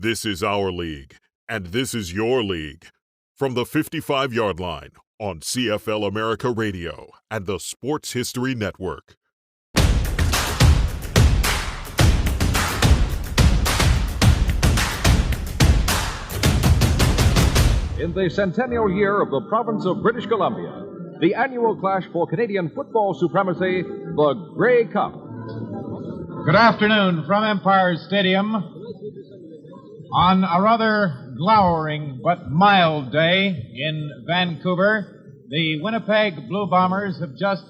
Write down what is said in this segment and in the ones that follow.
This is our league, and this is your league. From the 55-yard line on CFL America Radio and the Sports History Network. In the centennial year of the province of British Columbia, the annual clash for Canadian football supremacy, the Grey Cup. Good afternoon from Empire Stadium. On a rather glowering but mild day in Vancouver, the Winnipeg Blue Bombers have just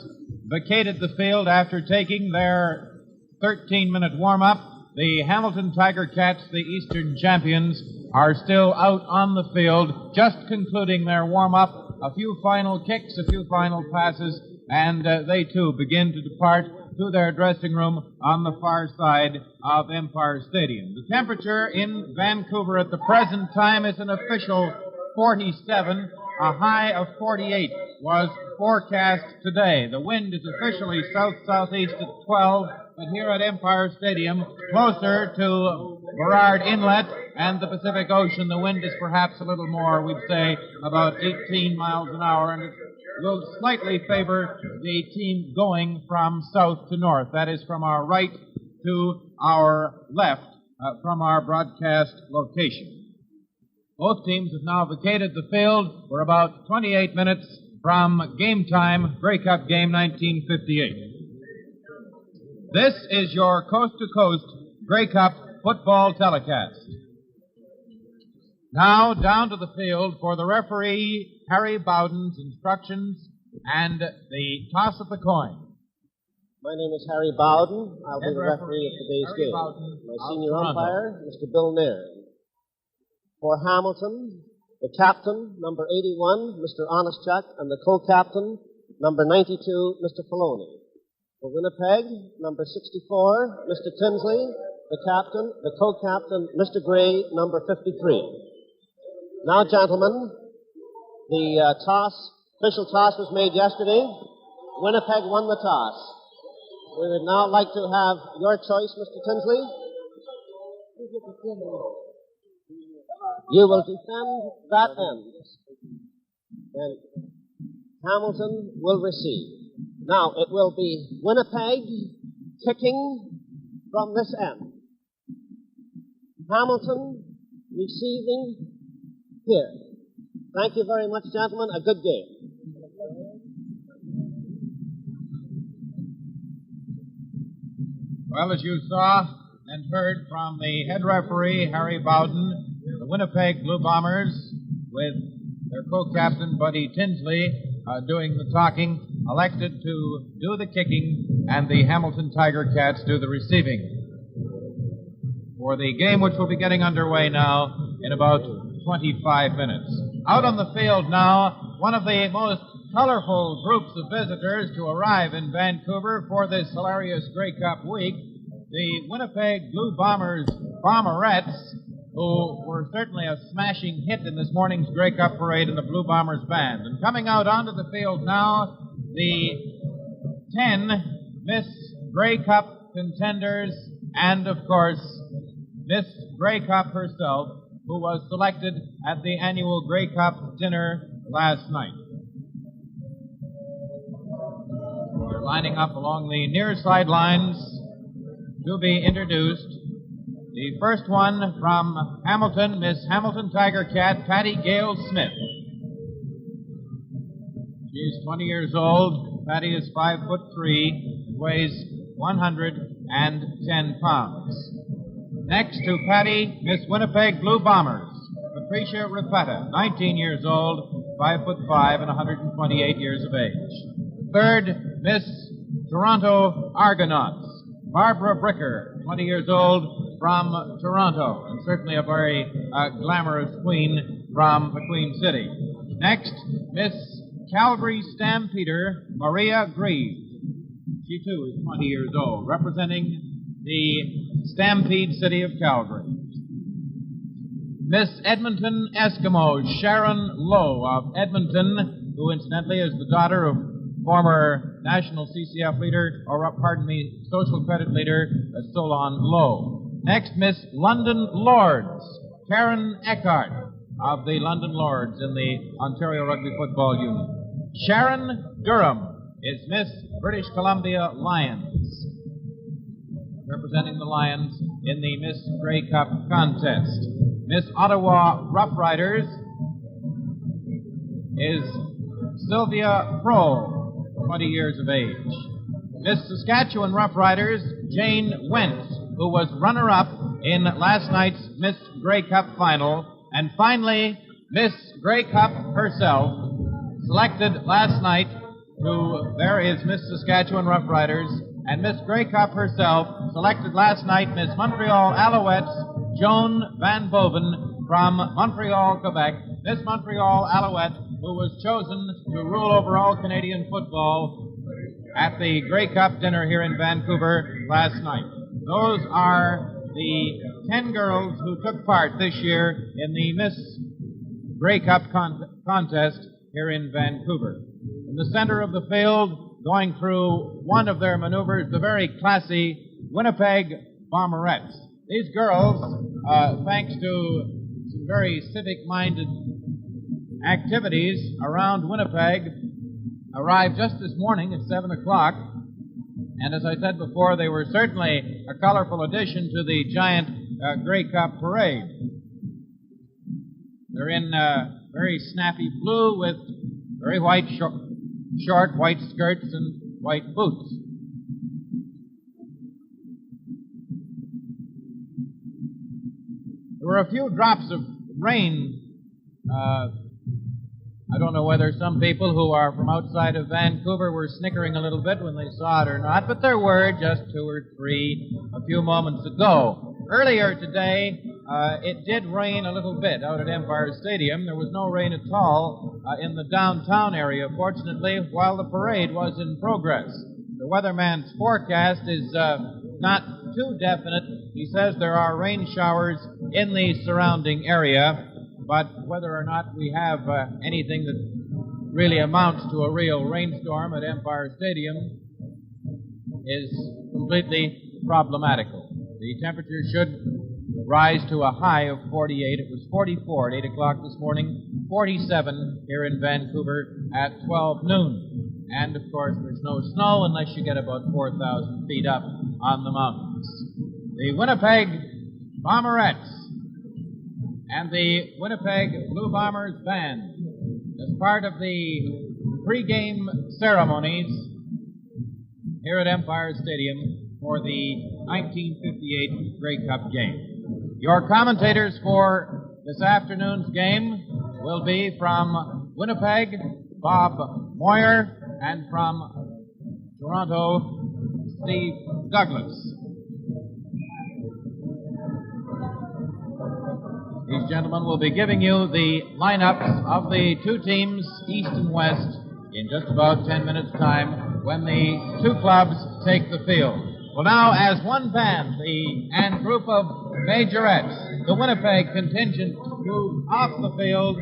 vacated the field after taking their 13-minute warm-up. The Hamilton Tiger Cats, the Eastern champions, are still out on the field, just concluding their warm-up. A few final kicks, a few final passes, and they too begin to depart to their dressing room on the far side of Empire Stadium. The temperature in Vancouver at the present time is an official 47. A high of 48 was forecast today. The wind is officially south-southeast at 12, but here at Empire Stadium, closer to Burrard Inlet and the Pacific Ocean, the wind is perhaps a little more, we'd say about 18 miles an hour, and it will slightly favor the team going from south to north. That is from our right to our left from our broadcast location. Both teams have now vacated the field. We're about 28 minutes from game time, Grey Cup game 1958. This is your coast-to-coast Grey Cup football telecast. Now down to the field for the referee, Harry Bowden's instructions and the toss of the coin. My name is Harry Bowden. I'll be the referee of today's game. My senior umpire, Mr. Bill Nairn. For Hamilton, the captain, number 81, Mr. Honestchuk, and the co-captain, number 92, Mr. Filoni. For Winnipeg, number 64, Mr. Tinsley, the captain, the co-captain, Mr. Gray, number 53. Now, gentlemen, the official toss was made yesterday. Winnipeg won the toss. We would now like to have your choice, Mr. Tinsley. You will defend that end. And Hamilton will receive. Now, it will be Winnipeg kicking from this end. Hamilton receiving here. Thank you very much, gentlemen. A good game. Well, as you saw and heard from the head referee, Harry Bowden, the Winnipeg Blue Bombers, with their co-captain, Buddy Tinsley, doing the talking, elected to do the kicking, and the Hamilton Tiger Cats do the receiving. For the game, which will be getting underway now in about 25 minutes. Out on the field now, one of the most colorful groups of visitors to arrive in Vancouver for this hilarious Grey Cup week, the Winnipeg Blue Bombers Bomberettes, who were certainly a smashing hit in this morning's Grey Cup parade in the Blue Bombers band. And coming out onto the field now, the 10 Miss Grey Cup contenders, and of course, Miss Grey Cup herself, who was selected at the annual Grey Cup dinner last night. They're lining up along the near sidelines to be introduced. The first one from Hamilton, Miss Hamilton Tiger Cat, Patty Gale Smith. She's 20 years old. Patty is 5'3", weighs 110 pounds. Next to Patty, Miss Winnipeg Blue Bombers, Patricia Ripetta, 19 years old, 5'5", and 128 years of age. Third, Miss Toronto Argonauts, Barbara Bricker, 20 years old, from Toronto, and certainly a very glamorous queen from the Queen City. Next, Miss Calgary Stampeder, Maria Grieve. She too is 20 years old, representing the Stampede City of Calgary. Miss Edmonton Eskimos, Sharon Lowe of Edmonton, who incidentally is the daughter of former national CCF leader, social credit leader, Solon Lowe. Next, Miss London Lords, Karen Eckhart of the London Lords in the Ontario Rugby Football Union. Sharon Durham is Miss British Columbia Lions, representing the Lions in the Miss Grey Cup contest. Miss Ottawa Rough Riders is Sylvia Prohl, 20 years of age. Miss Saskatchewan Rough Riders, Jane Wentz, who was runner-up in last night's Miss Grey Cup final. And finally, Miss Grey Cup herself, selected last night there is Miss Saskatchewan Rough Riders, and Miss Grey Cup herself, selected last night, Miss Montreal Alouettes, Joan Van Boven from Montreal, Quebec. Miss Montreal Alouette, who was chosen to rule over all Canadian football at the Grey Cup dinner here in Vancouver last night. Those are the 10 girls who took part this year in the Miss Grey Cup contest here in Vancouver. In the center of the field, going through one of their maneuvers, the very classy Winnipeg Bomberettes. These girls, thanks to some very civic-minded activities around Winnipeg, arrived just this morning at 7 o'clock. And as I said before, they were certainly a colorful addition to the giant Grey Cup parade. They're in very snappy blue with very white short white skirts and white boots. There were a few drops of rain. I don't know whether some people who are from outside of Vancouver were snickering a little bit when they saw it or not, but there were just 2 or 3 a few moments ago. Earlier today, it did rain a little bit out at Empire Stadium. There was no rain at all in the downtown area, fortunately, while the parade was in progress. The weatherman's forecast is not too definite. He says there are rain showers in the surrounding area, but whether or not we have anything that really amounts to a real rainstorm at Empire Stadium is completely problematical. The temperature should rise to a high of 48. It was 44 at 8 o'clock this morning, 47 here in Vancouver at 12 noon. And, of course, there's no snow unless you get about 4,000 feet up on the mountains. The Winnipeg Bomberettes and the Winnipeg Blue Bombers Band, as part of the pregame ceremonies here at Empire Stadium for the 1958 Grey Cup game. Your commentators for this afternoon's game will be from Winnipeg, Bob Moyer, and from Toronto, Steve Douglas. These gentlemen will be giving you the lineups of the 2 teams, East and West, in just about 10 minutes' time when the 2 clubs take the field. Well, now, as one band and group of majorettes, the Winnipeg contingent moved off the field.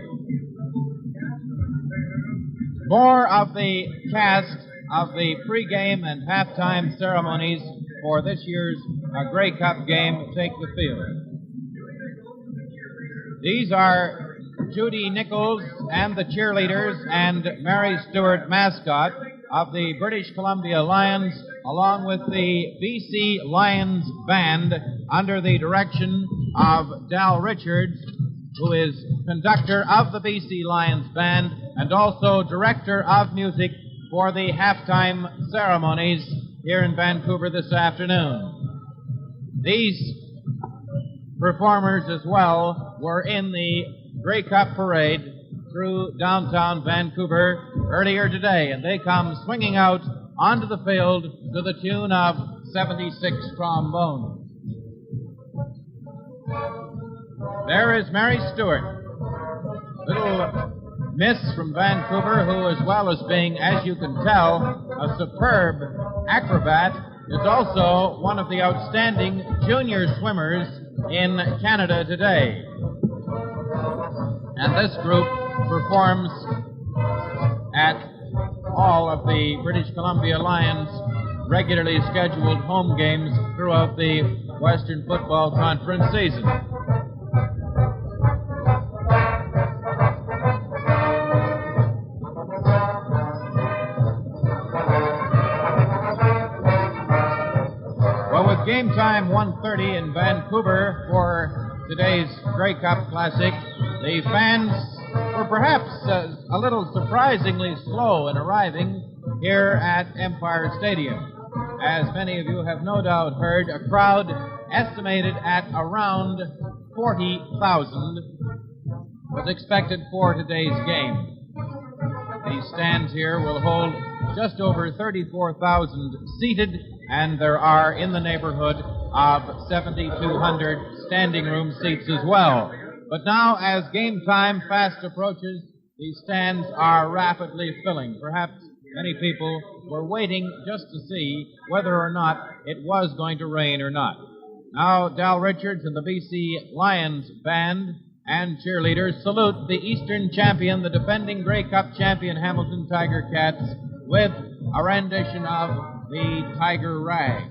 More of the cast of the pregame and halftime ceremonies for this year's Grey Cup game take the field. These are Judy Nichols and the cheerleaders and Mary Stewart, mascot of the British Columbia Lions, along with the BC Lions Band under the direction of Dal Richards, who is conductor of the BC Lions Band and also director of music for the halftime ceremonies here in Vancouver this afternoon. These performers as well were in the Grey Cup parade through downtown Vancouver earlier today, and they come swinging out onto the field to the tune of 76 trombones. There is Mary Stewart, little miss from Vancouver, who, as well as being, as you can tell, a superb acrobat, is also one of the outstanding junior swimmers in Canada today. And this group performs at all of the British Columbia Lions' regularly scheduled home games throughout the Western Football Conference season. game time 1:30 in Vancouver for today's Grey Cup Classic. The fans were perhaps a little surprisingly slow in arriving here at Empire Stadium. As many of you have no doubt heard, a crowd estimated at around 40,000 was expected for today's game. These stands here will hold just over 34,000 seated, and there are in the neighborhood of 7,200 standing room seats as well. But now, as game time fast approaches, these stands are rapidly filling. Perhaps many people were waiting just to see whether or not it was going to rain or not. Now, Dal Richards and the BC Lions band and cheerleaders salute the Eastern champion, the defending Grey Cup champion Hamilton Tiger Cats, with a rendition of the Tiger Rag.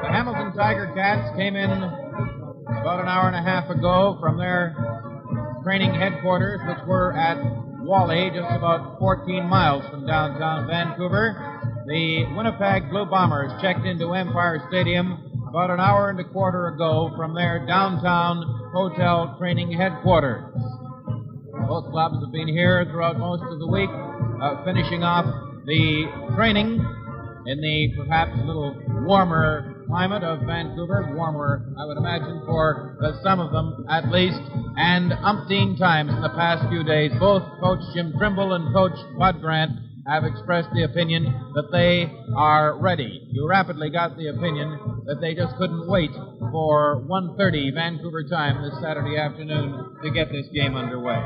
The Hamilton Tiger Cats came in about an hour and a half ago from their training headquarters, which were at Wally, just about 14 miles from downtown Vancouver. The Winnipeg Blue Bombers checked into Empire Stadium about an hour and a quarter ago from their downtown hotel training headquarters. Both clubs have been here throughout most of the week, finishing off the training in the perhaps a little warmer climate of Vancouver, warmer, I would imagine, for some of them at least, and umpteen times in the past few days, both Coach Jim Trimble and Coach Bud Grant have expressed the opinion that they are ready. You rapidly got the opinion that they just couldn't wait for 1:30 Vancouver time this Saturday afternoon to get this game underway.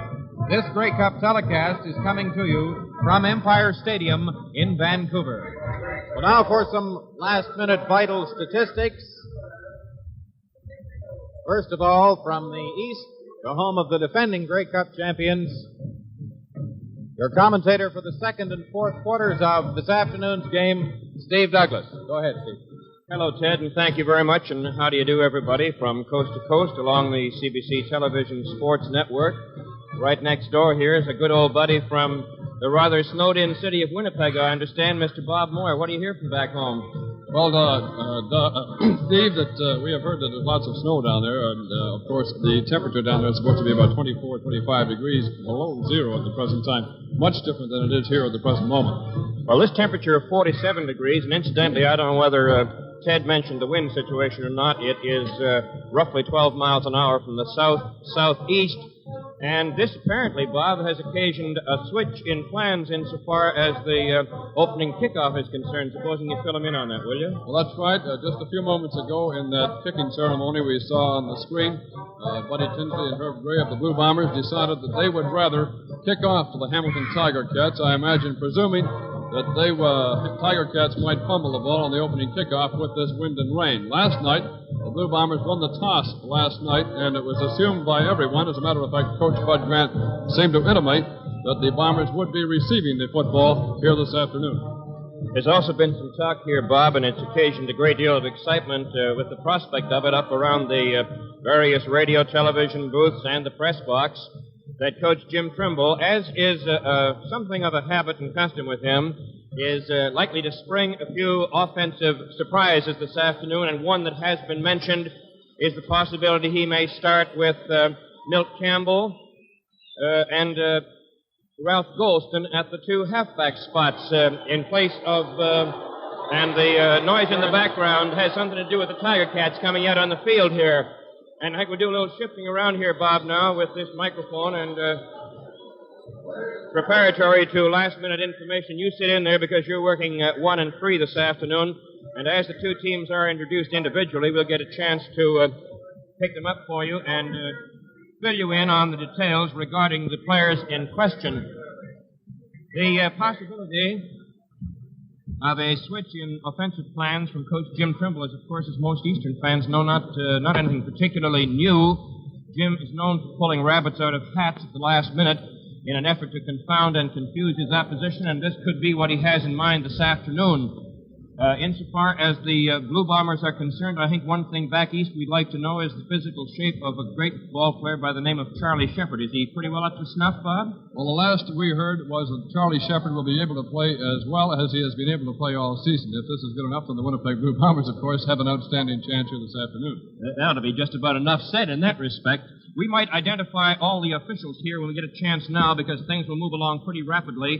This Grey Cup telecast is coming to you from Empire Stadium in Vancouver. Well, now for some last-minute vital statistics. First of all, from the east, the home of the defending Grey Cup champions, your commentator for the second and fourth quarters of this afternoon's game, Steve Douglas. Go ahead, Steve. Hello, Ted, and thank you very much, and how do you do, everybody, from coast to coast along the CBC Television Sports Network. Right next door here is a good old buddy from the rather snowed-in city of Winnipeg, I understand, Mr. Bob Moore. What do you hear from back home? Well, Steve, that we have heard that there's lots of snow down there, and, of course, the temperature down there is supposed to be about 24, 25 degrees below zero at the present time. Much different than it is here at the present moment. Well, this temperature of 47 degrees, and incidentally, I don't know whether Ted mentioned the wind situation or not. It is roughly 12 miles an hour from the southeast. And this apparently, Bob, has occasioned a switch in plans insofar as the opening kickoff is concerned. Supposing you fill him in on that, will you? Well, that's right. Just a few moments ago in that kicking ceremony we saw on the screen, Buddy Tinsley and Herb Gray of the Blue Bombers decided that they would rather kick off to the Hamilton Tiger Cats, I imagine, presuming that they Tiger Cats might fumble the ball on the opening kickoff with this wind and rain. Last night, the Blue Bombers won the toss last night, and it was assumed by everyone, as a matter of fact, Coach Bud Grant seemed to intimate that the Bombers would be receiving the football here this afternoon. There's also been some talk here, Bob, and it's occasioned a great deal of excitement with the prospect of it up around the various radio, television booths and the press box, that Coach Jim Trimble, as is something of a habit and custom with him, is likely to spring a few offensive surprises this afternoon, and one that has been mentioned is the possibility he may start with Milt Campbell and Ralph Golston at the two halfback spots in place of, and the noise in the background has something to do with the Tiger Cats coming out on the field here. And I think we'll do a little shifting around here, Bob, now with this microphone, and preparatory to last-minute information, you sit in there because you're working at 1 and 3 this afternoon, and as the two teams are introduced individually, we'll get a chance to pick them up for you and fill you in on the details regarding the players in question. The possibility of a switch in offensive plans from Coach Jim Trimble is, of course, as most Eastern fans know, not anything particularly new. Jim is known for pulling rabbits out of hats at the last minute in an effort to confound and confuse his opposition, and this could be what he has in mind this afternoon. Insofar as the Blue Bombers are concerned, I think one thing back east we'd like to know is the physical shape of a great ball player by the name of Charlie Shepard. Is he pretty well up to snuff, Bob? Well, the last we heard was that Charlie Shepard will be able to play as well as he has been able to play all season. If this is good enough, then the Winnipeg Blue Bombers, of course, have an outstanding chance here this afternoon. That ought to be just about enough said in that respect. We might identify all the officials here when we get a chance now, because things will move along pretty rapidly.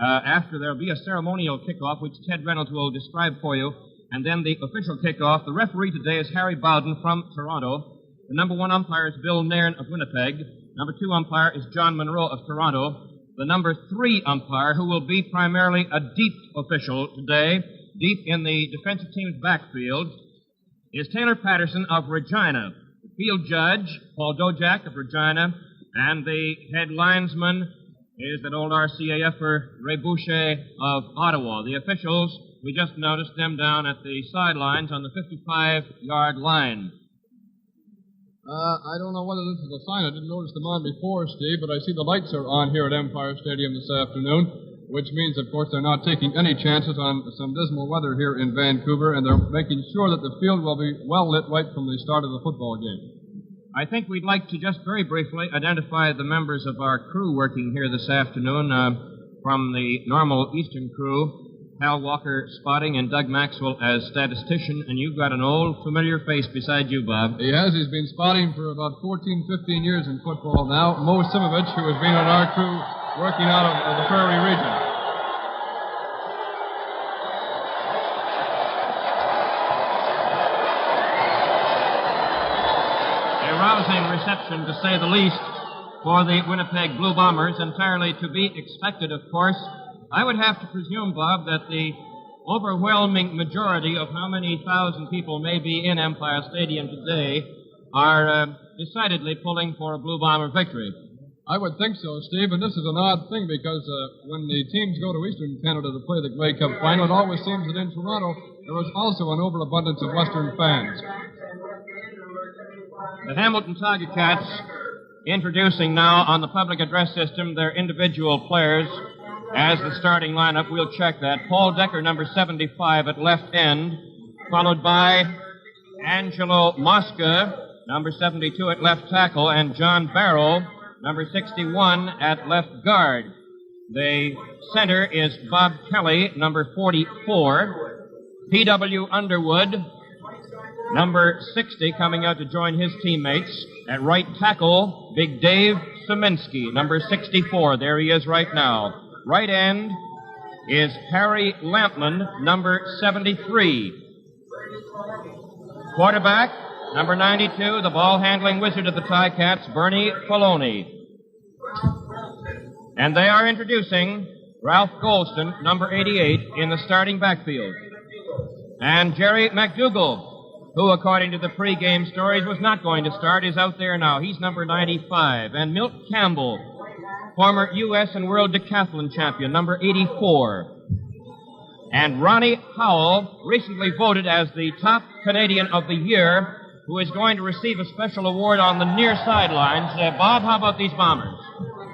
After there'll be a ceremonial kickoff, which Ted Reynolds will describe for you, and then the official kickoff. The referee today is Harry Bowden from Toronto. The number 1 umpire is Bill Nairn of Winnipeg. Number 2 umpire is John Monroe of Toronto. The number 3 umpire, who will be primarily a deep official today, deep in the defensive team's backfield, is Taylor Patterson of Regina. The field judge, Paul Dojak of Regina, and the head linesman is that old RCAFer Ray Boucher of Ottawa. The officials, we just noticed them down at the sidelines on the 55-yard line. I don't know whether this is a sign. I didn't notice them on before, Steve, but I see the lights are on here at Empire Stadium this afternoon, which means, of course, they're not taking any chances on some dismal weather here in Vancouver, and they're making sure that the field will be well lit right from the start of the football game. I think we'd like to just very briefly identify the members of our crew working here this afternoon. From the normal Eastern crew, Hal Walker spotting and Doug Maxwell as statistician, and you've got an old familiar face beside you, Bob. He has. He's been spotting for about 14, 15 years in football now. Mo Simovich, who has been on our crew working out of the Prairie region. Rousing reception, to say the least, for the Winnipeg Blue Bombers, entirely to be expected, of course. I would have to presume, Bob, that the overwhelming majority of how many thousand people may be in Empire Stadium today are decidedly pulling for a Blue Bomber victory. I would think so, Steve, and this is an odd thing because when the teams go to Eastern Canada to play the Grey Cup final, it always seems that in Toronto there is also an overabundance of Western fans. The Hamilton Tiger Cats introducing now on the public address system their individual players as the starting lineup. We'll check that. Paul Decker, number 75 at left end, followed by Angelo Mosca, number 72 at left tackle, and John Barrow, number 61 at left guard. The center is Bob Kelly, number 44. P.W. Underwood, number 60, coming out to join his teammates. At right tackle, Big Dave Szyminski, number 64. There he is right now. Right end is Harry Lampman, number 73. Quarterback, number 92, the ball-handling wizard of the Ticats, Bernie Faloney. And they are introducing Ralph Golston, number 88, in the starting backfield. And Jerry McDougall, who, according to the pregame stories, was not going to start, is out there now. He's number 95. And Milt Campbell, former U.S. and World Decathlon champion, number 84. And Ronnie Howell, recently voted as the top Canadian of the year, who is going to receive a special award on the near sidelines. Bob, how about these Bombers?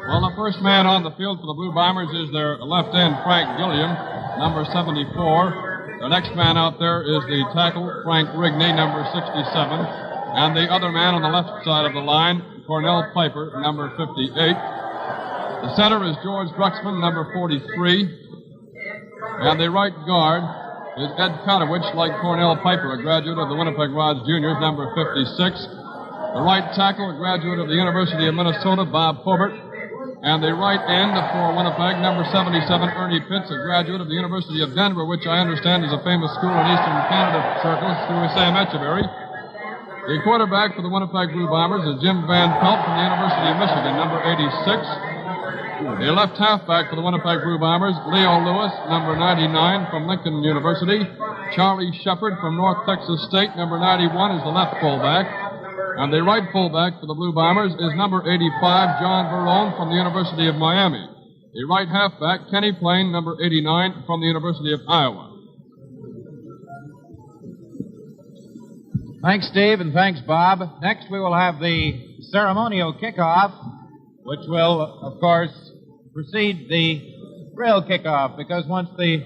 Well, the first man on the field for the Blue Bombers is their left end, Frank Gilliam, number 74. The next man out there is the tackle, Frank Rigney, number 67. And the other man on the left side of the line, Cornell Piper, number 58. The center is George Druxman, number 43. And the right guard is Ed Kotowich, like Cornell Piper, a graduate of the Winnipeg Rods Juniors, number 56. The right tackle, a graduate of the University of Minnesota, Bob Hobart. And the right end for Winnipeg, number 77, Ernie Pitts, a graduate of the University of Denver, which I understand is a famous school in Eastern Canada circles through Sam Echeverry. The quarterback for the Winnipeg Blue Bombers is Jim Van Pelt from the University of Michigan, number 86. The left halfback for the Winnipeg Blue Bombers, Leo Lewis, number 99 from Lincoln University. Charlie Shepard from North Texas State, number 91, is the left fullback. And the right fullback for the Blue Bombers is number 85, John Verone from the University of Miami. The right halfback, Kenny Plain, number 89 from the University of Iowa. Thanks, Steve, and thanks, Bob. Next, we will have the ceremonial kickoff, which will, of course, precede the real kickoff, because once the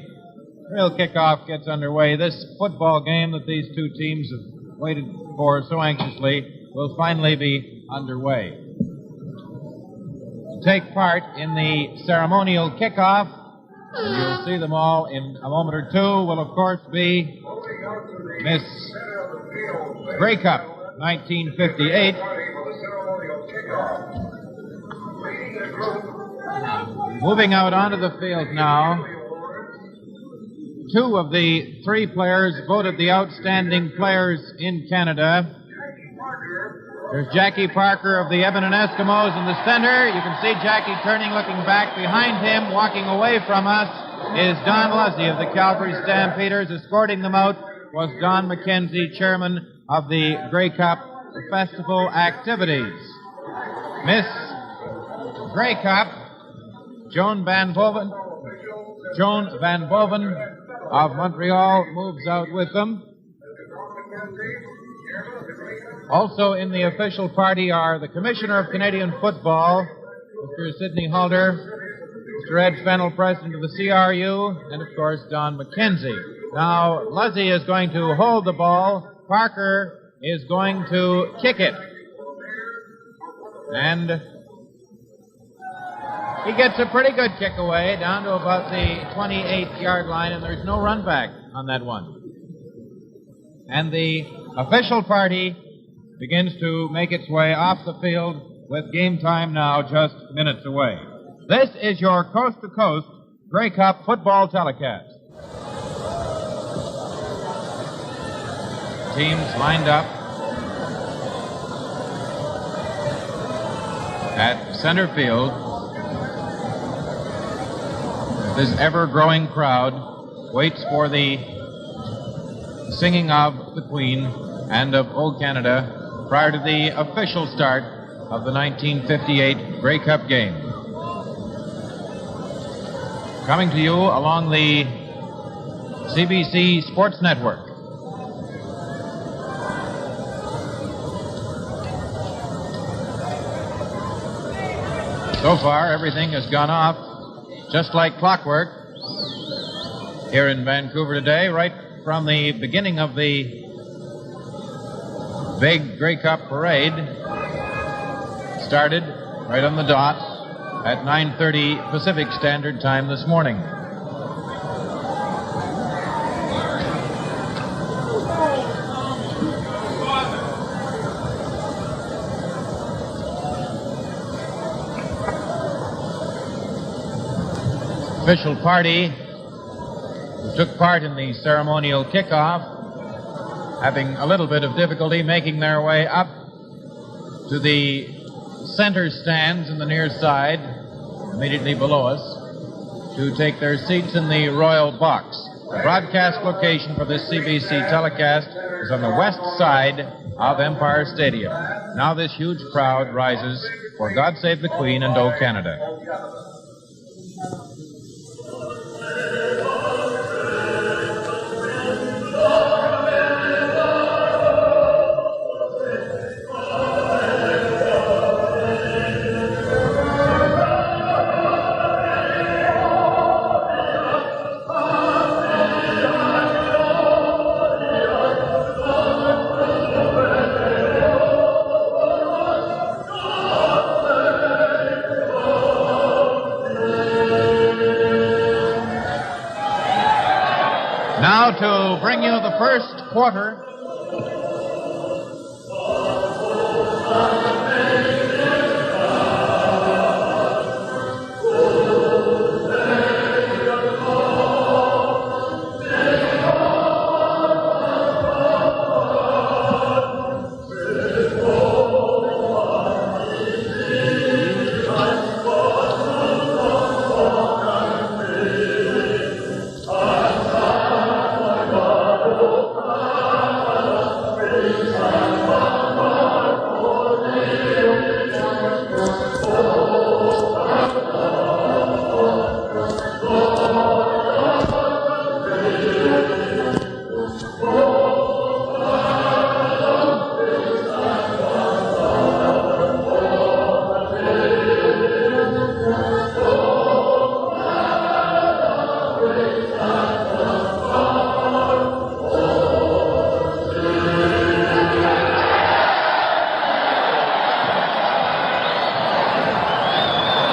real kickoff gets underway. This football game that these two teams have waited for so anxiously will finally be underway. To take part in the ceremonial kickoff, and you'll see them all in a moment or two, will of course be Miss Grey Cup, 1958. Moving out onto the field now, two of the three players voted the outstanding players in Canada. There's Jackie Parker of the Edmonton Eskimos in the center. You can see Jackie turning, looking back. Behind him, walking away from us, is Don Luzzy of the Calgary Stampeders. Escorting them out was Don McKenzie, chairman of the Grey Cup Festival activities. Miss Grey Cup, Joan Van Boven of Montreal moves out with them. Also in the official party are the Commissioner of Canadian Football, Mr. Sidney Halder, Mr. Ed Fennell, President of the CRU, and of course Don McKenzie. Now, Luzzy is going to hold the ball. Parker is going to kick it. And he gets a pretty good kick away down to about the 28-yard line, and there's no run back on that one. And the official party begins to make its way off the field with game time now just minutes away. This is your coast-to-coast Grey Cup football telecast. Teams lined up at center field. This ever-growing crowd waits for the singing of the Queen and of O Canada prior to the official start of the 1958 Grey Cup game. Coming to you along the CBC Sports Network. So far, everything has gone off just like clockwork here in Vancouver today, right from the beginning of the big Grey Cup parade. Started right on the dot at 9:30 Pacific Standard Time this morning. Official party who took part in the ceremonial kickoff having a little bit of difficulty making their way up to the center stands in the near side, immediately below us, to take their seats in the royal box. The broadcast location for this CBC telecast is on the west side of Empire Stadium. Now this huge crowd rises for God Save the Queen and O Canada. Now to bring you the first quarter.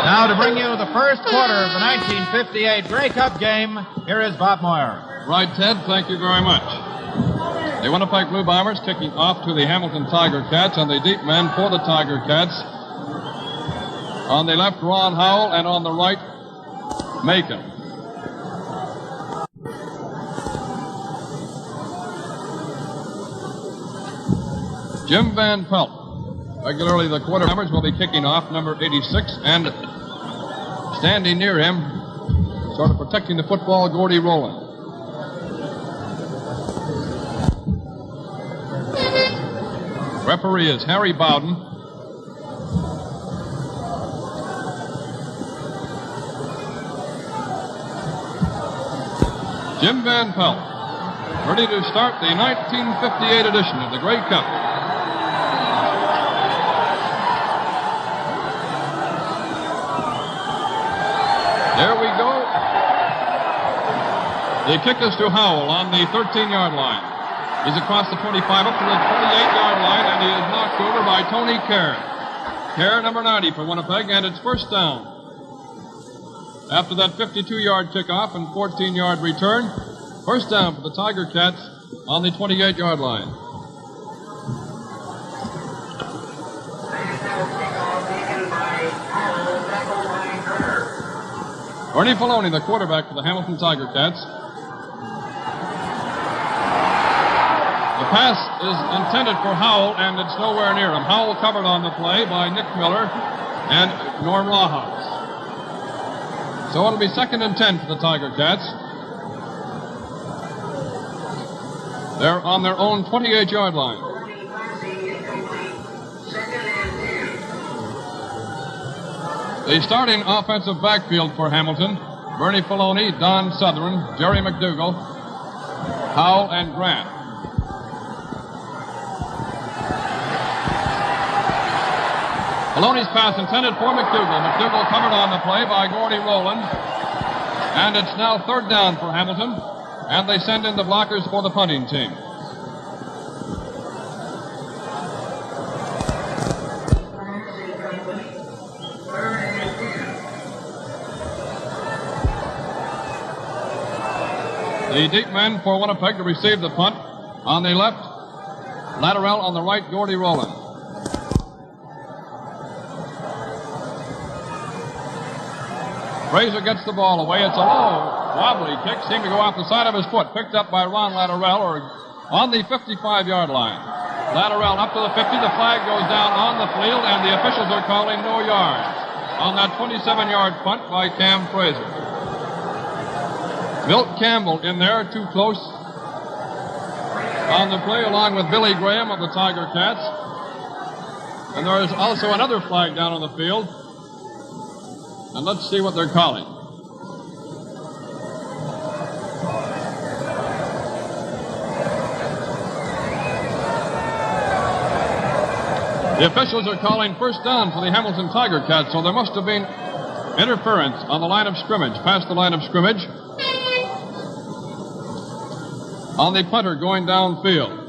Now to bring you the first quarter of the 1958 Grey Cup game, here is Bob Moyer. Right, Ted. Thank you very much. The Winnipeg Blue Bombers kicking off to the Hamilton Tiger Cats, and the deep men for the Tiger Cats. On the left, Ron Howell, and on the right, Macon. Jim Van Pelt. Regularly, the quarter numbers will be kicking off, number 86, and standing near him, sort of protecting the football, Gordy Rowland. Referee is Harry Bowden. Jim Van Pelt, ready to start the 1958 edition of the Grey Cup. There we go. The kick is to Howell on the 13-yard line. He's across the 25 up to the 28-yard line, and he is knocked over by Tony Kerr. Kerr, number 90 for Winnipeg, and it's first down. After that 52-yard kickoff and 14-yard return, first down for the Tiger Cats on the 28-yard line. Ernie Filoni, the quarterback for the Hamilton Tiger Cats. The pass is intended for Howell, and it's nowhere near him. Howell covered on the play by Nick Miller and Norm Lawhouse. So it'll be 2nd and 10 for the Tiger Cats. They're on their own 28-yard line. The starting offensive backfield for Hamilton, Bernie Filoni, Don Southern, Jerry McDougall, Howell, and Grant. Filoni's pass intended for McDougall. McDougall covered on the play by Gordy Rowland. And it's now 3rd down for Hamilton, and they send in the blockers for the punting team. The deep men for Winnipeg to receive the punt. On the left, Lateral. On the right, Gordy Rowland. Fraser gets the ball away. It's a low, wobbly kick. Seemed to go off the side of his foot. Picked up by Ron Lateral, or on the 55-yard line. Lateral up to the 50. The flag goes down on the field, and the officials are calling no yards on that 27-yard punt by Cam Fraser. Milt Campbell in there, too close on the play, along with Billy Graham of the Tiger Cats. And there is also another flag down on the field. And let's see what they're calling. The officials are calling first down for the Hamilton Tiger Cats, so there must have been interference on the line of scrimmage, past the line of scrimmage, on the punter going downfield.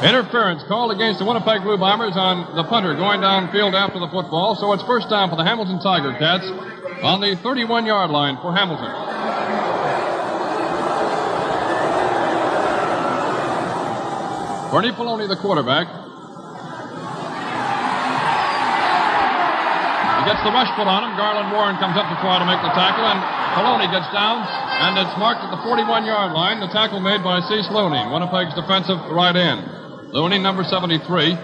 Interference called against the Winnipeg Blue Bombers on the punter going downfield after the football, so it's first down for the Hamilton Tiger Cats on the 31-yard line for Hamilton. Bernie Filoni, the quarterback. He gets the rush put on him. Garland Warren comes up to try to make the tackle, and Filoni gets down, and it's marked at the 41-yard line. The tackle made by Cease Looney, Winnipeg's defensive right end. Looney, number 73.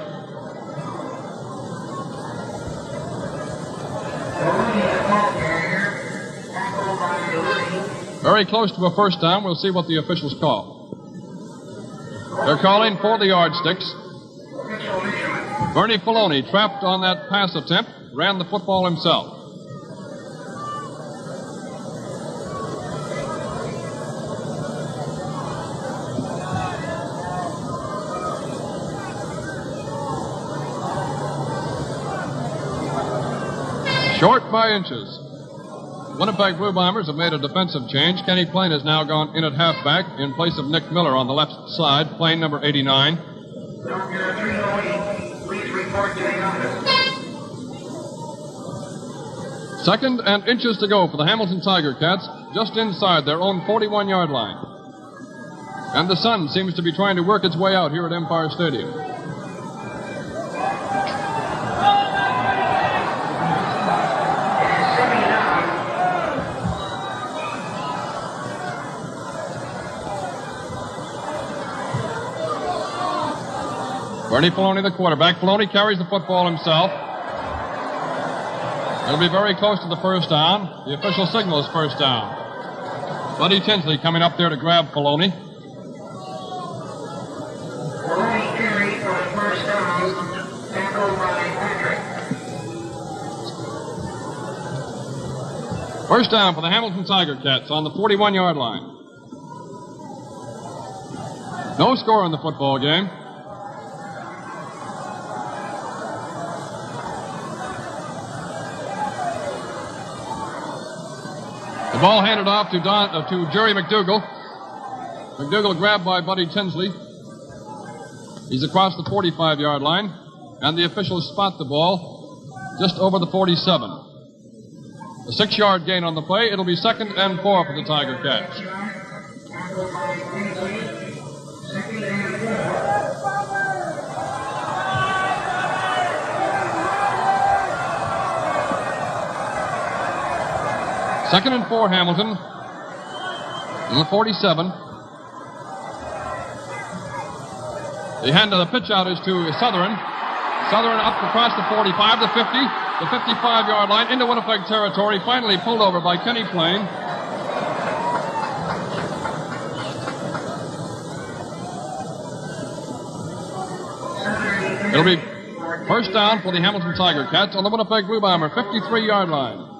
Very close to a first down. We'll see what the officials call. They're calling for the yardsticks. Bernie Filoni, trapped on that pass attempt, ran the football himself. Short by inches. Winnipeg Blue Bombers have made a defensive change. Kenny Plain has now gone in at halfback in place of Nick Miller on the left side. Plain, number 89. Please report to the office. Second and inches to go for the Hamilton Tiger Cats, just inside their own 41-yard line. And the sun seems to be trying to work its way out here at Empire Stadium. Bernie Filoni, the quarterback. Filoni carries the football himself. It'll be very close to the first down. The official signals first down. Buddy Tinsley coming up there to grab Filoni. Filoni carry for the first down, tackled by Patrick. First down for the Hamilton Tiger Cats on the 41-yard line. No score in the football game. The ball handed off to Jerry McDougall. McDougall grabbed by Buddy Tinsley. He's across the 45-yard line, and the officials spot the ball just over the 47. A 6-yard gain on the play. It'll be 2nd and 4 for the Tiger Cats. Tackled by Tinsley. 2nd and 4. Second and 4, Hamilton. In the 47. The hand of the pitch out is to Southern. Southern up across the 45, the 50, the 55-yard line into Winnipeg territory. Finally pulled over by Kenny Plain. It'll be first down for the Hamilton Tiger Cats on the Winnipeg Blue Bomber 53-yard line.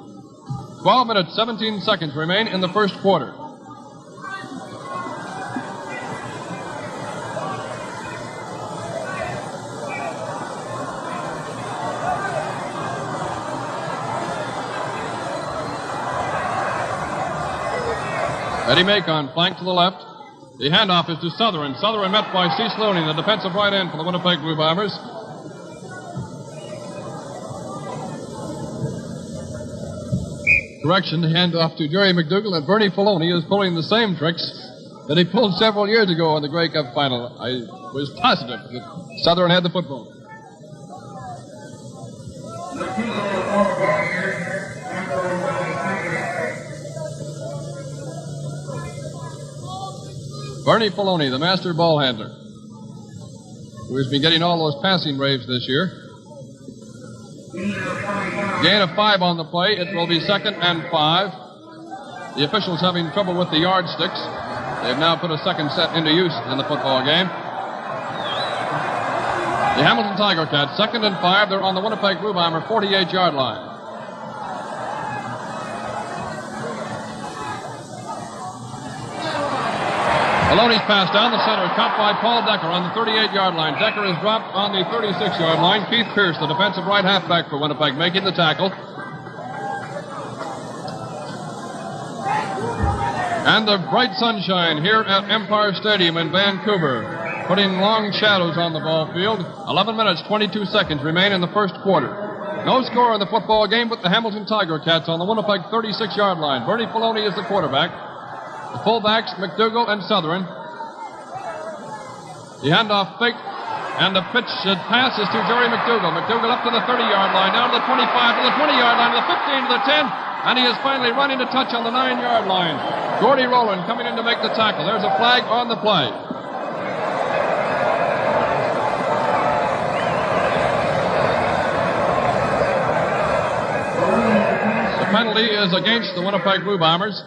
12 minutes, 17 seconds remain in the first quarter. Eddie Macon, flank to the left. The handoff is to Southern. Southern met by C. Slooney, the defensive right end for the Winnipeg Blue Bombers. Correction, the handoff to Jerry McDougall, and Bernie Filoni is pulling the same tricks that he pulled several years ago in the Grey Cup final. I was positive that Southern had the football. Bernie Filoni, the master ball handler, who has been getting all those passing raves this year. Gain of 5 on the play. It will be 2nd and 5. The officials having trouble with the yardsticks. They've now put a second set into use in the football game. The Hamilton Tiger Cats, 2nd and 5. They're on the Winnipeg Blue Bomber 48-yard line. Maloney's pass down the center, caught by Paul Decker on the 38-yard line. Decker is dropped on the 36-yard line. Keith Pierce, the defensive right halfback for Winnipeg, making the tackle. And the bright sunshine here at Empire Stadium in Vancouver, putting long shadows on the ball field. 11 minutes, 22 seconds remain in the first quarter. No score in the football game, but the Hamilton Tiger Cats on the Winnipeg 36-yard line. Bernie Filoni is the quarterback. The fullbacks, McDougall and Southern. The handoff fake, and the pitch pass is to Jerry McDougall. McDougall up to the 30-yard line, down to the 25, to the 20-yard line, to the 15, to the 10, and he is finally running to touch on the 9-yard line. Gordy Rowland coming in to make the tackle. There's a flag on the play. The penalty is against the Winnipeg Blue Bombers.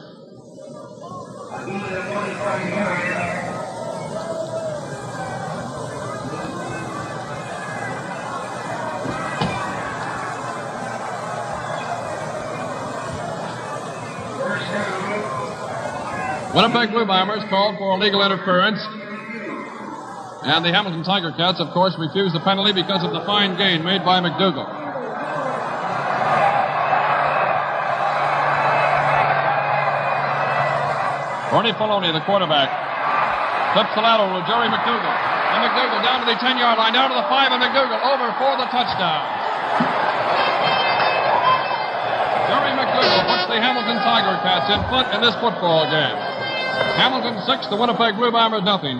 Winnipeg Blue Bombers called for illegal interference. And the Hamilton Tiger Cats, of course, refused the penalty because of the fine gain made by McDougall. Bernie Filoni, the quarterback, flips the lateral to Jerry McDougal. And McDougal down to the 10-yard line, down to the 5, and McDougal over for the touchdown. Jerry McDougal puts the Hamilton Tiger Cats in front in this football game. Hamilton 6, the Winnipeg Blue Bombers nothing.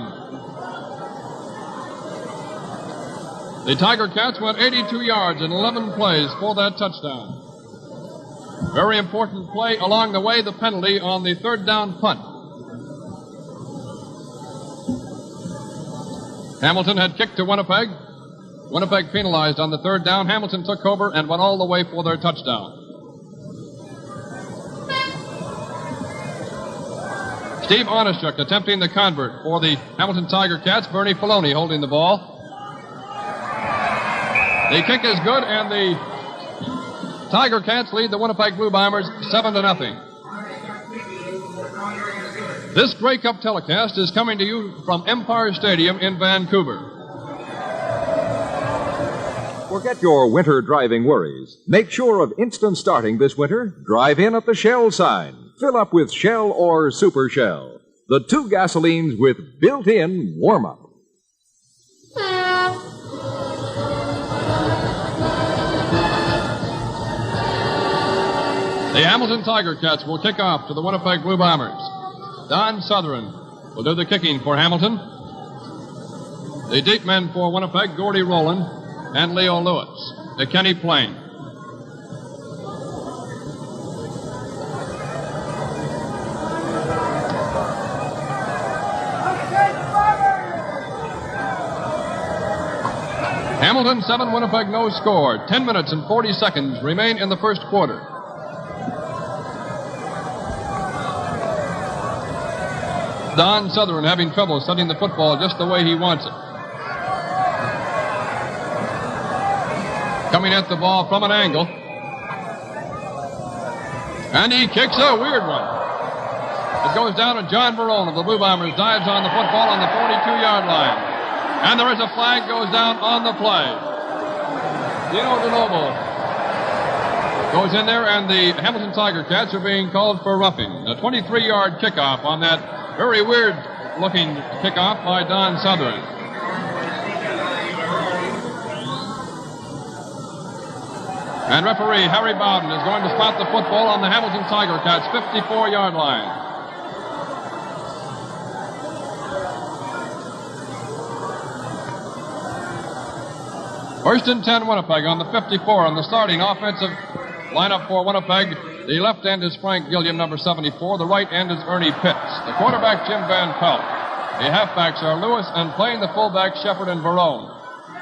The Tiger Cats went 82 yards in 11 plays for that touchdown. Very important play along the way, the penalty on the third down punt. Hamilton had kicked to Winnipeg. Winnipeg penalized on the third down. Hamilton took over and went all the way for their touchdown. Steve Onishuk attempting the convert for the Hamilton Tiger Cats. Bernie Filoni holding the ball. The kick is good, and the Tiger Cats lead the Winnipeg Blue Bombers 7-0. This Grey Cup telecast is coming to you from Empire Stadium in Vancouver. Forget your winter driving worries. Make sure of instant starting this winter. Drive in at the Shell sign. Fill up with Shell or Super Shell, the two gasolines with built-in warm-up. The Hamilton Tiger Cats will kick off to the Winnipeg Blue Bombers. Don Sutherland will do the kicking for Hamilton. The deep men for Winnipeg, Gordy Rowland and Leo Lewis. To Kenny Plain. Hamilton 7, Winnipeg no score. 10 minutes and 40 seconds remain in the first quarter. Don Sutherland having trouble setting the football just the way he wants it. Coming at the ball from an angle. And he kicks a weird one. It goes down to John Barone of the Blue Bombers, dives on the football on the 42-yard line. And there is a flag goes down on the play. Dino DeNoble goes in there, and the Hamilton Tiger Cats are being called for roughing. A 23-yard kickoff on that very weird-looking kickoff by Don Sutherland. And referee Harry Bowden is going to spot the football on the Hamilton Tiger Cats' 54-yard line. First and 10, Winnipeg on the 54 on the starting offensive lineup for Winnipeg. The left end is Frank Gilliam, number 74. The right end is Ernie Pitts. The quarterback, Jim Van Pelt. The halfbacks are Lewis and playing the fullback, Shepard and Barone.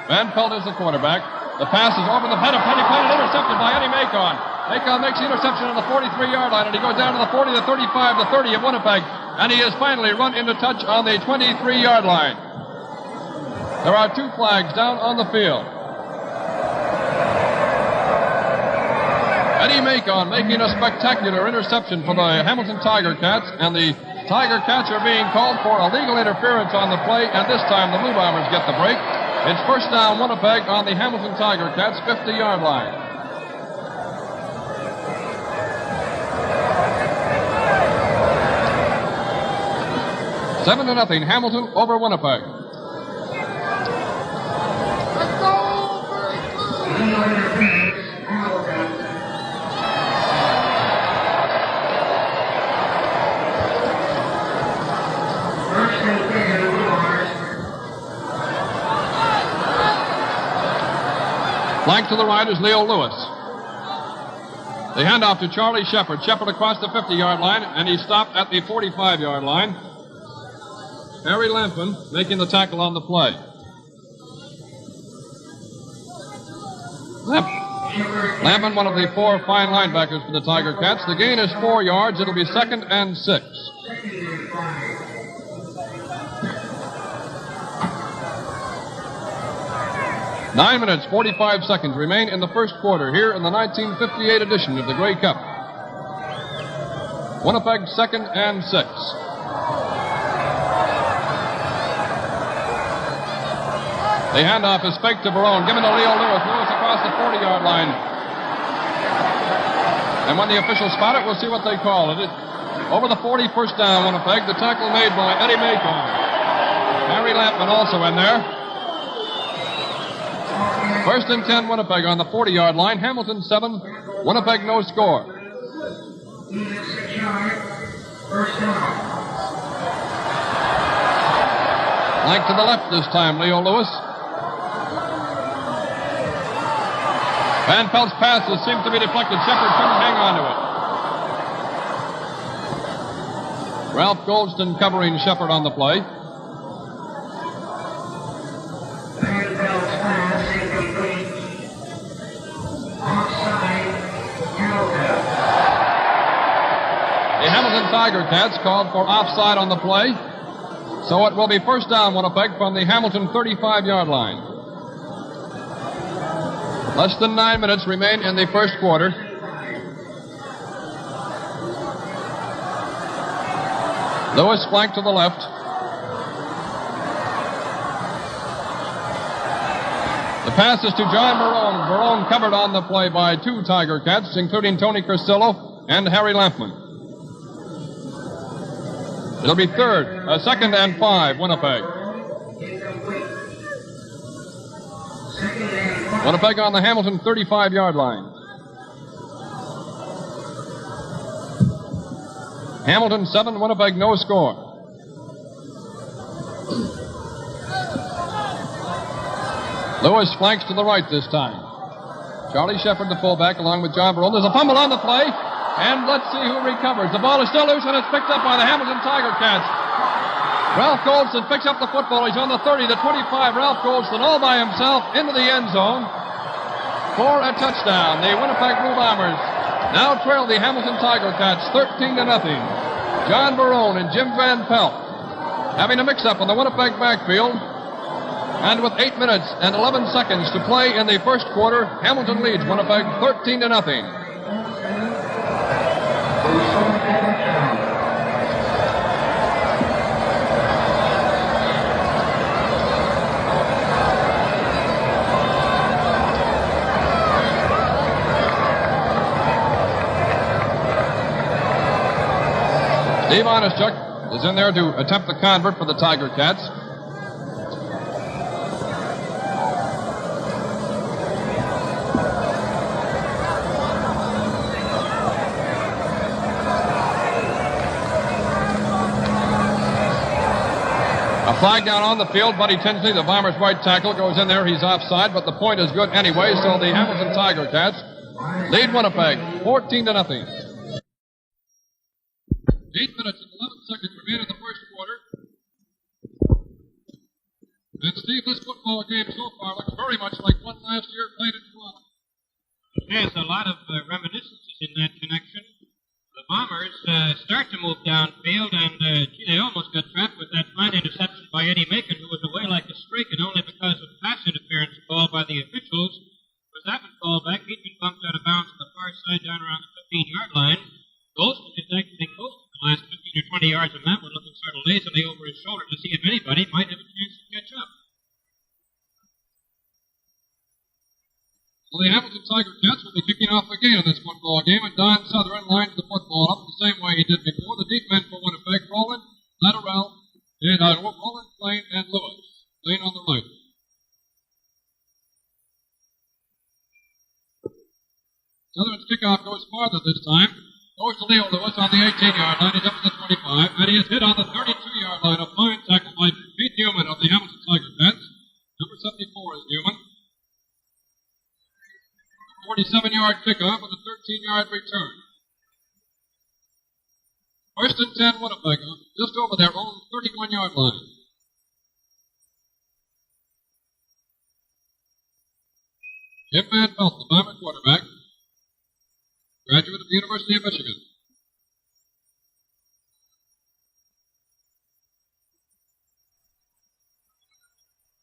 Van Pelt is the quarterback. The pass is over the head of Penny Plain and intercepted by Eddie Macon. Macon makes the interception on the 43-yard line, and he goes down to the 40, the 35, the 30 of Winnipeg, and he is finally run into touch on the 23-yard line. There are two flags down on the field. Eddie Macon making a spectacular interception for the Hamilton Tiger Cats, and the Tiger Cats are being called for illegal interference on the play, and this time the Blue Bombers get the break. It's first down Winnipeg on the Hamilton Tiger Cats' 50-yard line. Seven to nothing, Hamilton over Winnipeg. Flank to the right is Leo Lewis. The handoff to Charlie Shepard. Shepard across the 50-yard line, and he stopped at the 45-yard line. Harry Lampin making the tackle on the play. Lampin, one of the four fine linebackers for the Tiger Cats. The gain is 4 yards. It'll be 2nd and 6. 9 minutes, 45 seconds remain in the first quarter here in the 1958 edition of the Grey Cup. Winnipeg 2nd and 6. The handoff is faked to Barone, given to Leo Lewis. Lewis across the 40-yard line. And when the officials spot it, we'll see what they call it. Over the 40, first down, Winnipeg. The tackle made by Eddie Macon. Harry Lampman also in there. First and 10, Winnipeg on the 40-yard line. Hamilton 7, Winnipeg no score. First down. Flank to the left this time, Leo Lewis. Van Pelt's passes seem to be deflected. Shepard couldn't hang on to it. Ralph Goldston covering Shepard on the play. Van Pelt's pass incomplete. Offside. Hamilton. The Hamilton Tiger Cats called for offside on the play. So it will be first down, Winnipeg, from the Hamilton 35-yard line. Less than 9 minutes remain in the first quarter. Lewis flanked to the left. The pass is to John Barone. Barone covered on the play by 2 Tiger Cats, including Tony Cursillo and Harry Lampman. It'll be second and 5, Winnipeg. Winnipeg on the Hamilton 35-yard line. Hamilton 7, Winnipeg no score. Lewis flanks to the right this time. Charlie Shepard, the fullback, along with John Barone. There's a fumble on the play, and let's see who recovers. The ball is still loose, and it's picked up by the Hamilton Tiger Cats. Ralph Goldston picks up the football. He's on the 30, the 25. Ralph Goldston all by himself into the end zone for a touchdown. The Winnipeg Blue Bombers now trail the Hamilton Tiger Cats 13-0. John Barone and Jim Van Pelt having a mix-up in the Winnipeg backfield. And with 8 minutes and 11 seconds to play in the first quarter, Hamilton leads Winnipeg 13-0. Steve Onischuk is in there to attempt the convert for the Tiger Cats. A flag down on the field. Buddy Tinsley, the Bombers' right tackle, goes in there. He's offside, but the point is good anyway, so the Hamilton Tiger Cats lead Winnipeg 14-0. 8 minutes and 11 seconds remain in the first quarter. And Steve, this football game so far looks very much like one last year played in Toronto. There's a lot of reminiscences in that connection. The Bombers start to move downfield, and they almost got trapped with that fine interception by Eddie Macon, who was away like a streak, and only because of pass interference called by the officials was that one called back. He'd been bumped out of bounds on the far side down around the 15-yard line. Goldston is actually coasting the last 15 or 20 yards on that one, looking sort of lazily over his shoulder to see if anybody might have a chance to catch up. Well, the Hamilton Tiger Cats will be kicking off again in this football game, and Don Southern lines the football up the same way he did before. The deep men for Winnipeg, Roland, Latterell, and Roland, Blaine, and Lewis. Blaine on the right. Southern's kickoff goes farther this time. Goes to Leo Lewis on the 18-yard line. He's up to the 25, and he is hit on the 32-yard line. A fine tackle by Pete Newman of the Hamilton Tiger Cats. Number 74 is Newman. 47-yard kickoff and a 13-yard return. First and 10, Winnipeg, just over their own 31-yard line. Jim Van Pelt, the Bomber quarterback, graduate of the University of Michigan.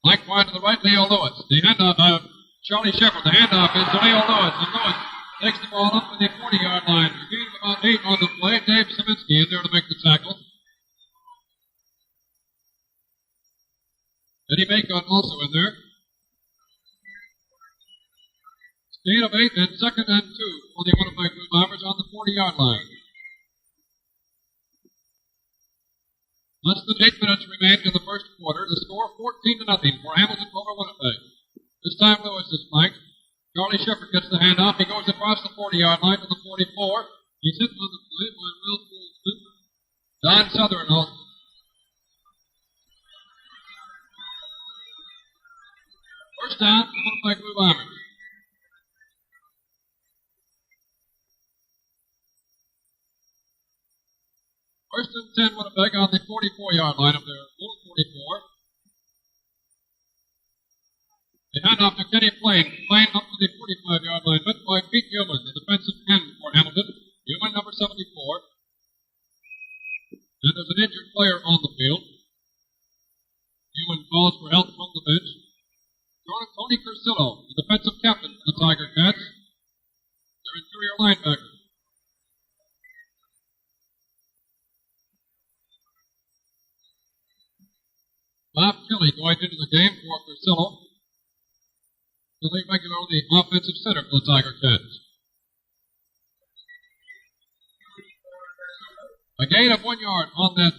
Flank wide to the right, Leo Lewis. The handoff, Charlie Shepard. The handoff is to Leo Lewis. And Lewis takes the ball up to the 40-yard line. A gain of about 8 on the play. Dave Saminsky in there to make the tackle. Eddie Macon also in there. Gain of 8 and second and 2 for the Winnipeg Blue Bombers on the 40-yard line. Less than 8 minutes remained in the first quarter. The score 14-0 for Hamilton over Winnipeg. This time Lewis is flanked. Charlie Shepard gets the handoff. He goes across the 40-yard line to the 44. He's hit on the play by Will Goldston. Don Southern also. First down for the Winnipeg Blue Bombers. First and 10 Winnipeg on the 44-yard line of their own 44. They hand off to Kenny Plain. Plain up to the 45-yard line, met by Pete Newman, the defensive end for Hamilton. Newman, number 74. And there's an injured player on the field. Newman calls for help from the bench. Tony Cursillo, the defensive captain for the Tiger Cats. Their interior linebacker. Bob Kelly going into the game for Cursillo. Kelly regularly the offensive center for the Tiger Cats. A gain of 1 yard on that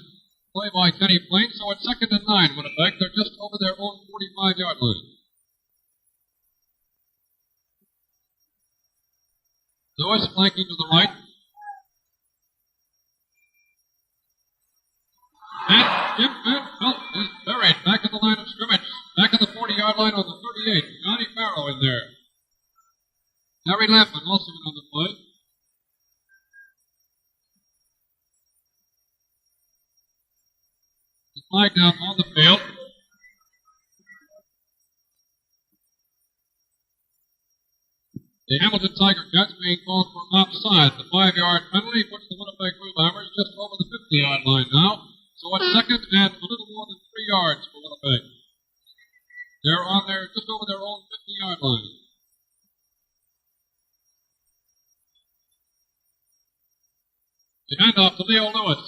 play by Kenny Plain, so it's 2nd and 9 Winnipeg. They're just over their own 45-yard line. Lewis flanking to the right. And Jim Van Pelt is buried back at the line of scrimmage. Back at the 40-yard line on the 38. Johnny Farrow in there. Harry Lampman also in on the play. The flag down on the field. The Hamilton Tiger Cats being called for offside. The 5-yard penalty puts the Winnipeg Blue Bombers just over the 50-yard line now. So it's 2nd and a little more than 3 yards for Winnipeg. They're on there just over their own 50-yard line. The handoff to Leo Lewis.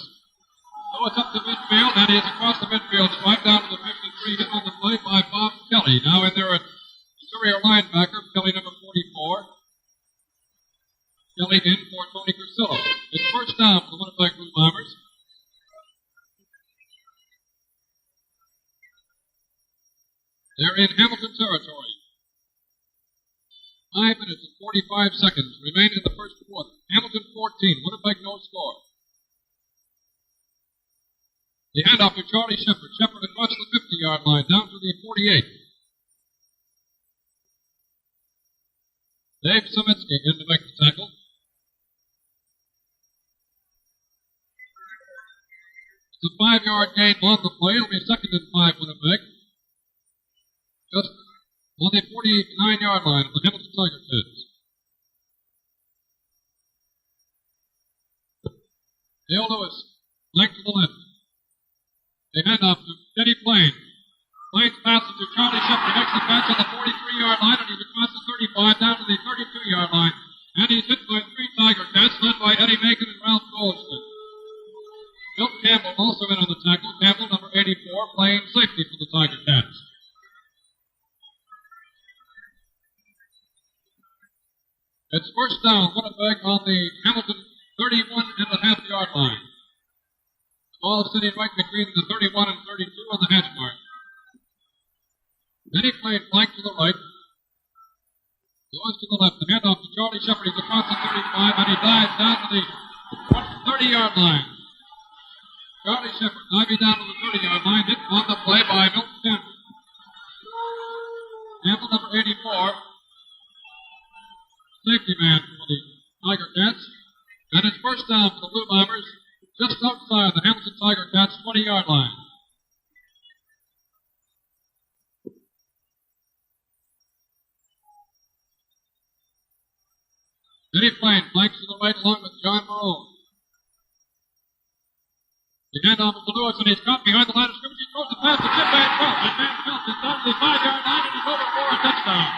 Lewis up the midfield, and he's across the midfield stripe down to the 53, hit on the play by Bob Kelly. Now in there at interior linebacker, Kelly number 44. Kelly in for Tony Cursillo. It's first down for the Winnipeg Blue Bombers. They're in Hamilton territory. 5 minutes and 45 seconds remain in the first quarter. Hamilton 14, Winnipeg no score. The handoff to Charlie Shepard. Shepard across the 50-yard line down to the 48. Dave Samitsky in to make the tackle. It's a 5-yard gain on the play. It'll be 2nd and 5 Winnipeg. Just on the 49-yard line of the Hamilton Tiger Cats. Dale Lewis, flank to the left. They hand off to Kenny Plain. Plain's passes to Charlie Shepard. Makes the catch on the 43-yard line, and he's across the 35 down to the 32-yard line. And he's hit by 3 Tiger Cats, led by Eddie Macon and Ralph Goldston. Bill Campbell also in on the tackle. Campbell, number 84, playing safety for the Tiger Cats. It's first down, Winnipeg on the Hamilton 31.5-yard line. The ball sitting right between the 31 and 32 on the hash mark. Then he played flank to the right. Goes to the left. The handoff to Charlie Shepard. He's across the 35, and he dives down to the 30-yard line. Charlie Shepard diving down to the 30-yard line. Hit on the play by Milton Campbell. Campbell, number 84. Safety man for the Tiger Cats. And it's first down for the Blue Bombers just outside the Hamilton Tiger Cats 20-yard line. Eddie Plain flanks to the right along with John Marone. The handoff to Lewis, and he's caught behind the line of scrimmage. He throws the pass to Jim Van Pelt. And Van Pelt is down to the 5-yard line, and he's over for a touchdown.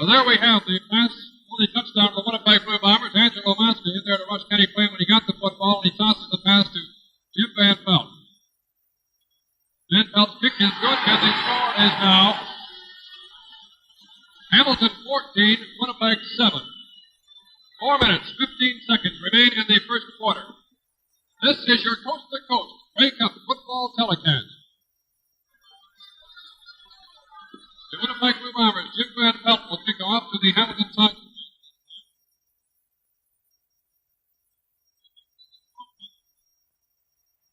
So there we have the pass. Only touchdown for the Winnipeg Blue Bombers. Angelo Maska in there to rush Kenny Quinn when he got the football, and he tosses the pass to Jim Van Pelt. Van Pelt's kick is good, and the score is now Hamilton 14, Winnipeg 7. 4 minutes, 15 seconds remain in the first quarter. This is your coast-to-coast Grey Cup football telecast. The Winnipeg Blue Bombers, Jim Van Pelt will kick off to the Hamilton Tigers.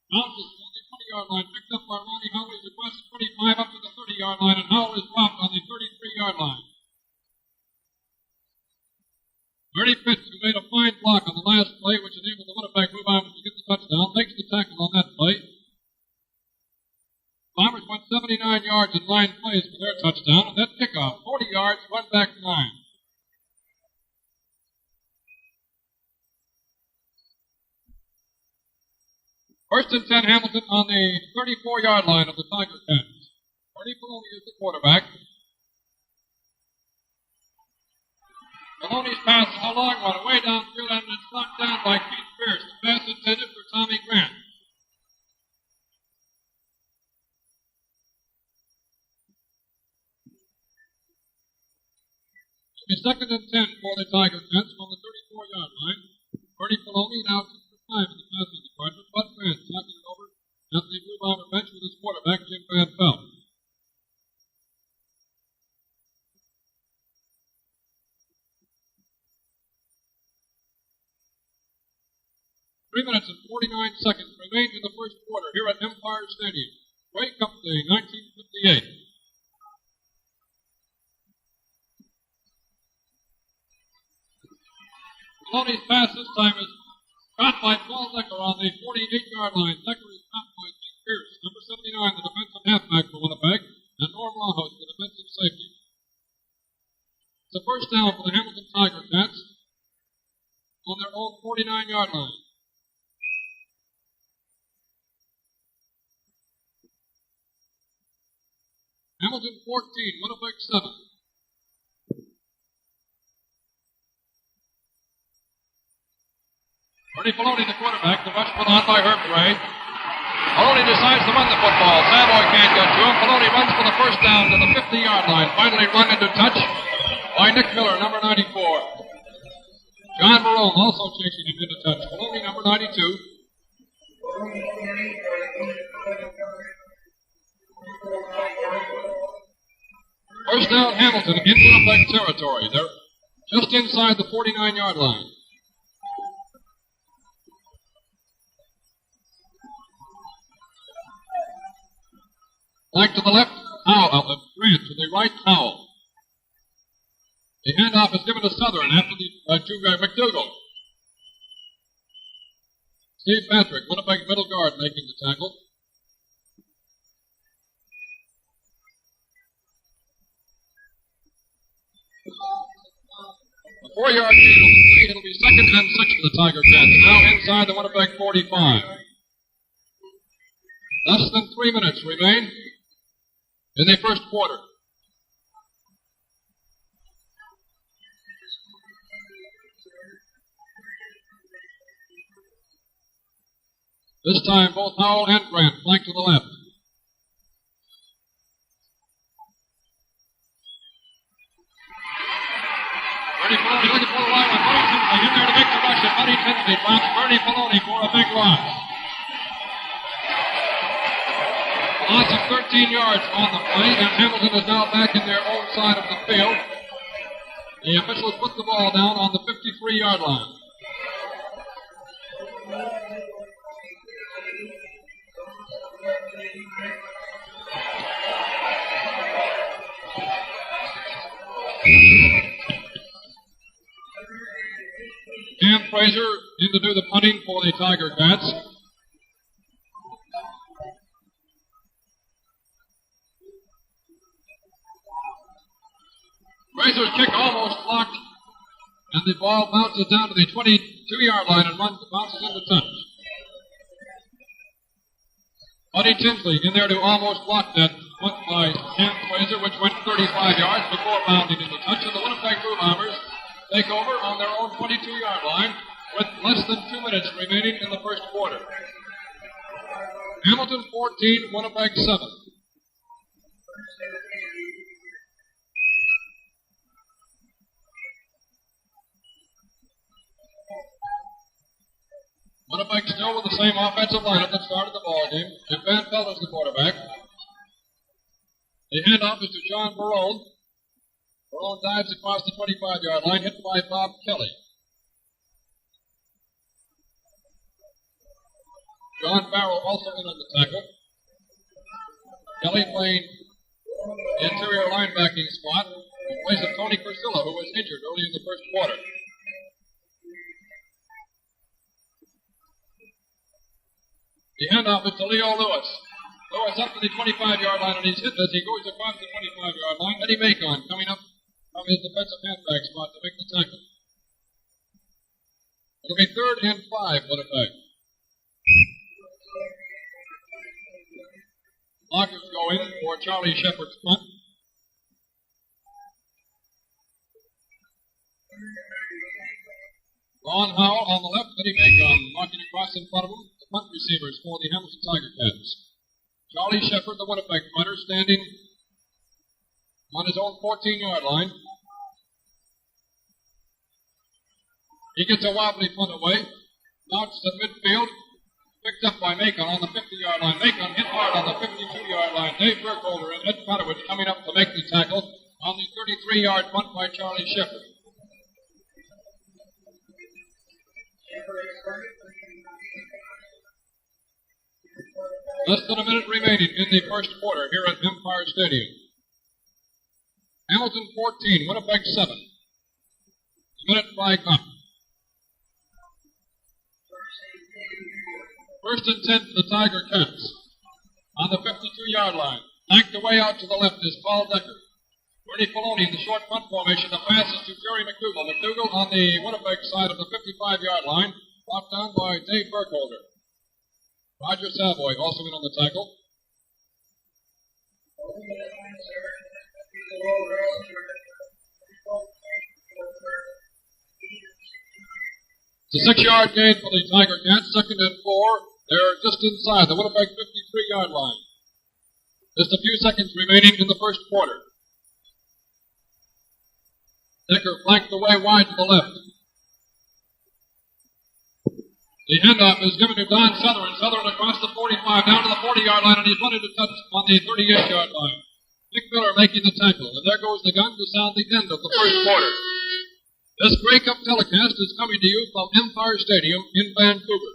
Bounces on the 20-yard line, picked up by Ronnie Howell. He's across the 25 up to the 30-yard line, and Howell is dropped on the 33-yard line. Bernie Fitz, who made a fine block on the last play, which enabled the Winnipeg Blue Bombers to get the touchdown, makes the tackle on that play. Bombers went 79 yards in 9 plays for their touchdown, and that kickoff, 40 yards, run back 9. First and 10, Hamilton on the 34-yard line of the Tiger Cats. Bernie Maloney is the quarterback. Maloney's pass is a long one, away downfield, and it's knocked down by Keith Pierce. The pass intended for Tommy Grant. It'll be second and 10 for the Tiger Cats from the 34-yard line. Bernie Maloney now 6 for 5 in the passing department. Bud Grant talking it over at the Blue Bomber bench with his quarterback, Jim Van Pelt. 3 minutes and 49 seconds remain in the first quarter here at Empire Stadium. Grey Cup Day, 1958. Maloney's pass this time is caught by Paul Decker on the 48-yard line. Decker is caught by Keith Pierce, number 79, the defensive halfback for Winnipeg, and Norm Lawhouse, the defensive safety. It's a first down for the Hamilton Tiger Cats on their own 49-yard line. Hamilton 14, Winnipeg 7. Bernie Maloney, the quarterback. The rush put on by Herb Gray. Maloney decides to run the football. Savoy can't get to him. Maloney runs for the first down to the 50-yard line. Finally run into touch by Nick Miller, number 94. John Barone also chasing him into touch. Maloney, number 92. First down, Hamilton in Winnipeg territory. They're just inside the 49-yard line. Back to the left, Grant to the right, Howell. The handoff is given to Southern after to McDougall. Steve Patrick, Winnipeg middle guard, making the tackle. A 4-yard gain. It'll be second and 6 for the Tiger Cats. Now inside the Winnipeg 45. Less than 3 minutes remain in the first quarter. This time both Howell and Grant flank to the left. Bernie Maloney looking for the line with Buddy Tinsley in there to make the rush, and Buddy Tinsley drops Bernie Maloney for a big loss. A loss of 13 yards on the play, and Hamilton is now back in their own side of the field. The officials put the ball down on the 53-yard line. Cam Fraser in to do the punting for the Tiger Cats. Fraser's kick almost blocked, and the ball bounces down to the 22-yard line and bounces into touch. Buddy Tinsley in there to almost block that punt by Cam Fraser, which went 35 yards before bounding into touch, and the Winnipeg Blue Bombers take over on their own 22-yard line with less than 2 minutes remaining in the first quarter. Hamilton 14, Winnipeg 7. Winnipeg still with the same offensive lineup that started the ball game. And Van Pelt is the quarterback. The handoff is to John Barone. Barone dives across the 25-yard line, hit by Bob Kelly. John Barrow also in on the tackle. Kelly playing interior linebacking spot in place of Tony Priscilla, who was injured early in the first quarter. The handoff is to Leo Lewis. Lewis up to the 25-yard line, and he's hit as he goes across the 25-yard line. Eddie Macon coming up from his defensive halfback spot to make the tackle. It'll be 3rd and 5, Winnipeg. Blockers go in for Charlie Shepard's punt. Ron Howell on the left, Eddie Macon walking across in front of him. The punt receivers for the Hamilton Tiger Cats. Charlie Shepard, the Winnipeg punter, standing on his own 14-yard line. He gets a wobbly punt away. Knocks at midfield. Picked up by Macon on the 50-yard line. Macon hit hard on the 52-yard line. Dave Burkholder and Ed Potterwood coming up to make the tackle on the 33-yard punt by Charlie Shepard. Less than a minute remaining in the first quarter here at Empire Stadium. Hamilton 14, Winnipeg 7. Minute flag up. First and 10 for the Tiger Cats. On the 52-yard line. Backed away out to the left is Paul Decker. Bernie Filoni in the short punt formation. The pass is to Jerry McDougall. McDougall on the Winnipeg side of the 55-yard line. Brought down by Dave Burkholder. Roger Savoy also in on the tackle. It's a 6-yard gain for the Tiger Cats. 2nd and 4. They're just inside the Winnipeg 53-yard line. Just a few seconds remaining in the first quarter. Decker flanked away wide to the left. The handoff is given to Don Sutherland. Sutherland across the 45, down to the 40-yard line, and he's running to touch on the 38-yard line. Nick Miller making the tackle, and there goes the gun to sound the end of the first quarter. This Grey Cup telecast is coming to you from Empire Stadium in Vancouver.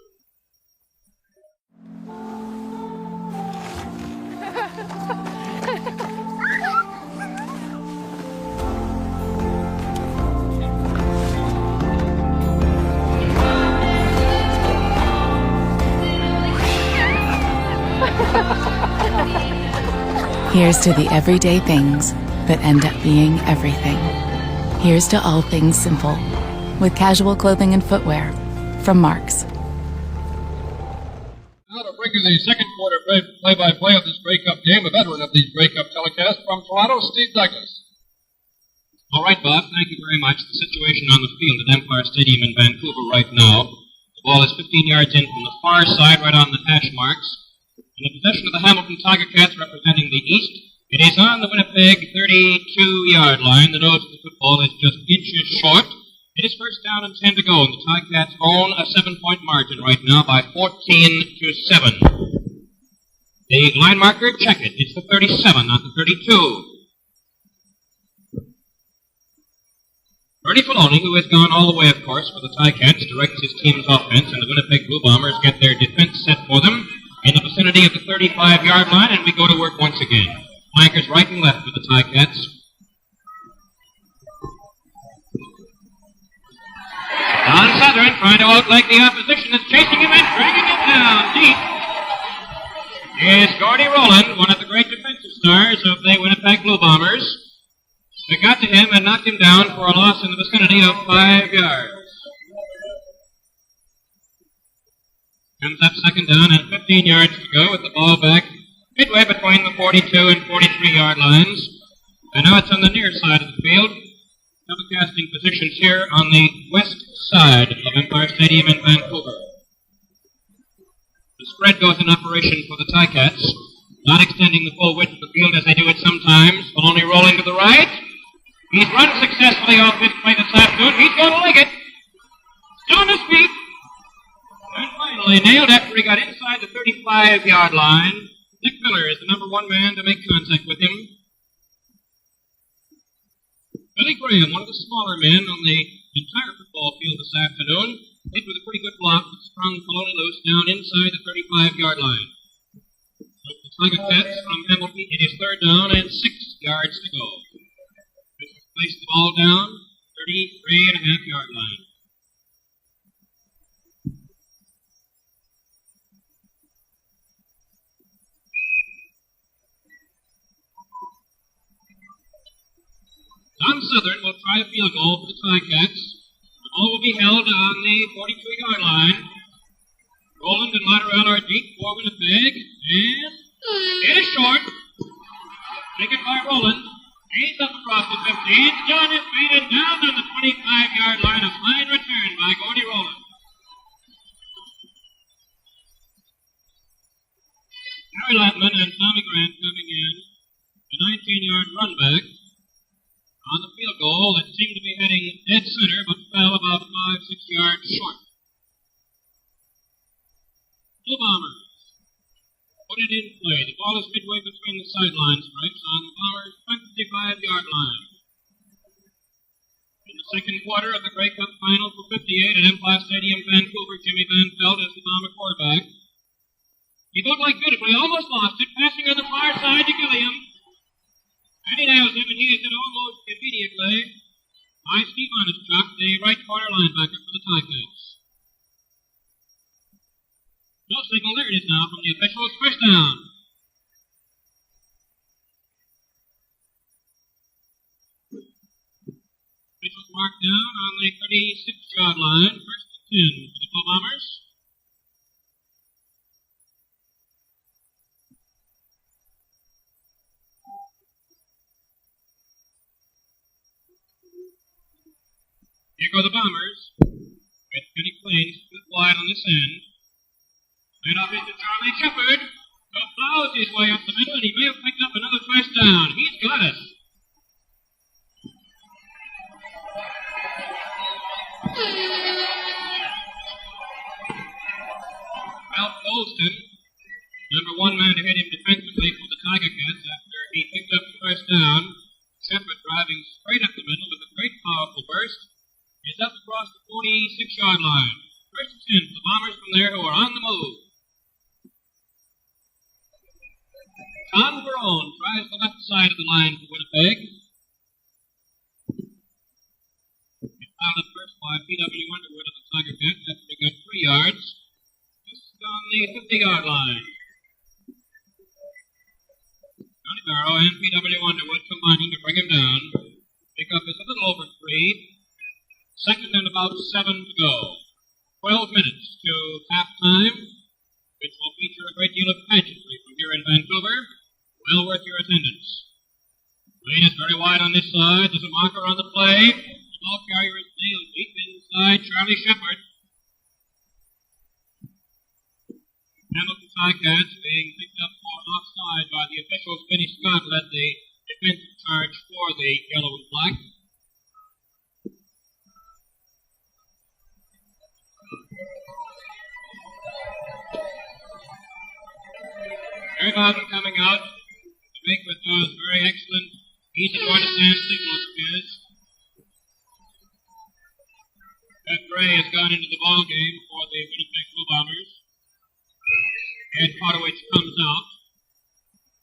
Here's to the everyday things that end up being everything. Here's to all things simple, with casual clothing and footwear from Marks. Now to bring you the second quarter play-by-play of this Grey Cup game, a veteran of these Grey Cup telecasts from Toronto, Steve Douglas. All right, Bob, thank you very much. The situation on the field at Empire Stadium in Vancouver right now, the ball is 15 yards in from the far side, right on the hash marks. In the possession of the Hamilton Tiger Cats representing the East, it is on the Winnipeg 32-yard line. The nose of the football is just inches short. It is first down and 10 to go, and the Tiger Cats own a 7-point margin right now by 14-7. The line marker, check it. It's the 37, not the 32. Bernie Filoni, who has gone all the way, of course, for the Tiger Cats, directs his team's offense, and the Winnipeg Blue Bombers get their defense set for them in the vicinity of the 35-yard line, and we go to work once again. Flankers right and left with the Ticats. Don Southern trying to outleg the opposition is chasing him and dragging him down deep. Is Gordy Rowland, one of the great defensive stars of the Winnipeg Blue Bombers. They got to him and knocked him down for a loss in the vicinity of 5 yards. Comes up second down and 15 yards to go with the ball back midway between the 42 and 43-yard lines. And now it's on the near side of the field. Telecasting positions here on the west side of Empire Stadium in Vancouver. The spread goes in operation for the Ticats, not extending the full width of the field as they do it sometimes, but only rolling to the right. He's run successfully off this play this afternoon. He's going to leg it. Still on his feet. And finally nailed after he got inside the 35-yard line. Nick Miller is the number one man to make contact with him. Billy Graham, one of the smaller men on the entire football field this afternoon, hit with a pretty good block that sprung Colony loose down inside the 35-yard line. So the Tiger Cats from Hamilton, it is third down and 6 yards to go. This has placed the ball down, 33.5-yard line. Don Southern will try a field goal for the Ticats. The ball will be held on the 43-yard line. Roland and Lateral are deep for Winnipeg. And it is short. Taken by Roland. He's up across the 15. Still on his feet and down on the 25-yard line. A fine return by Gordy Roland. Harry Lampman and Tommy Grant coming in. A 19-yard run back. On the field goal that seemed to be heading dead center, but fell about 5-6 yards short. Blue Bombers put it in play. The ball is midway between the sideline stripes on the Bombers' 25-yard line. In the second quarter of the Grey Cup final for 58 at Empire Stadium, Vancouver, Jimmy Van Pelt is the Bomber quarterback. He bootlegged beautifully, almost lost it, passing on the far side to Gilliam. And he nails him, and he is hit almost immediately by Steve Honestchuk, the right corner linebacker for the Ticats. No signal, there it is now from the officials. First down. Officials marked down on the 36-yard line. First and 10 for the Blue Bombers. Here go the Bombers. With Kenny Plain split wide on this end. Right off into Charlie Shepard. So plows his way up the middle, and he may have picked up another first down. He's got it. Ralph Golston, number one man to hit him defensively for the Tiger Cats after he picked up the first down. Shepard driving straight up the middle with a great powerful burst. Is up across the 46-yard line. First and 10 for the Bombers from there who are on the move. Tom Barone tries the left side of the line for Winnipeg. He fouled up first by P.W. Underwood of the Tiger Cats after he got 3 yards. Just on the 50-yard line. Johnny Barrow and P.W. Underwood combining to bring him down. Pickup is a little over 3. Second and about 7 to go. 12 minutes to halftime, which will feature a great deal of pageantry from here in Vancouver. Well worth your attendance. Lane is very wide on this side. There's a marker on the play. The ball carrier is nailed deep inside Charlie Shepard. Hamilton Ticats being picked up for offside by the officials. Vinny Scott led the defensive charge for the yellow and black. Harry Bowden coming out to make with those very excellent, easy to understand signals of his. Jeff Gray has gone into the ball game for the Winnipeg Blue Bombers. Ed Potowich comes out.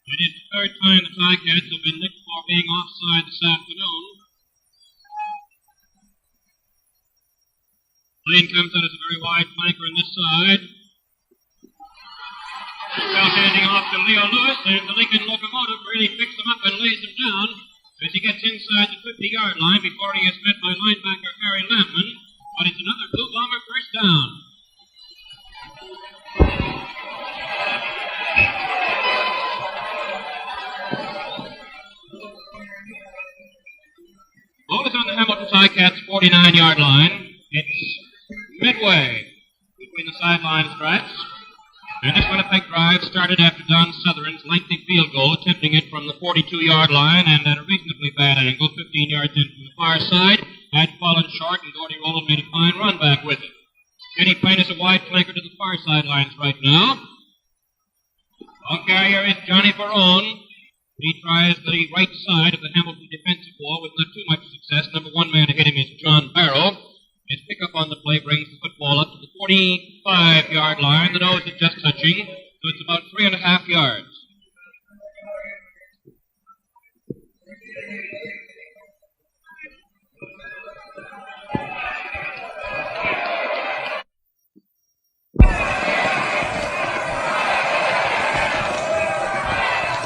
It is the third time the Ticats have been nicked for being offside this afternoon. Lane comes out as a very wide flanker on this side. Bell handing off to Leo Lewis, and the Lincoln locomotive really picks him up and lays him down as he gets inside the 50-yard line before he is met by linebacker Harry Lampman. But it's another Blue Bomber first down. 49-yard line. It's midway between the sideline stripes. And this Winnipeg drive started after Don Sutherland's lengthy field goal, attempting it from the 42-yard line and at a reasonably bad angle, 15 yards in from the far side, had fallen short, and Gordy Rowland made a fine run back with it. Kenny Payne is a wide flanker to the far sidelines right now. Ball carrier is Johnny Barone. He tries the right side of the Hamilton defensive wall with not too much success. Number one man to hit him is John Barrow. His pickup on the play brings the football up to the 45-yard line. The nose is just touching, so it's about 3.5 yards.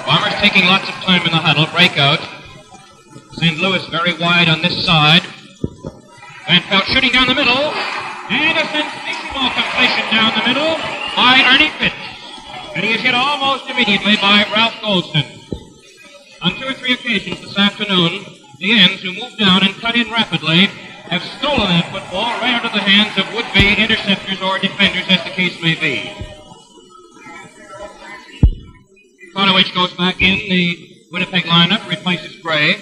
Bombers taking lots of time in the huddle. Breakout. St. Louis very wide on this side. Van Pelt shooting down the middle. And a sensational completion down the middle by Ernie Fitz. And he is hit almost immediately by Ralph Goldston. On 2 or 3 occasions this afternoon, the ends who moved down and cut in rapidly have stolen that football right out of the hands of would-be interceptors or defenders, as the case may be. Konowich goes back in the Winnipeg lineup, replaces Gray.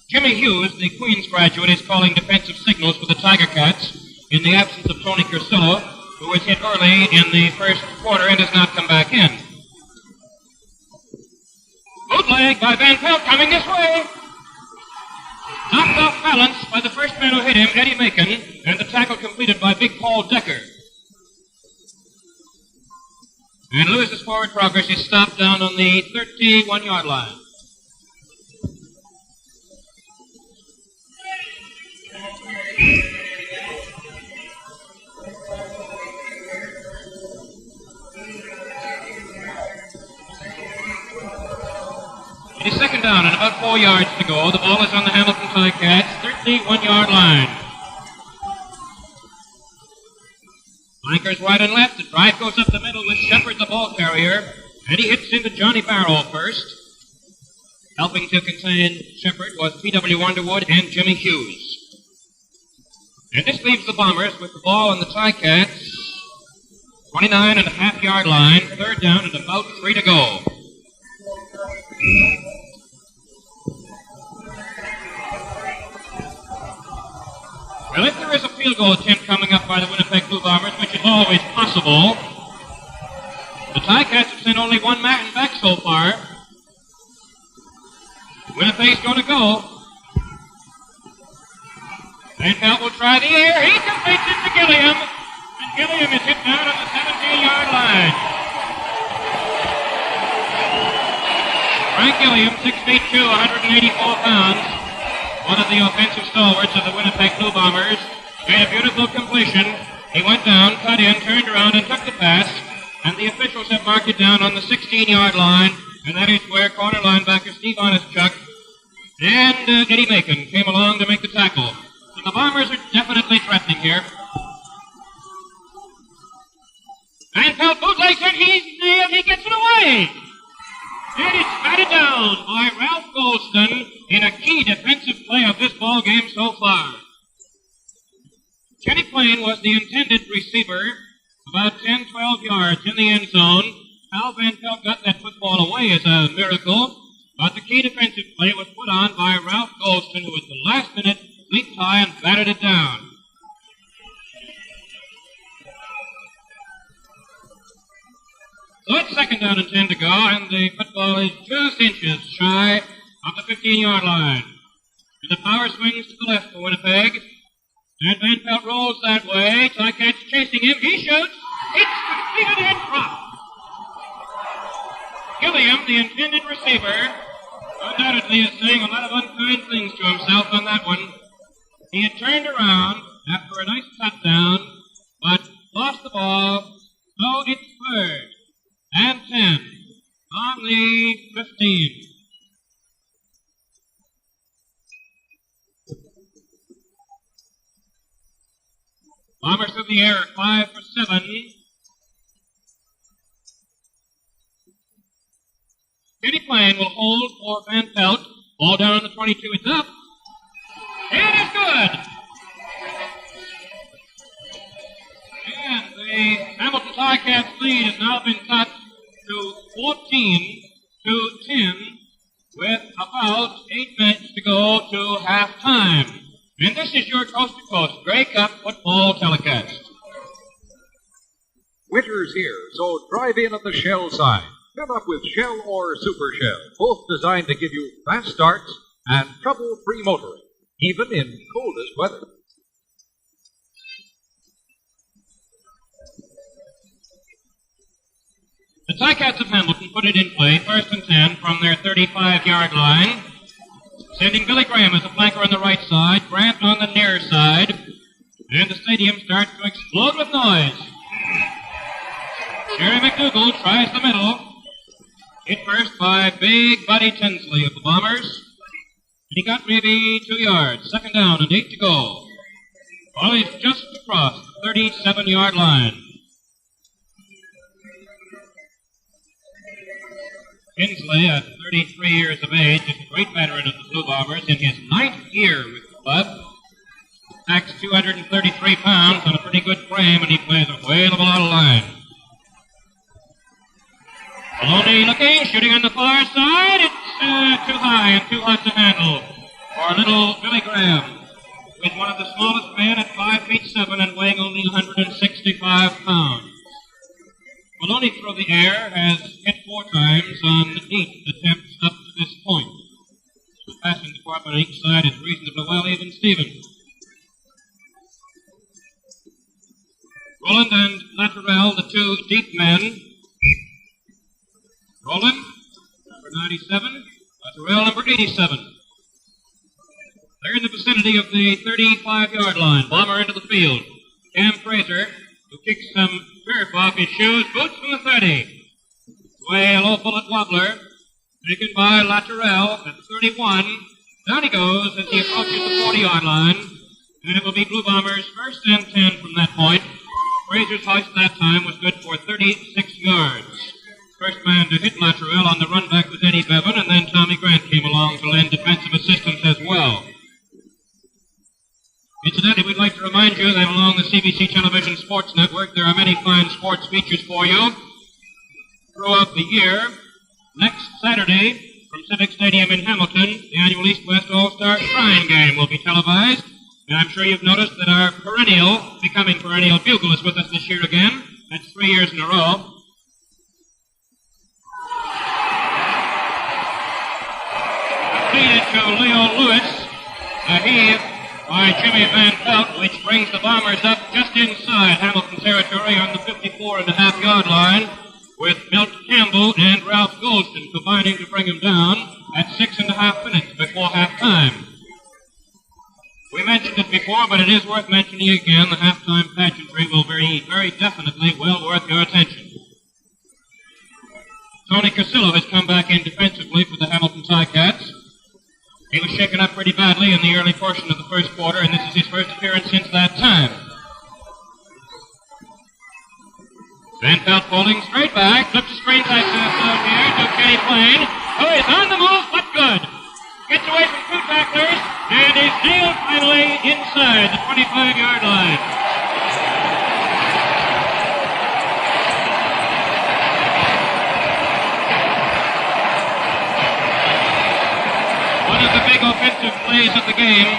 Jimmy Hughes, the Queens graduate, is calling defensive signals for the Tiger Cats in the absence of Tony Cursillo, who was hit early in the first quarter and has not come back in. Bootleg by Van Pelt coming this way. Knocked off balance by the first man who hit him, Eddie Macon, and the tackle completed by Big Paul Decker. And Lewis's forward progress is stopped down on the 31-yard line. It is second down and about 4 yards to go. The ball is on the Hamilton Ticats, 31-yard line. Flankers right and left. The drive goes up the middle with Shepard, the ball carrier, and he hits into Johnny Barrow first. Helping to contain Shepard was P.W. Underwood and Jimmy Hughes. And this leaves the Bombers with the ball on the Ticats, 29.5-yard line, third down and about 3 to go. Well, if there is a field goal attempt coming up by the Winnipeg Blue Bombers, which is always possible, the Ticats have sent only one man back so far. Winnipeg's going to go. Van Pelt will try the air. He completes it to Gilliam. And Gilliam is hit down at the 17-yard line. Frank Gilliam, 6'2", 184 pounds. One of the offensive stalwarts of the Winnipeg Blue Bombers, made a beautiful completion. He went down, cut in, turned around, and took the pass. And the officials have marked it down on the 16-yard line. And that is where corner linebacker Steve Honestchuk and Eddie Macon came along to make the tackle. So the Bombers are definitely threatening here. Van Pelt bootlegs it. He's nailed. He gets it away. And it's batted down by Ralph Goldston in a key defensive play of this ball game so far. Kenny Payne was the intended receiver, about 10-12 yards in the end zone. How Van Pelt got that football away is a miracle, but the key defensive play was put on by Ralph Goldston, who at the last minute leaped high and batted it down. So it's second down and 10 to go, and the football is just inches shy of the 15-yard line. And the power swings to the left for Winnipeg. And Van Pelt rolls that way. Ticats chasing him. He shoots. It's completed and dropped. Gilliam, the intended receiver, undoubtedly is saying a lot of unkind things to himself on that one. He had turned around after a nice touchdown, but lost the ball, so it's third and 10 on the 15. Bombers through the air, 5 for 7. Kenny Payne will hold for Van Pelt. Ball down on the 22. It's up. It is good. And the Hamilton Ticats lead has now been cut to 14-10 with about 8 minutes to go to halftime. And this is your coast-to-coast Grey Cup football telecast. Winter's here, so drive in at the Shell sign. Fill up with Shell or Super Shell, both designed to give you fast starts and trouble-free motoring, even in coldest weather. The Ticats of Hamilton put it in play, 1st and 10 from their 35-yard line, sending Billy Graham as a flanker on the right side, Grant on the near side, and the stadium starts to explode with noise. Jerry McDougall tries the middle, hit first by big Buddy Tinsley of the Bombers. He got maybe 2 yards, 2nd down and 8 to go. Well, he's just across the 37-yard line. Tinsley, at 33 years of age, is a great veteran of the Blue Bombers in his 9th year with the club. Packs 233 pounds on a pretty good frame, and he plays a whale of a lot of line. Maloney looking, shooting on the far side. It's too high and too hot to handle for little Billy Graham, who is one of the smallest men at 5'7" and weighing only 165 pounds. Maloney through the air has hit 4 times on 8 attempts up to this point. The passing department on each side is reasonably well even Steven. Roland and Laterell, the 2 deep men. Roland, number 97, Laterell, number 87. They're in the vicinity of the 35-yard line. Bomber into the field. Cam Fraser, who kicks some turf off his shoes, boots from the 30. Way a low bullet wobbler, taken by Laterell at 31. Down he goes as he approaches the 40-yard line, and it will be Blue Bombers 1st and 10 from that point. Fraser's hoist that time was good for 36 yards. First man to hit Laterell on the run back was Eddie Bevan, and then Tommy Grant came along to lend defensive assistance as well. Incidentally, we'd like to remind you that along the CBC Television Sports Network, there are many fine sports features for you throughout the year. Next Saturday, from Civic Stadium in Hamilton, the annual East-West All-Star Shrine Game will be televised. And I'm sure you've noticed that our becoming perennial bugle is with us this year again. That's 3 years in a row. Feed to Leo Lewis. A heave by Jimmy Van Pelt, which brings the Bombers up just inside Hamilton territory on the 54.5-yard line, with Milt Campbell and Ralph Goldston combining to bring him down at 6.5 minutes before halftime. We mentioned it before, but it is worth mentioning again. The halftime pageantry will be very definitely well worth your attention. Tony Casillo has come back in defensively for the Hamilton Ticats. He was shaken up pretty badly in the early portion of the first quarter, and this is his first appearance since that time. Van Pelt falling straight back, flips the screen back here to Kenny Plain. Oh, he's on the move, but good. Gets away from 2 tacklers, and is nailed finally inside the 25-yard line. One of the big offensive plays of the game,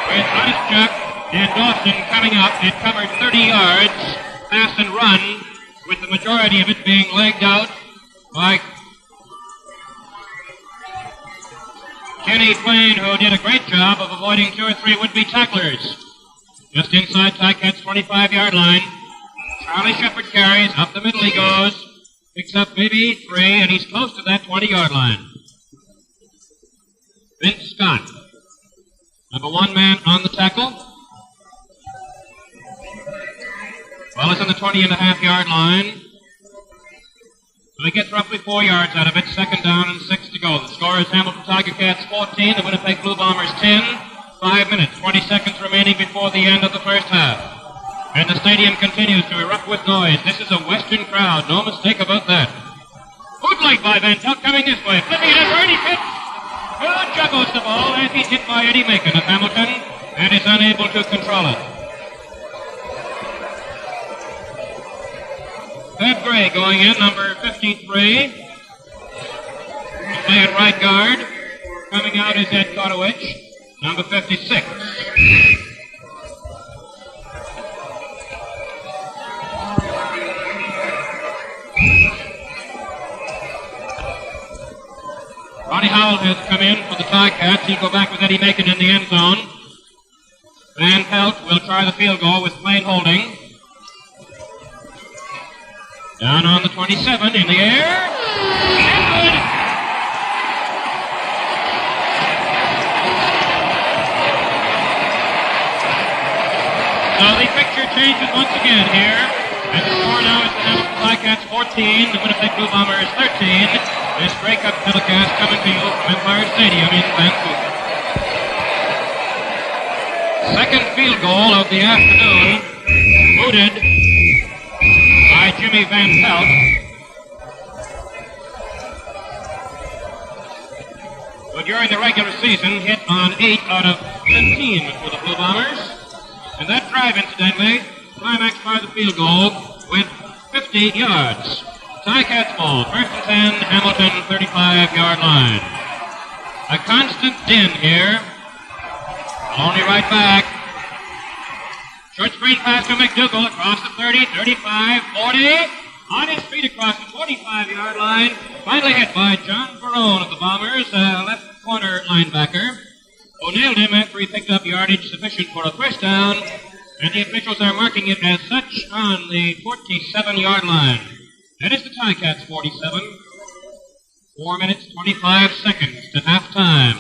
with Honestchuk and Dawson coming up. It covered 30 yards, pass and run, with the majority of it being legged out by Kenny Plain, who did a great job of avoiding 2 or 3 would-be tacklers. Just inside Ticats' 25-yard line, Charlie Shepard carries, up the middle he goes, picks up maybe 3, and he's close to that 20-yard line. Vince Scott, number 1 man on the tackle. Well, it's on the 20.5-yard line. So he gets roughly 4 yards out of it, 2nd down and 6 to go. The score is Hamilton Tiger-Cats 14, the Winnipeg Blue Bombers 10. 5 minutes, 20 seconds remaining before the end of the first half. And the stadium continues to erupt with noise. This is a Western crowd, no mistake about that. Bootleg by Van Pelt coming this way, flipping it over, and he hits. Who juggles the ball as he's hit by Eddie Macon of Hamilton and is unable to control it. Ted Gray going in, number 53. To play at right guard. Coming out is Ed Kotowich, number 56. Ronnie Howell has come in for the Ticats. He'll go back with Eddie Macon in the end zone. Van Pelt will try the field goal with Plain holding. Down on the 27, in the air. And good. So the picture changes once again here. And the score now is the Hamilton Ticats 14, the Winnipeg Blue Bombers 13. This Grey Cup telecast coming to you from Empire Stadium in Vancouver. Second field goal of the afternoon, booted by Jimmy Van Pelt. Who during the regular season hit on 8 out of 15 for the Blue Bombers. And that drive, incidentally, climaxed by the field goal with 50 yards. Ticats ball, first and 10, Hamilton 35-yard line. A constant din here. Only right back. Short screen pass to McDougall across the 30, 35, 40. On his feet across the 45-yard line. Finally hit by John Perone of the Bombers, left corner linebacker. Who nailed him after he picked up yardage sufficient for a first down. And the officials are marking it as such on the 47-yard line. That is the Ticats 47. 4 minutes, 25 seconds to halftime.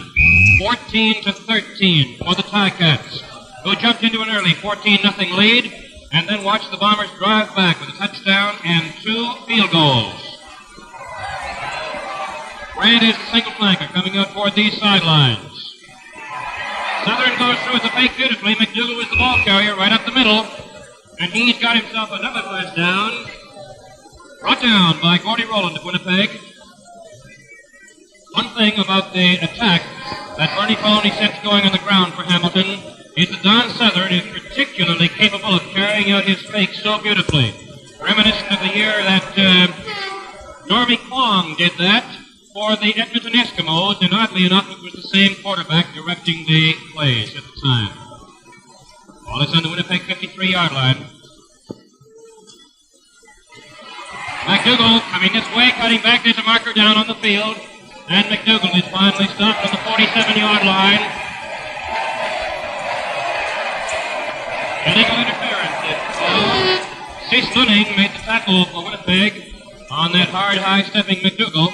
14-13 for the Ticats, who jumped into an early 14-0 lead and then watched the Bombers drive back with a touchdown and 2 field goals. Grant is the single flanker coming out toward these sidelines. Southern goes through with the fake beautifully. McDougall was the ball carrier right up the middle. And he's got himself another first down. Brought down by Gordy Rowland of Winnipeg. One thing about the attack that Bernie Coloney sets going on the ground for Hamilton is that Don Southern is particularly capable of carrying out his fake so beautifully. Reminiscent of the year that Normie Kwong did that for the Edmonton Eskimos, and oddly enough, it was the same quarterback directing the plays at the time. Ball is on the Winnipeg 53-yard line. McDougall coming this way, cutting back. There's a marker down on the field. And McDougall is finally stopped on the 47-yard line. Illegal interference. Cease Lunning made the tackle for Winnipeg on that hard, high-stepping McDougall.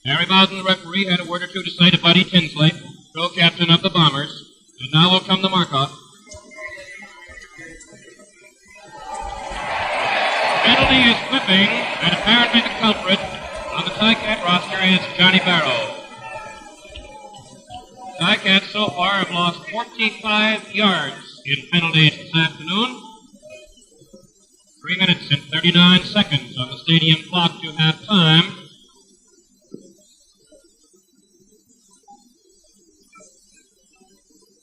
Harry Bowden, the referee, had a word or two to say to Buddy Tinsley, co-captain of the Bombers. And now will come the mark-off. Penalty is clipping, and apparently the culprit on the Ticat roster is Johnny Barrow. Ticats so far have lost 45 yards in penalties this afternoon. 3 minutes and 39 seconds on the stadium clock to halftime.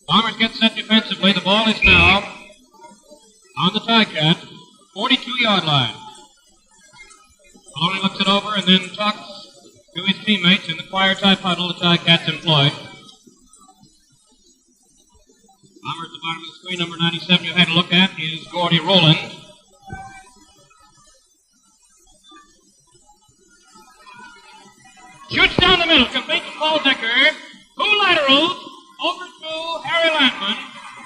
Bombers get set defensively. The ball is now on the Ticat 42-yard line. Maloney looks it over and then talks to his teammates in the choir-type huddle the Ticats employ. Bomber at the bottom of the screen, number 97 you had a look at, is Gordy Rowland. Shoots down the middle, complete to Paul Decker. 2 laterals over to Harry Lampman,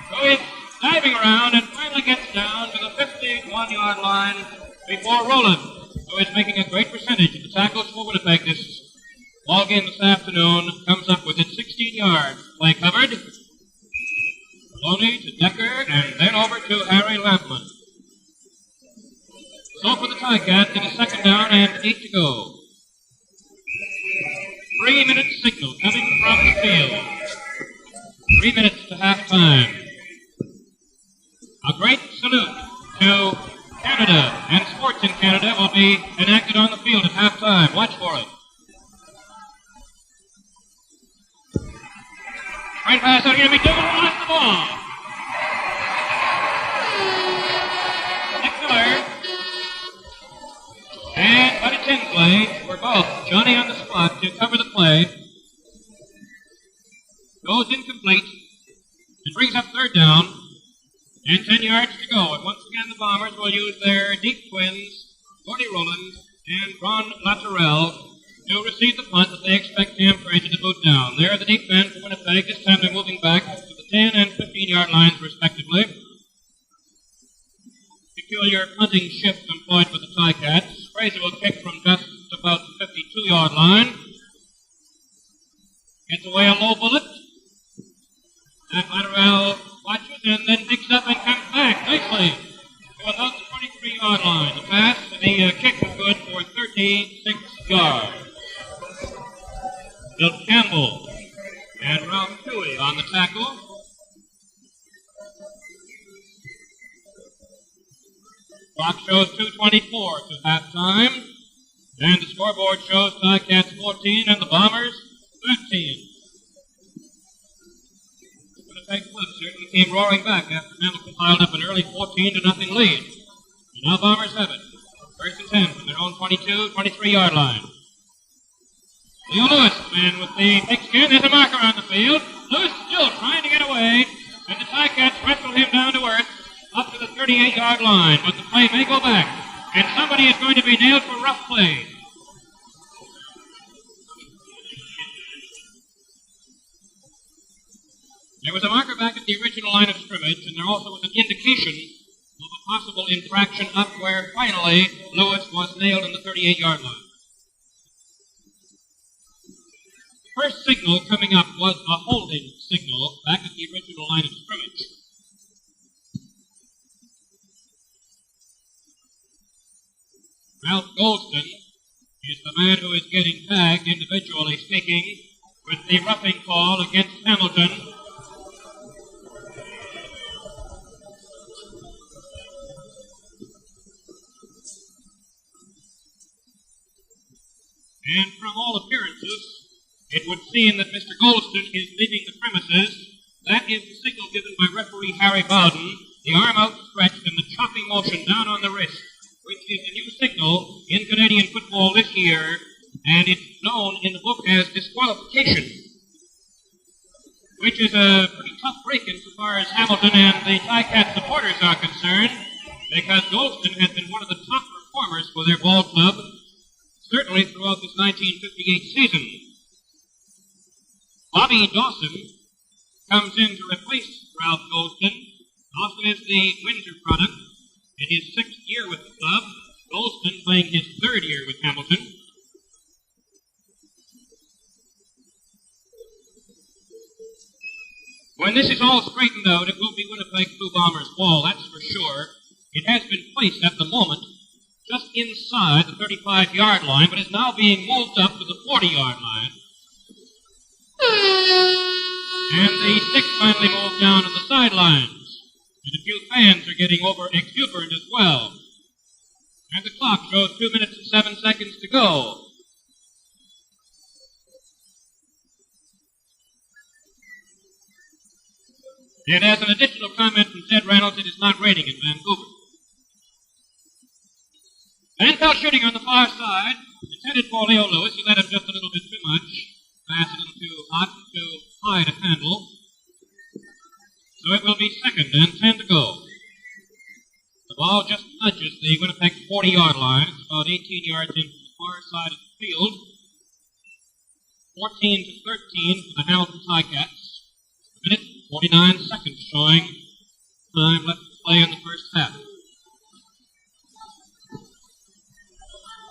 who is diving around and finally gets down to the 51-yard line before Rowland, who is making a great percentage of the tackles for Winnipeg this ball game this afternoon, comes up with it 16 yards. Play covered. Maloney to Decker, and then over to Harry Lampman. So for the Ticats, it is second down and 8 to go. 3-minute signal coming from the field. 3 minutes to halftime. A great salute to Canada, and sports in Canada will be enacted on the field at halftime. Watch for it. Right pass out here. McDougall lost the ball. Nick Miller and Buddy Tinsley were both Johnny on the spot to cover the play. Goes incomplete and brings up third down and 10 yards to go. And once again, the Bombers will use their deep twins, Gordy Rowland and Ron Latourell, to receive the punt that they expect Cam Fraser to boot down. There are the deep men for Winnipeg. This time they're moving back to the 10 and 15-yard lines, respectively. Peculiar punting shift employed for the Ticats. Fraser will kick from just about the 52-yard line. Gets away a low bullet. And Latourell watches and then digs up and comes back nicely to about the 23-yard line. The pass and the kick was good for 36 yards. Bill Campbell and Ralph Toohey on the tackle. Clock shows 2:24 to halftime. And the scoreboard shows Ticats 14 and the Bombers 13. Winnipeg Clips certainly came roaring back after Hamilton piled up an early 14-0 lead. And now Bombers have it. First and 10 from their own 23-yard line. Leo Lewis, the man with the pigskin, there's a marker on the field. Lewis still trying to get away, and the Ticats wrestle him down to earth up to the 38-yard line. But the play may go back, and somebody is going to be nailed for rough play. There was a marker back at the original line of scrimmage, and there also was an indication of a possible infraction up where finally Lewis was nailed in the 38-yard line. First signal coming up was a holding signal back at the original line of scrimmage. Ralph Golston is the man who is getting tagged, individually speaking, with the roughing call against Hamilton. And from all appearances, it would seem that Mr. Golston is leaving the premises. That is the signal given by referee Harry Bowden, the arm outstretched and the chopping motion down on the wrist, which is a new signal in Canadian football this year, and it's known in the book as disqualification, which is a pretty tough break insofar as Hamilton and the Ticats supporters are concerned, because Golston has been one of the top performers for their ball club, certainly throughout this 1958 season. Bobby Dawson comes in to replace Ralph Golston. Dawson is the Windsor product in his 6th year with the club. Golston playing his 3rd year with Hamilton. When this is all straightened out, it will be Winnipeg Blue Bombers' ball, that's for sure. It has been placed at the moment just inside the 35-yard line, but is now being moved up to the 40-yard line. And the sticks finally move down on the sidelines. And a few fans are getting over exuberant as well. And the clock shows 2 minutes and 7 seconds to go. And as an additional comment from Ted Reynolds, it is not raining in Vancouver. Van Pelt shooting on the far side. It's headed for Leo Lewis. He let him just a little bit too much. Pass a little too hot, too high to handle. So it will be 2nd and 10 to go. The ball just nudges the Winnipeg 40-yard line. It's about 18 yards in from the far side of the field. 14-13 for the Hamilton Ticats. A minute, 49 seconds showing time left to play in the first half.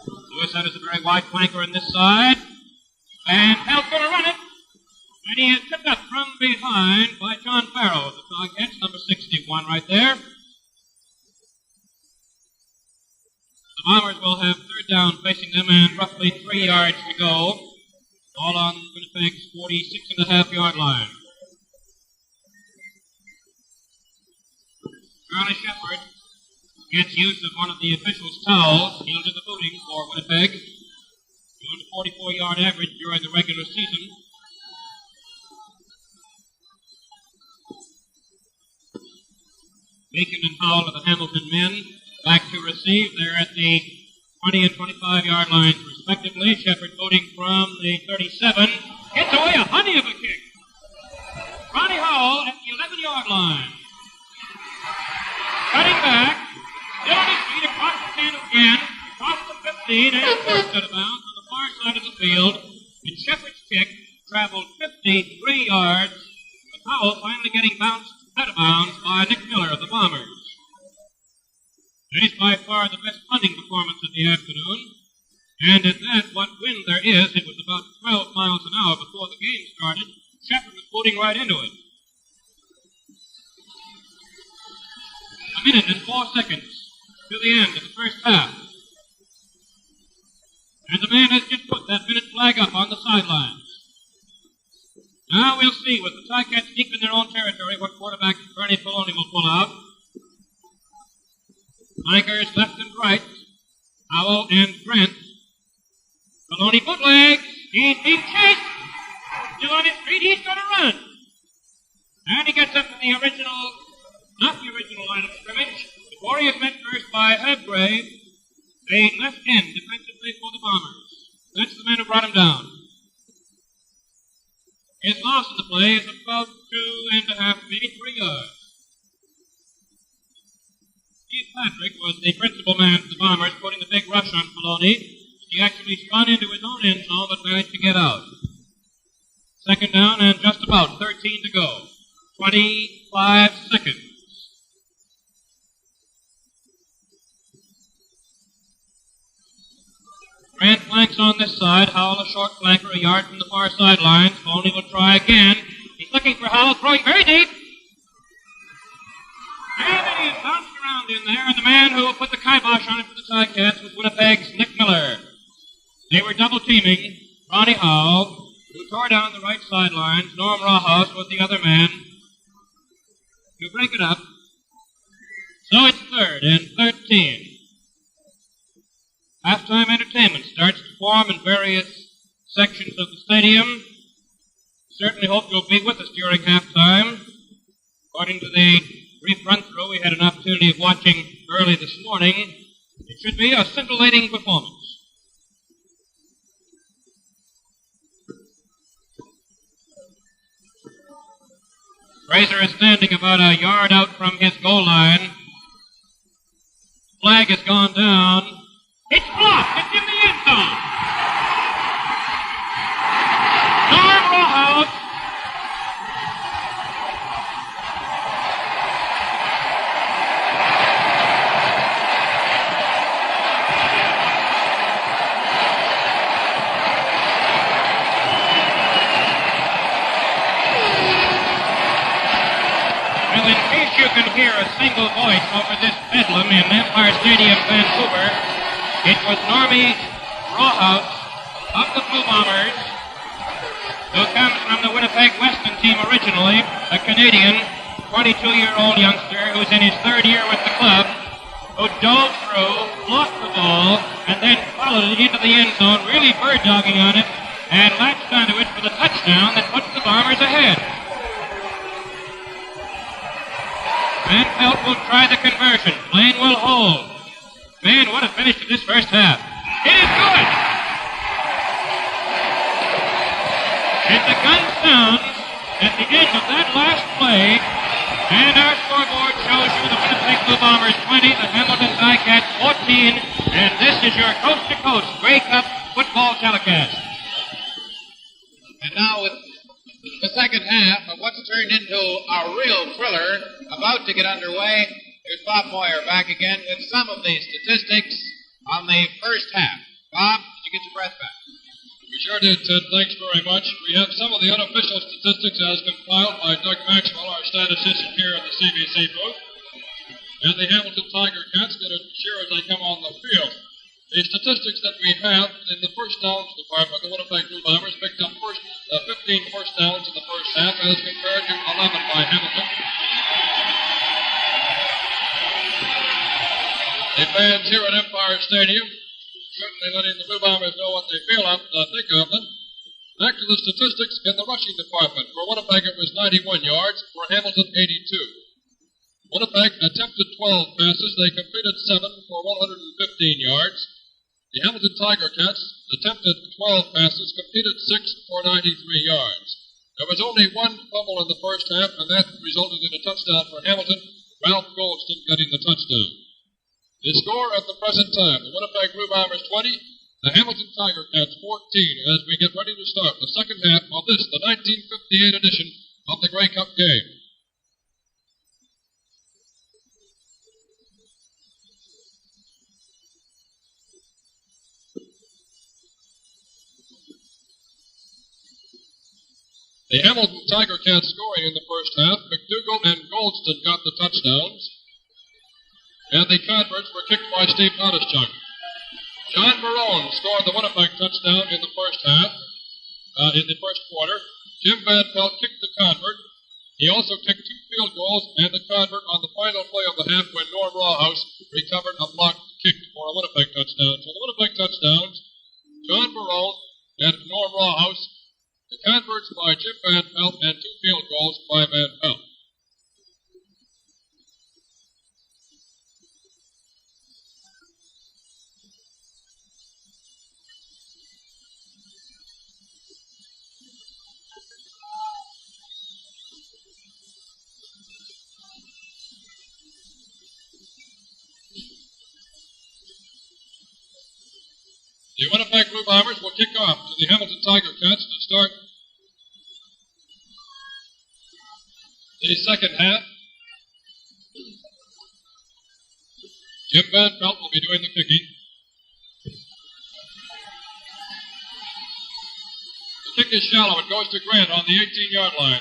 Lewis has a very wide flanker on this side. And Pelt's going to run it. And he is tipped up from behind by John Farrow of the Ticats, number 61 right there. The Bombers will have 3rd down facing them and roughly 3 yards to go. All on Winnipeg's 46.5-yard line. Charlie Shepard gets use of one of the officials' towels. He'll do the booting for Winnipeg. Doing a 44-yard average during the regular season. Bacon and Howell are the Hamilton men. Back to receive. They're at the 20 and 25-yard lines, respectively. Shepard voting from the 37. Gets away a honey of a kick. Ronnie Howell at the 11-yard line. Cutting back. Still on his feet across the 10 again. Across the 15 and forced out of bounds on the far side of the field. And Shepard's kick traveled 53 yards. With Howell finally getting bounced out of bounds by Nick Miller of the Bombers. That is by far the best punting performance of the afternoon. And at that, what wind there is, it was about 12 miles an hour before the game started. Shepard was booting right into it. A minute and 4 seconds to the end of the first half. And the man has just put that minute flag up on the sidelines. Now we'll see, with the Ticats deep in their own territory, what quarterback Bernie Filoni will pull out. Tigers left and right. Howell and Grant. Filoni bootlegs. He's being chased. Still on his feet. He's going to run. And he gets up to the original, not the original line of scrimmage. The Warriors met first by Hubgrave, a left end defensively for the Bombers. That's the man who brought him down. His loss in the play is about 2.5, maybe 3 yards. Steve Patrick was the principal man for the Bombers, putting the big rush on Filoni. He actually spun into his own end zone, but managed to get out. Second down and just about 13 to go. 25 seconds. Grant flanks on this side. Howell, a short flanker, a yard from the far sidelines. Filoni will try again. He's looking for Howell, throwing very deep. And he is bounced around in there, and the man who put the kibosh on it for the Ticats was Winnipeg's Nick Miller. They were double-teaming Ronnie Howell, who tore down the right sidelines. Norm Rawhouse was the other man to break it up. So it's 3rd and 13. Halftime entertainment starts to form in various sections of the stadium. Certainly hope you'll be with us during halftime. According to the brief run-through we had an opportunity of watching early this morning, it should be a scintillating performance. Fraser is standing about a yard out from his goal line. Flag has gone down. It's blocked. It's in the end zone. Norm Rawhouse. Well, in case you can hear a single voice over this bedlam in Empire Stadium, Vancouver, it was Normie Rawhouse of the Blue Bombers, who comes from the Winnipeg Weston team originally, a Canadian, 22-year-old youngster who's in his 3rd year with the club, who dove through, blocked the ball, and then followed it into the end zone, really bird-dogging on it, and latched onto it for the touchdown that puts the Bombers ahead. Van Pelt will try the conversion. Blaine will hold. Man, what a finish to this first half. It is good! And the gun sounds at the end of that last play, and our scoreboard shows you the Winnipeg Blue Bombers 20, the Hamilton Ticats 14, and this is your coast-to-coast Grey Cup football telecast. And now with the second half of what's turned into a real thriller about to get underway, here's Bob Moyer back again with some of the statistics on the first half. Bob, did you get your breath back? We sure did, Ted. Thanks very much. We have some of the unofficial statistics as compiled by Doug Maxwell, our statistician here at the CBC booth. And the Hamilton Tiger Cats get as sure as they come on the field. The statistics that we have in the first downs department, the Winnipeg Blue Bombers picked up 15 first downs in the first half as compared to 11 by Hamilton. The fans here at Empire Stadium certainly letting the Blue Bombers know what they feel of, think of them. Back to the statistics in the rushing department. For Winnipeg, it was 91 yards. For Hamilton, 82. Winnipeg attempted 12 passes. They completed 7 for 115 yards. The Hamilton Tiger Cats attempted 12 passes, completed 6 for 93 yards. There was only one fumble in the first half, and that resulted in a touchdown for Hamilton, Ralph Goldston getting the touchdown. The score at the present time, the Winnipeg Blue Bombers 20, the Hamilton Tiger Cats 14, as we get ready to start the second half of this, the 1958 edition of the Grey Cup game. The Hamilton Tiger Cats scoring in the first half. McDougall and Goldston got the touchdowns. And the converts were kicked by Steve Notischuk. John Barone scored the Winnipeg touchdown in the first half, in the first quarter. Jim Van Pelt kicked the convert. He also kicked 2 field goals and the convert on the final play of the half when Norm Rawhouse recovered a blocked kick for a Winnipeg touchdown. So the Winnipeg touchdowns, John Barone and Norm Rawhouse. The converts by Jim Van Pelt and 2 field goals by Van Pelt. The Winnipeg Blue Bombers will kick off to the Hamilton Tiger Cats to start the second half. Jim Van Pelt will be doing the kicking. The kick is shallow. It goes to Grant on the 18-yard line.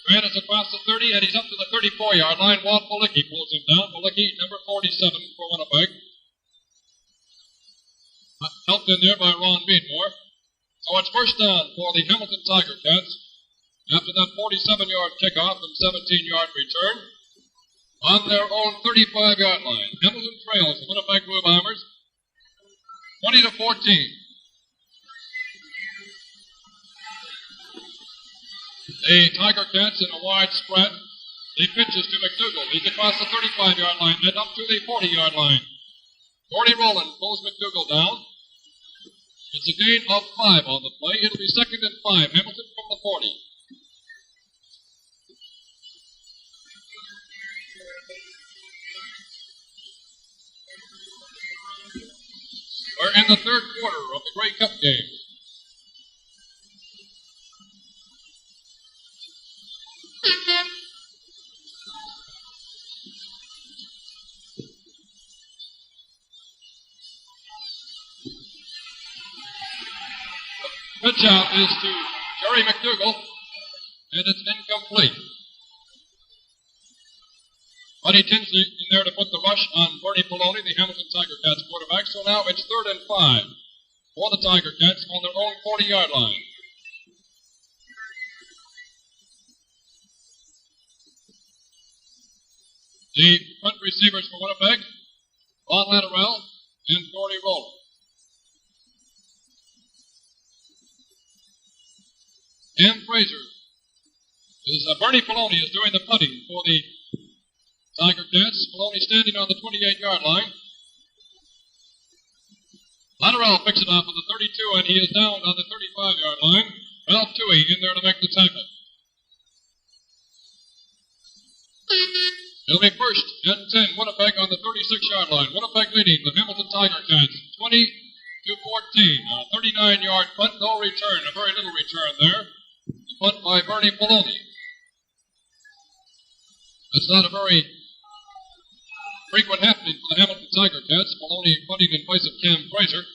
Grant is across the 30, and he's up to the 34-yard line. Walt Malicki pulls him down. Malicki, number 47 for Winnipeg. Helped in there by Ron Beatmore. So it's first down for the Hamilton Tiger Cats. After that 47-yard kickoff and 17-yard return, on their own 35-yard line, Hamilton trails the Winnipeg Blue Bombers 20-14. The Tiger Cats in a wide spread. He pitches to McDougall. He's across the 35-yard line and up to the 40-yard line. Gordy Rowland pulls McDougall down. It's a gain of 5 on the play. It'll be 2nd and 5. Hamilton from the 40. We're in the third quarter of the Grey Cup game. Pitch out is to Jerry McDougall, and it's incomplete. Buddy Tinsley in there to put the rush on Bernie Poloni, the Hamilton Tiger Cats quarterback. So now it's 3rd and 5 for the Tiger Cats on their own 40-yard line. The front receivers for Winnipeg, Ron Latterell and Gordy Rowland. Cam Fraser Bernie Poloni is doing the punting for the Tiger Cats. Poloni standing on the 28-yard line. Latterell picks it off on the 32, and he is down on the 35-yard line. Ralph Toohey in there to make the tackle. It'll be 1st and 10, Winnipeg on the 36-yard line. Winnipeg leading the Hamilton Tiger Cats 20-14. A 39-yard punt, no return, a very little return there. Punt by Bernie Poloni. That's not a very frequent happening for the Hamilton Tiger Cats. Poloni punting in place of Cam Fraser.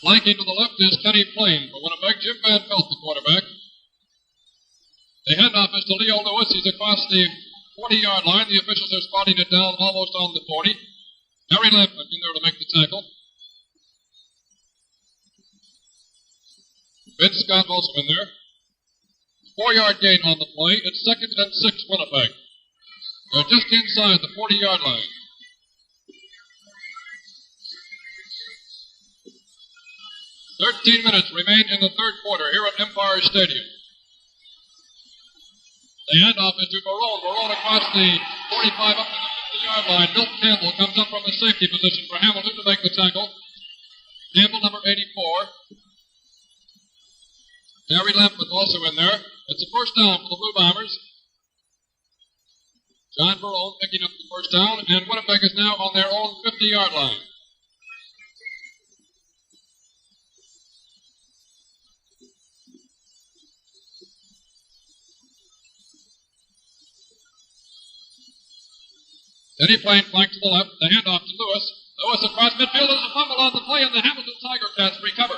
Flanking to the left is Kenny Plain for Winnipeg. Jim Van Pelt, the quarterback. The handoff is to Leo Lewis. He's across the 40-yard line. The officials are spotting it down almost on the 40. Harry Lampman in there to make the tackle. Vince Scott also in there. 4-yard gain on the play. It's 2nd and 6, Winnipeg. They're just inside the 40-yard line. "13 minutes remain in the third quarter here at Empire Stadium. The handoff is to Barone. Barone across the 45 up to the 50-yard line. Milt Campbell comes up from the safety position for Hamilton to make the tackle. Campbell, number 84. Harry Lampman also in there. It's a first down for the Blue Bombers. John Barone picking up the first down, and Winnipeg is now on their own 50-yard line. Eddie Plain flank to the left, the handoff to Lewis. Lewis across midfield. There's a fumble on the play, and the Hamilton Tiger Cats recover.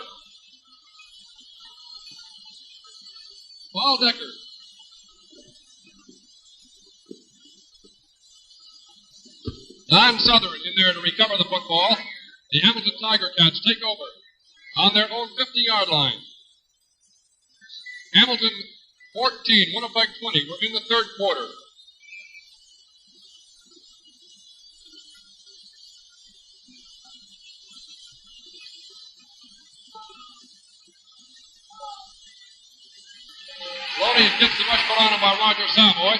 Paul Decker. Don Southern in there to recover the football. The Hamilton Tiger Cats take over on their own 50-yard line. Hamilton 14, Winnipeg 20. We're in the third quarter. Loney gets the rush put on him by Roger Savoy.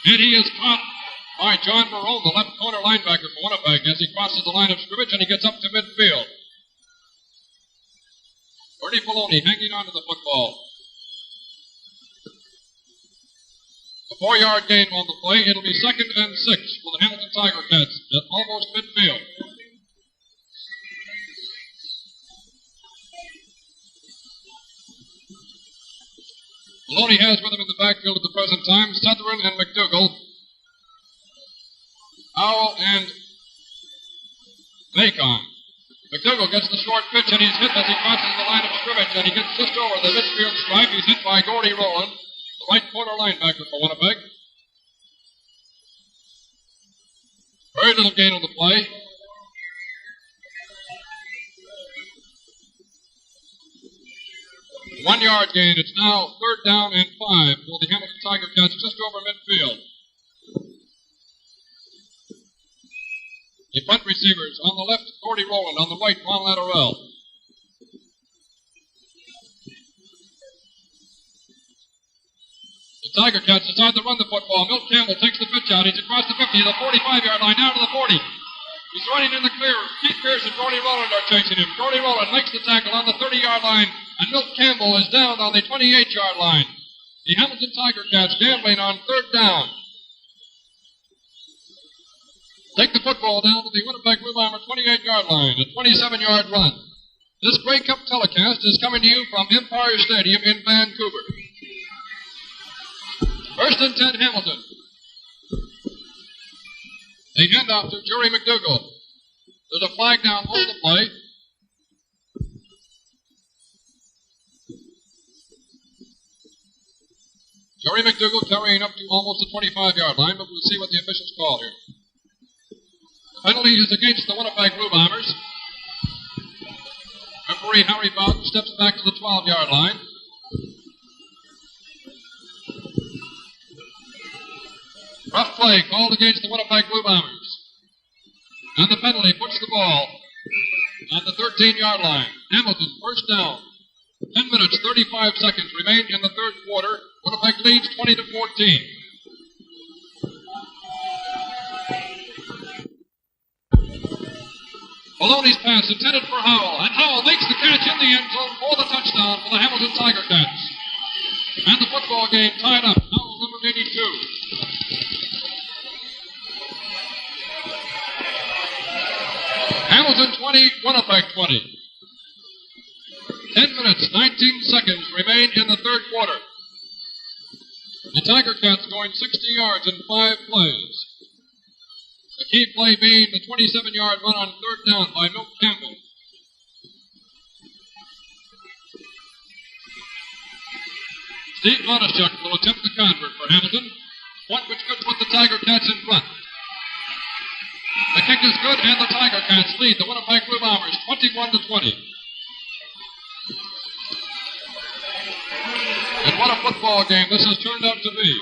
And he is caught by John Barone, the left corner linebacker for Winnipeg, as he crosses the line of scrimmage and he gets up to midfield. Bernie Maloney hanging on to the football. A 4-yard gain on the play. It'll be 2nd and 6 for the Hamilton Tiger Cats at almost midfield. Maloney has with him in the backfield at the present time Sutherland and McDougall, Howell and Bacon. McDougall gets the short pitch and he's hit as he crosses the line of scrimmage, and he gets just over the midfield stripe. He's hit by Gordy Rowland, the right corner linebacker for Winnipeg. Very little gain on the play. One-yard gain. It's now 3rd down and 5 for the Hamilton Tiger Cats just over midfield. The punt receivers on the left, Gordy Rowland. On the right, Ron Latterell. The Tiger Cats decide to run the football. Milt Campbell takes the pitch out. He's across the 50, the 45-yard line, down to the 40. He's running in the clear. Keith Pierce and Gordy Rowland are chasing him. Gordy Rowland makes the tackle on the 30-yard line, and Milt Campbell is down on the 28-yard line. The Hamilton Tiger Cats gambling on 3rd down. Take the football down to the Winnipeg Blue Bomber 28-yard line, a 27-yard run. This Grey Cup telecast is coming to you from Empire Stadium in Vancouver. 1st and 10, Hamilton. They hand off to Jerry McDougall. There's a flag down on the play. Jerry McDougall carrying up to almost the 25-yard line, but we'll see what the officials call here. The penalty is against the Winnipeg Blue Bombers. Referee Harry Bowden steps back to the 12-yard line. Rough play called against the Winnipeg Blue Bombers. And the penalty puts the ball on the 13-yard line. Hamilton, 1st down. 10 minutes, 35 seconds remain in the third quarter. Winnipeg leads 20-14. Maloney's pass intended for Howell, and Howell makes the catch in the end zone for the touchdown for the Hamilton Tiger Cats. And the football game tied up. Howell, number 82. Hamilton 20, Winnipeg 20. 10 minutes, 19 seconds remain in the third quarter. The Tiger Cats going 60 yards in 5 plays. The key play being the 27-yard run on 3rd down by Milt Campbell. Steve Lodishuk will attempt the convert for Hamilton, one which could put the Tiger Cats in front. The kick is good, and the Tiger Cats lead the Winnipeg Blue Bombers 21-20. And what a football game this has turned out to be.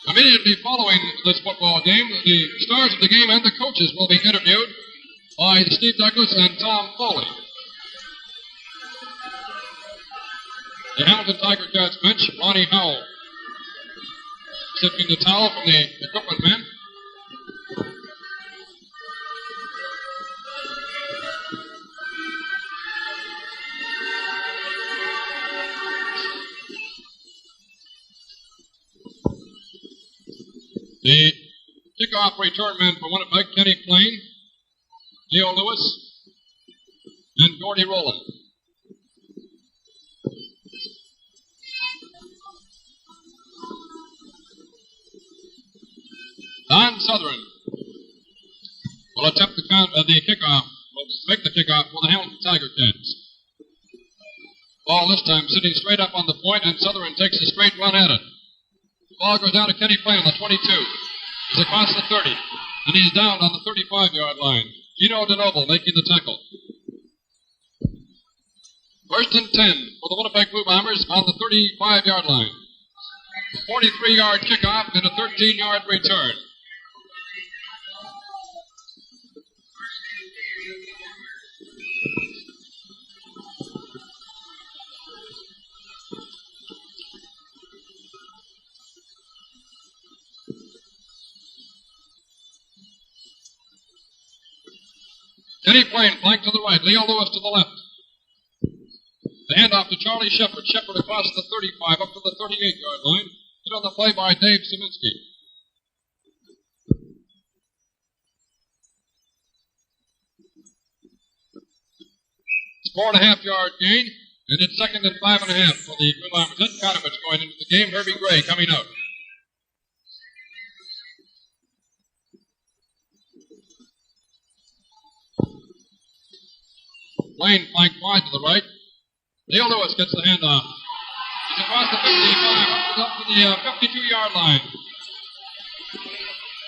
Immediately following this football game, the stars of the game and the coaches will be interviewed by Steve Douglas and Tom Foley. The Hamilton Tiger Cats bench, Ronnie Howell, sifting the towel from the equipment men. The kickoff return men for Winnipeg, Kenny Plain, Leo Lewis, and Gordy Rowland. Don Southern will attempt the kickoff, will make the kickoff for the Hamilton Tiger Cats. Ball this time sitting straight up on the point, and Southern takes a straight run at it. The ball goes down to Kenny Plain on the 22. He's across the 30, and he's down on the 35-yard line. Gino DeNoble making the tackle. First and 10 for the Winnipeg Blue Bombers on the 35-yard line. A 43-yard kickoff and a 13-yard return. Kenny Plain flanked to the right, Leo Lewis to the left. The handoff to Charlie Shepard. Shepard across the 35 up to the 38-yard line. Hit on the play by Dave Szymanski. It's 4.5-yard gain, and it's 2nd and 5.5 for the Blue Bombers. Ed Kanovich going into the game. Herbie Gray coming out. Plain flanked wide to the right. Leo Lewis gets the handoff. He's across the 55, up to the 52-yard line.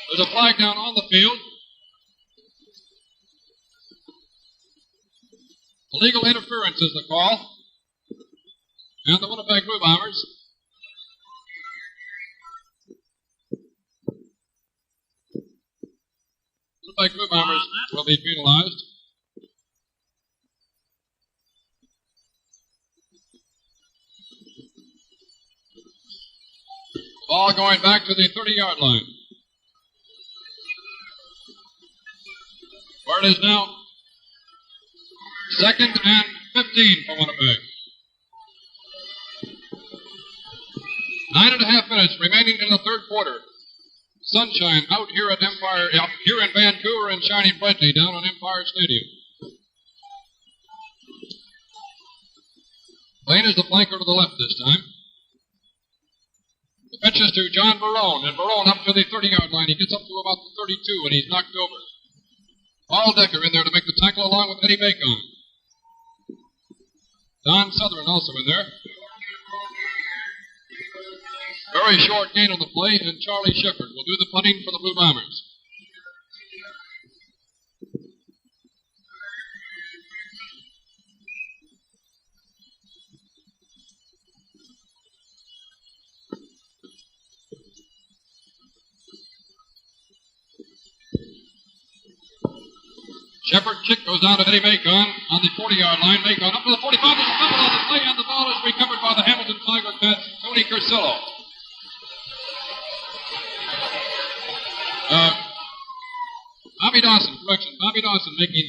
There's a flag down on the field. Illegal interference is the call. And the Winnipeg Blue Bombers will be penalized. Ball going back to the 30-yard line. Where it is now 2nd and 15 for Winnipeg. 9.5 minutes remaining in the third quarter. Sunshine out here at Empire, here in Vancouver, and shining brightly down on Empire Stadium. Plain is the flanker to the left this time. The pitch is to John Barone, and Barone up to the 30-yard line. He gets up to about the 32, and he's knocked over. Paul Decker in there to make the tackle along with Eddie Macon. Don Southern also in there. Very short gain on the play, and Charlie Shepard will do the punting for the Blue Bombers. Shepard kick goes down to Eddie Macon on the 40-yard line. Macon up to the 45. There's a fumble on the play, and the ball is recovered by the Hamilton Tiger Cats, Tony Cursillo. Bobby Dawson making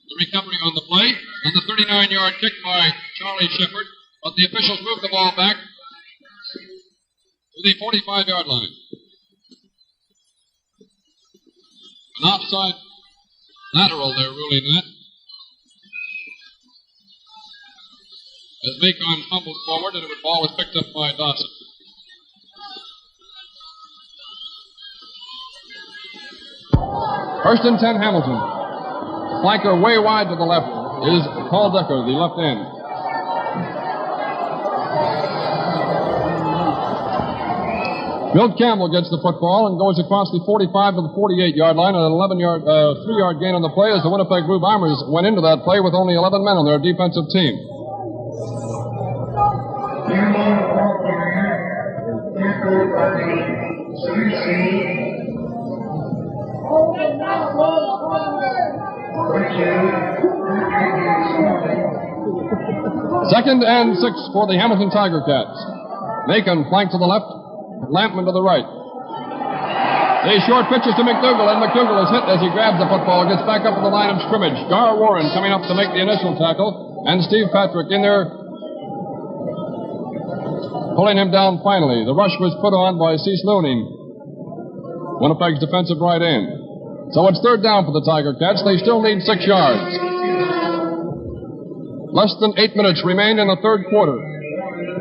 the recovery on the play. On the 39-yard kick by Charlie Shepard. But the officials move the ball back to the 45-yard line. An offside lateral they're ruling that. As Macon fumbled forward, and the ball was picked up by Dawson. First and 10, Hamilton. Flanker way wide to the left is Paul Decker, the left end. Bill Campbell gets the football and goes across the 45 to the 48-yard line, an 3-yard gain on the play as the Winnipeg Blue Bombers went into that play with only 11 men on their defensive team. 2nd and 6 for the Hamilton Tiger Cats. Macon flanked to the left, Lampman to the right. The short pitches to McDougall, and McDougall is hit as he grabs the football, gets back up to the line of scrimmage. Gar Warren coming up to make the initial tackle, and Steve Patrick in there pulling him down finally. The rush was put on by Cease Looning, Winnipeg's defensive right end. So it's 3rd down for the Tiger Cats. They still need 6 yards. Less than 8 minutes remain in the 3rd quarter.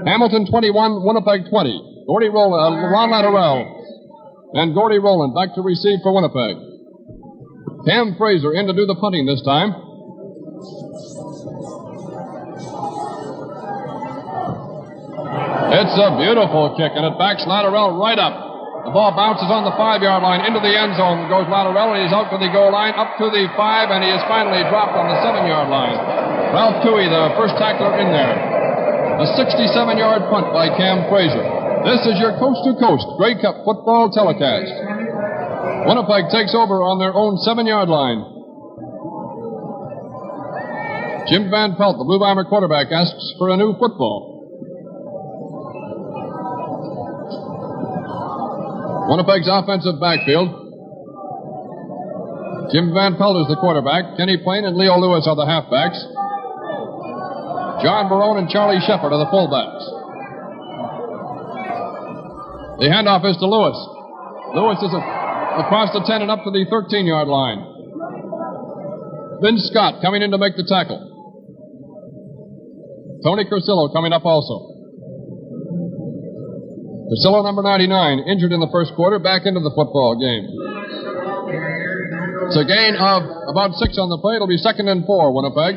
Hamilton 21, Winnipeg 20. Ron Latterell and Gordy Rowland back to receive for Winnipeg. Cam Fraser in to do the punting this time. It's a beautiful kick, and it backs Latterell right up. The ball bounces on the 5-yard line into the end zone. Goes Latterell, and he's out to the goal line, up to the 5, and he is finally dropped on the 7-yard line. Ralph Toohey, the first tackler in there. A 67-yard punt by Cam Fraser. This is your coast-to-coast Grey Cup football telecast. Winnipeg takes over on their own 7-yard line. Jim Van Pelt, the Blue Bomber quarterback, asks for a new football. Winnipeg's offensive backfield. Jim Van Pelt is the quarterback. Kenny Plain and Leo Lewis are the halfbacks. John Barone and Charlie Shepard are the fullbacks. The handoff is to Lewis. Lewis is across the 10 and up to the 13-yard line. Vince Scott coming in to make the tackle. Tony Cursillo coming up also. Cursillo, number 99, injured in the first quarter, back into the football game. It's a gain of about 6 on the play. It'll be 2nd and 4, Winnipeg.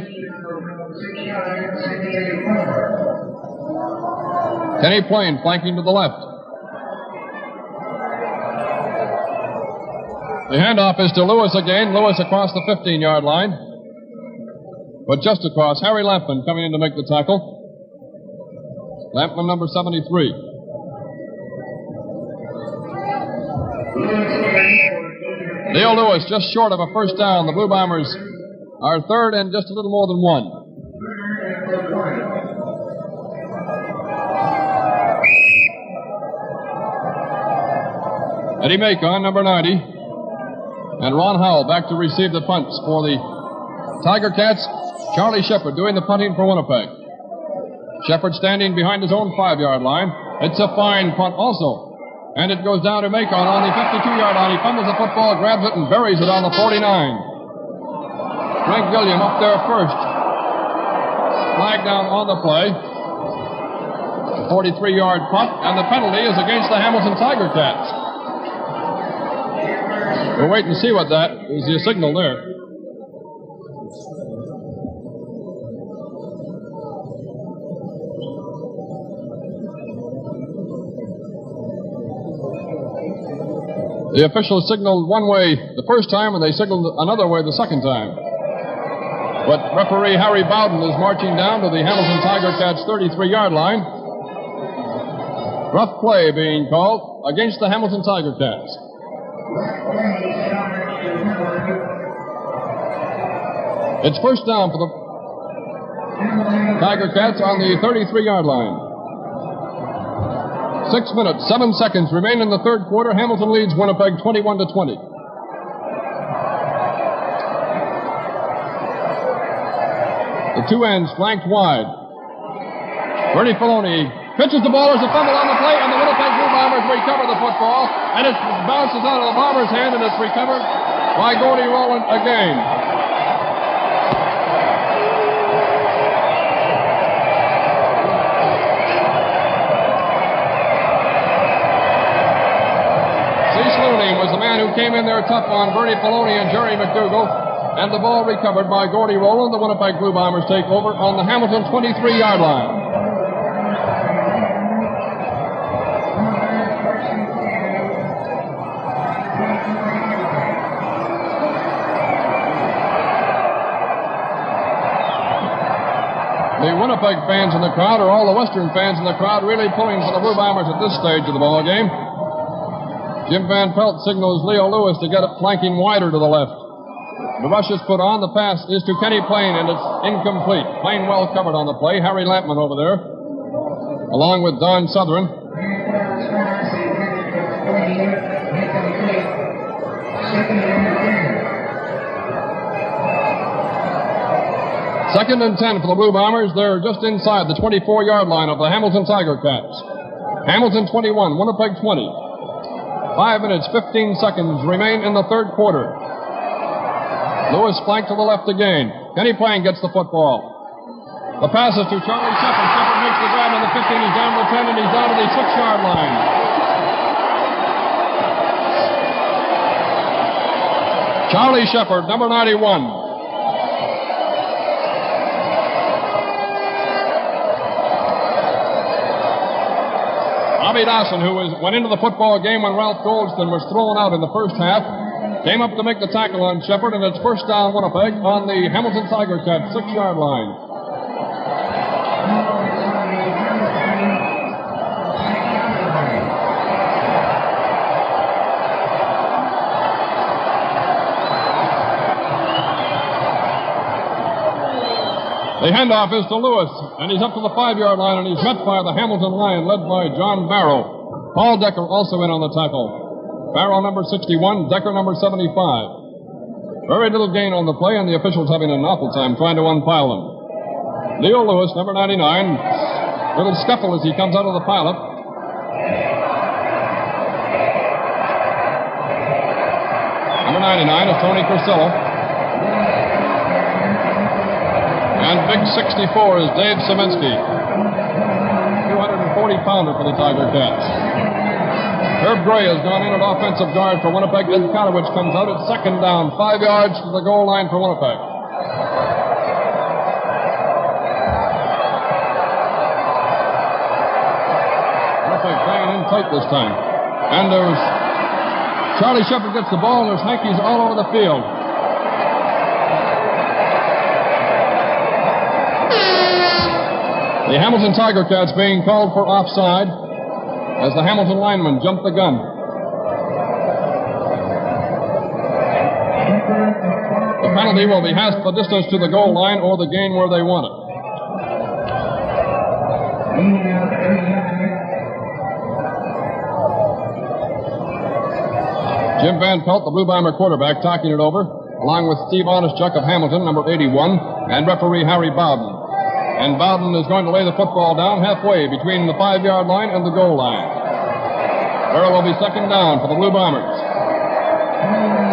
Kenny Plain flanking to the left. The handoff is to Lewis again. Lewis across the 15-yard line. But just across, Harry Lampman coming in to make the tackle. Lampman, number 73. Leo Lewis just short of a first down. The Blue Bombers are 3rd and just a little more than 1. Eddie Macon, number 90, and Ron Howell back to receive the punts for the Tiger Cats. Charlie Shepard doing the punting for Winnipeg. Shepard standing behind his own 5-yard line. It's a fine punt also. And it goes down to Macon on the 52-yard line. He fumbles the football, grabs it, and buries it on the 49. Frank Gilliam up there first. Flag down on the play. 43-yard punt, and the penalty is against the Hamilton Tiger Cats. We'll wait and see what that is. The signal there. The officials signaled one way the first time, and they signaled another way the second time. But referee Harry Bowden is marching down to the Hamilton Tiger Cats' 33-yard line. Rough play being called against the Hamilton Tiger Cats. It's first down for the Tiger Cats on the 33-yard line. 6 minutes, 7 seconds remain in the 3rd quarter. Hamilton leads Winnipeg 21-20. The two ends flanked wide. Bernie Filoni pitches the ball. There's a fumble on the play, and the Winnipeg Blue Bombers recover the football, and it bounces out of the Bombers' hand, and it's recovered by Gordy Rowland again. Was the man who came in there tough on Bernie Filoni and Jerry McDougall, and the ball recovered by Gordy Rowland. The Winnipeg Blue Bombers take over on the Hamilton 23-yard line. The Winnipeg fans in the crowd, or all the Western fans in the crowd, really pulling for the Blue Bombers at this stage of the ball game. Jim Van Pelt signals Leo Lewis to get it flanking wider to the left. The rush is put on. The pass is to Kenny Plain, and it's incomplete. Plain well covered on the play. Harry Lampman over there, along with Don Southern. Second and 10 for the Blue Bombers. They're just inside the 24-yard line of the Hamilton Tiger Cats. Hamilton 21, Winnipeg 20. 5 minutes, 15 seconds remain in the third quarter. Lewis flanked to the left again. Kenny Plain gets the football. The pass is to Charlie Shepard. Shepard makes the grab on the 15. He's down to the 10, and he's down to the 6-yard line. Charlie Shepard, number 91. Bobby Dawson, who went into the football game when Ralph Goldston was thrown out in the first half, came up to make the tackle on Shepard, and it's first down Winnipeg on the Hamilton Tiger Cats 6-yard line. The handoff is to Lewis, and he's up to the 5-yard line, and he's met by the Hamilton line, led by John Barrow. Paul Decker also in on the tackle. Barrow number 61, Decker number 75. Very little gain on the play, and the officials having an awful time trying to unpile them. Leo Lewis, number 99, little scuffle as he comes out of the pilot. Number 99 is Tony Cursillo. And big 64 is Dave Saminsky. 240-pounder for the Tiger Cats. Herb Gray has gone in at offensive guard for Winnipeg. Ed Kotowich comes out at second down, 5 yards to the goal line for Winnipeg. Winnipeg playing in tight this time. And there's Charlie Shepard gets the ball, and there's hankies all over the field. The Hamilton Tiger Cats being called for offside as the Hamilton linemen jump the gun. The penalty will be half the distance to the goal line or the gain where they want it. Jim Van Pelt, the Blue Bomber quarterback, talking it over, along with Steve Honestchuck of Hamilton, number 81, and referee Harry Bowden. And Bowden is going to lay the football down halfway between the 5-yard line and the goal line. There will be second down for the Blue Bombers.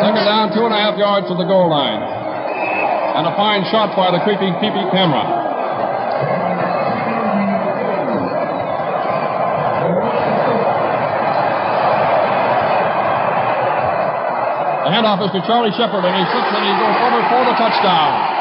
Second down, 2.5 yards to the goal line. And a fine shot by the creepy peepee camera. The handoff is to Charlie Shepard, and he slips and he goes over for the touchdown.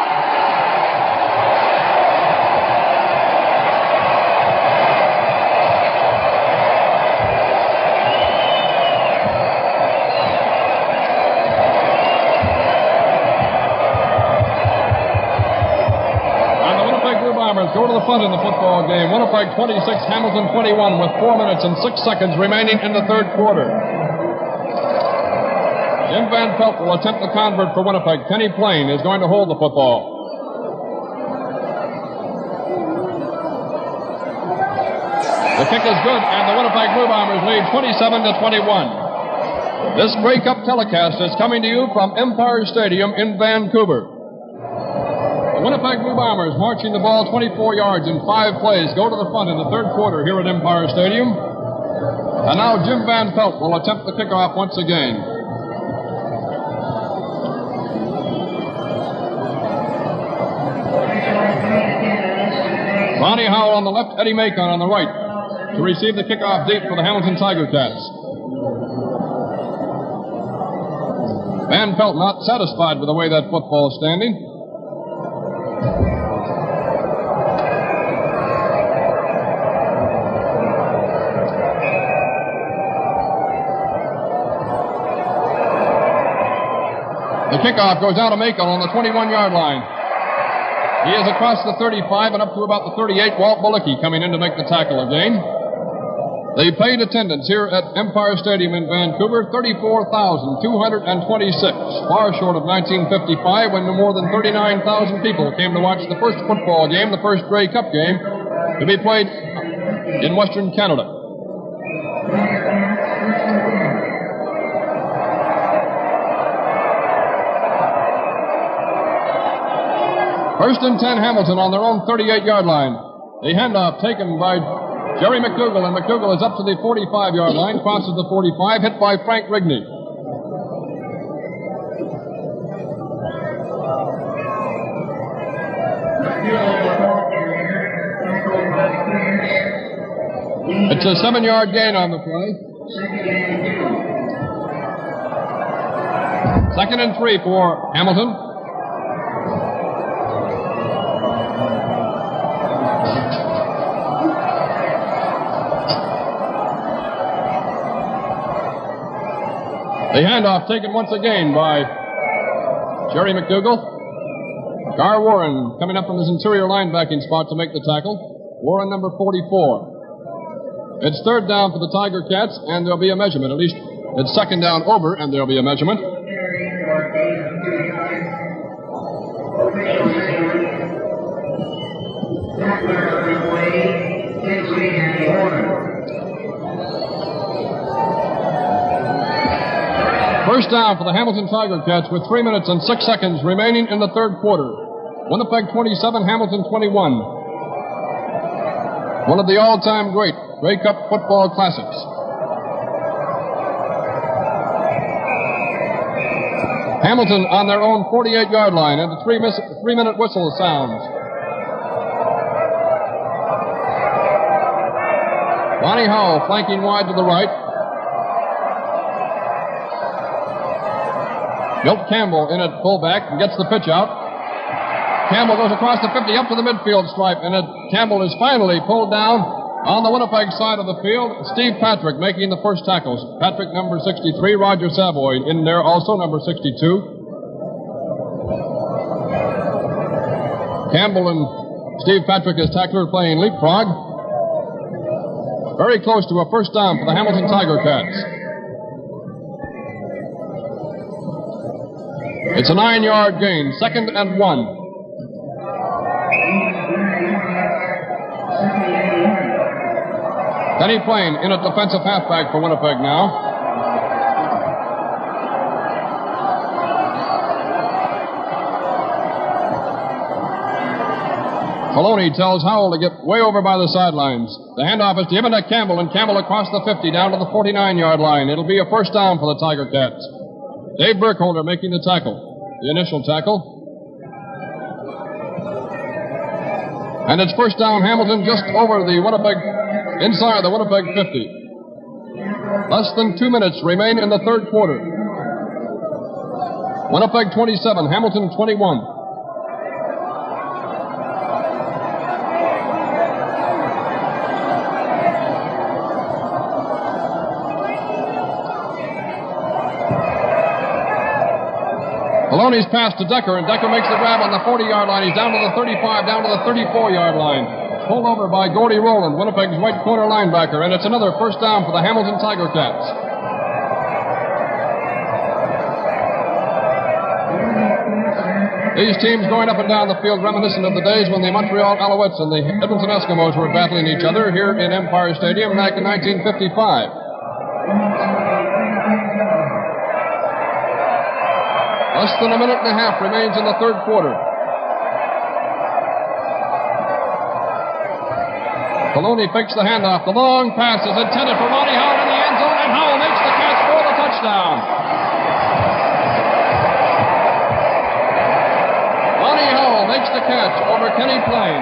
Go to the front in the football game. Winnipeg 26, Hamilton 21 with 4 minutes and 6 seconds remaining in the third quarter. Jim Van Pelt will attempt the convert for Winnipeg. Kenny Plain is going to hold the football. The kick is good, and the Winnipeg Blue Bombers lead 27-21. This Grey Cup telecast is coming to you from Empire Stadium in Vancouver. Winnipeg Blue Bombers marching the ball 24 yards in 5 plays go to the front in the third quarter here at Empire Stadium. And now Jim Van Pelt will attempt the kickoff once again. Ronnie Howell on the left, Eddie Macon on the right to receive the kickoff deep for the Hamilton Tiger Cats. Van Pelt not satisfied with the way that football is standing. The kickoff goes out to Macon on the 21-yard line. He is across the 35 and up to about the 38. Walt Bulicki coming in to make the tackle again. The paid attendance here at Empire Stadium in Vancouver, 34,226, far short of 1955 when more than 39,000 people came to watch the first football game, the first Grey Cup game, to be played in Western Canada. First and 10, Hamilton on their own 38-yard line. The handoff taken by Jerry McDougall, and McDougall is up to the 45-yard line, crosses the 45, hit by Frank Rigney. It's a 7-yard gain on the play. 2nd and 3 for Hamilton. The handoff taken once again by Jerry McDougall. Gar Warren coming up from his interior linebacking spot to make the tackle. Warren, number 44. It's 3rd down for the Tiger Cats, and there'll be a measurement. At least it's 2nd down over, and there'll be a measurement. First down for the Hamilton Tiger Cats with 3 minutes and 6 seconds remaining in the third quarter. Winnipeg 27, Hamilton 21. One of the all-time great Grey Cup football classics. Hamilton on their own 48-yard line, and the 3-minute whistle sounds. Ronnie Howell flanking wide to the right. Milt Campbell in at fullback and gets the pitch out. Campbell goes across the 50 up to the midfield stripe, and Campbell is finally pulled down on the Winnipeg side of the field. Steve Patrick making the first tackles. Patrick, number 63. Roger Savoy in there also, number 62. Campbell and Steve Patrick as tackler playing leapfrog. Very close to a first down for the Hamilton Tiger Cats. It's a 9-yard gain, 2nd and 1. Denny Plain in at defensive halfback for Winnipeg now. Maloney tells Howell to get way over by the sidelines. The handoff is given to Campbell, and Campbell across the 50 down to the 49-yard line. It'll be a first down for the Tiger Cats. Dave Burkholder making the tackle, the initial tackle. And it's first down, Hamilton, just over the Winnipeg, inside the Winnipeg 50. Less than 2 minutes remain in the third quarter. Winnipeg 27, Hamilton 21. Maloney's pass to Decker, and Decker makes the grab on the 40-yard line. He's down to the 35, down to the 34-yard line. Pulled over by Gordy Rowland, Winnipeg's right corner linebacker, and it's another first down for the Hamilton Tiger Cats. These teams going up and down the field reminiscent of the days when the Montreal Alouettes and the Edmonton Eskimos were battling each other here in Empire Stadium back in 1955. Less than a minute and a half remains in the third quarter. Maloney fakes the handoff. The long pass is intended for Ronnie Howell in the end zone, and Howell makes the catch for the touchdown. Ronnie Howell makes the catch over Kenny Plain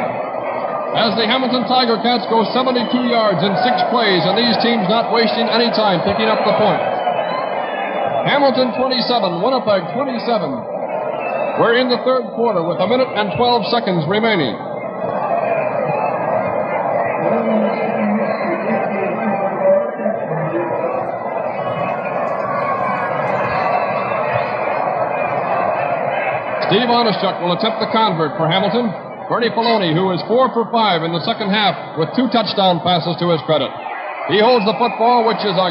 as the Hamilton Tiger Cats go 72 yards in 6 plays, and these teams not wasting any time picking up the point. Hamilton 27, Winnipeg 27. We're in the third quarter with a minute and 12 seconds remaining. Steve Onishchuk will attempt the convert for Hamilton. Bernie Maloney, who is 4 for 5 in the second half with 2 touchdown passes to his credit. He holds the football, which is a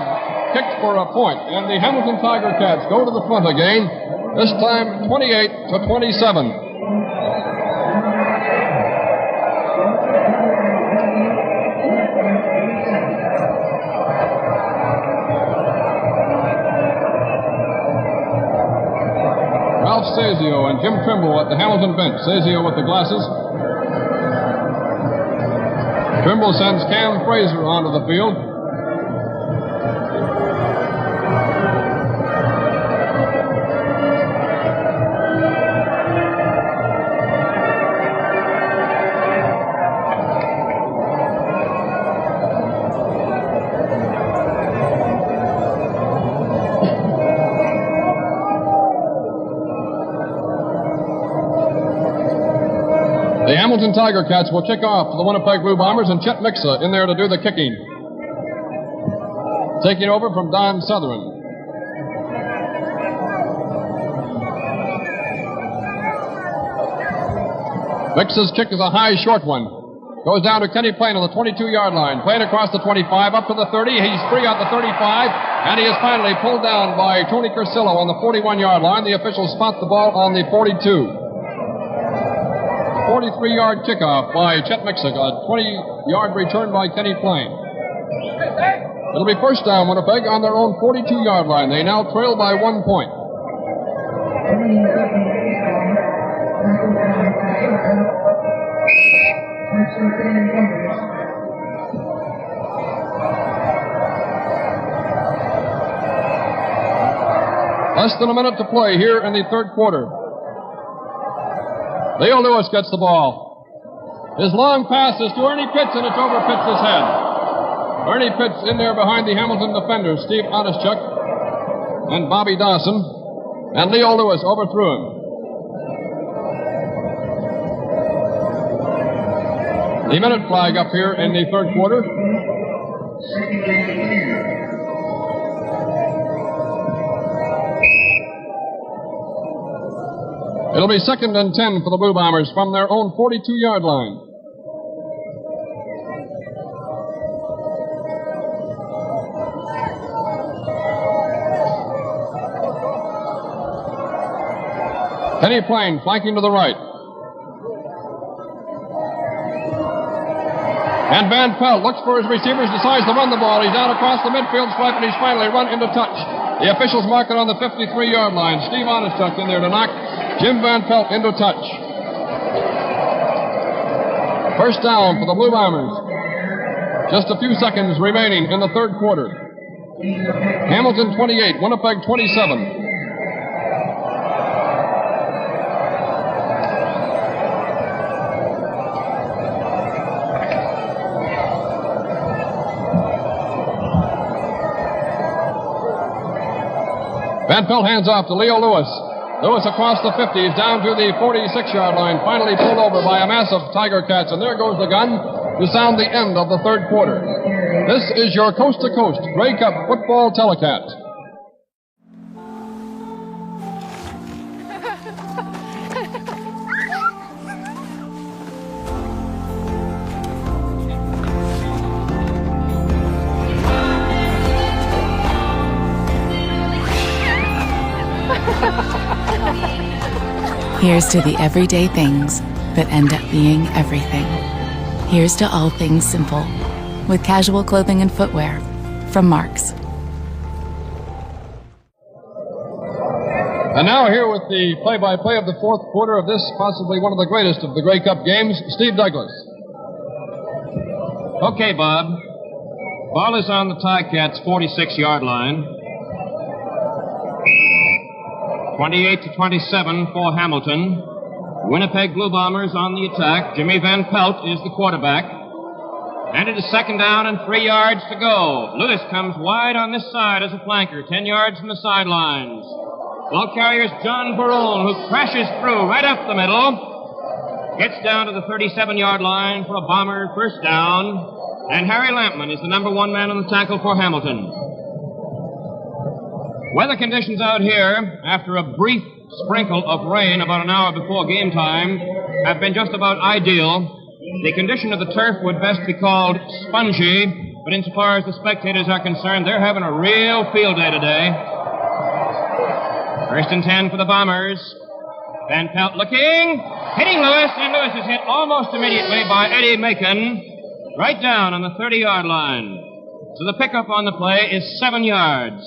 kick for a point. And the Hamilton Tiger Cats go to the front again, this time 28-27. Ralph Sazio and Jim Trimble at the Hamilton bench. Sazio with the glasses. Trimble sends Cam Fraser onto the field. The Hamilton Tiger Cats will kick off to the Winnipeg Blue Bombers, and Chet Mixa in there to do the kicking. Taking over from Don Sutherland. Mixa's kick is a high, short one. Goes down to Kenny Plain on the 22-yard line. Plain across the 25, up to the 30. He's free at the 35, and he is finally pulled down by Tony Cursillo on the 41-yard line. The officials spot the ball on the 42. 43-yard kickoff by Chet Mixa. A 20-yard return by Kenny Plain. It'll be first down, Winnipeg, on their own 42-yard line. They now trail by 1 point. Less than a minute to play here in the third quarter. Leo Lewis gets the ball. His long pass is to Ernie Pitts, and it's over Pitts' head. Ernie Pitts in there behind the Hamilton defenders, Steve Onischuk and Bobby Dawson, and Leo Lewis overthrew him. The minute flag up here in the third quarter. It'll be 2nd and 10 for the Blue Bombers from their own 42-yard line. Kenny Plain flanking to the right. And Van Pelt looks for his receivers, decides to run the ball. He's down across the midfield stripe, and he's finally run into touch. The officials mark it on the 53-yard line. Steve Onischuk in there to knock Jim Van Pelt into touch. First down for the Blue Bombers. Just a few seconds remaining in the third quarter. Hamilton 28, Winnipeg 27. Van Pelt hands off to Leo Lewis. Lewis across the 50. He's down to the 46-yard line, finally pulled over by a mass of Tiger Cats. And there goes the gun to sound the end of the third quarter. This is your coast-to-coast Grey Cup football telecast. Here's to the everyday things that end up being everything. Here's to all things simple, with casual clothing and footwear from Marks. And now here with the play-by-play of the fourth quarter of this, possibly one of the greatest of the Grey Cup games, Steve Douglas. Okay, Bob. Ball is on the Ticats' 46-yard line. 28-27 for Hamilton. Winnipeg Blue Bombers on the attack. Jimmy Van Pelt is the quarterback. And it is 2nd down and 3 yards to go. Lewis comes wide on this side as a flanker, 10 yards from the sidelines. Ball carrier's John Barone, who crashes through right up the middle. Gets down to the 37-yard line for a Bomber first down. And Harry Lampman is the number one man on the tackle for Hamilton. Weather conditions out here, after a brief sprinkle of rain about an hour before game time, have been just about ideal. The condition of the turf would best be called spongy, but insofar as the spectators are concerned, they're having a real field day today. 1st and 10 for the Bombers. Van Pelt looking, hitting Lewis, and Lewis is hit almost immediately by Eddie Macon, right down on the 30-yard line. So the pickup on the play is 7 yards.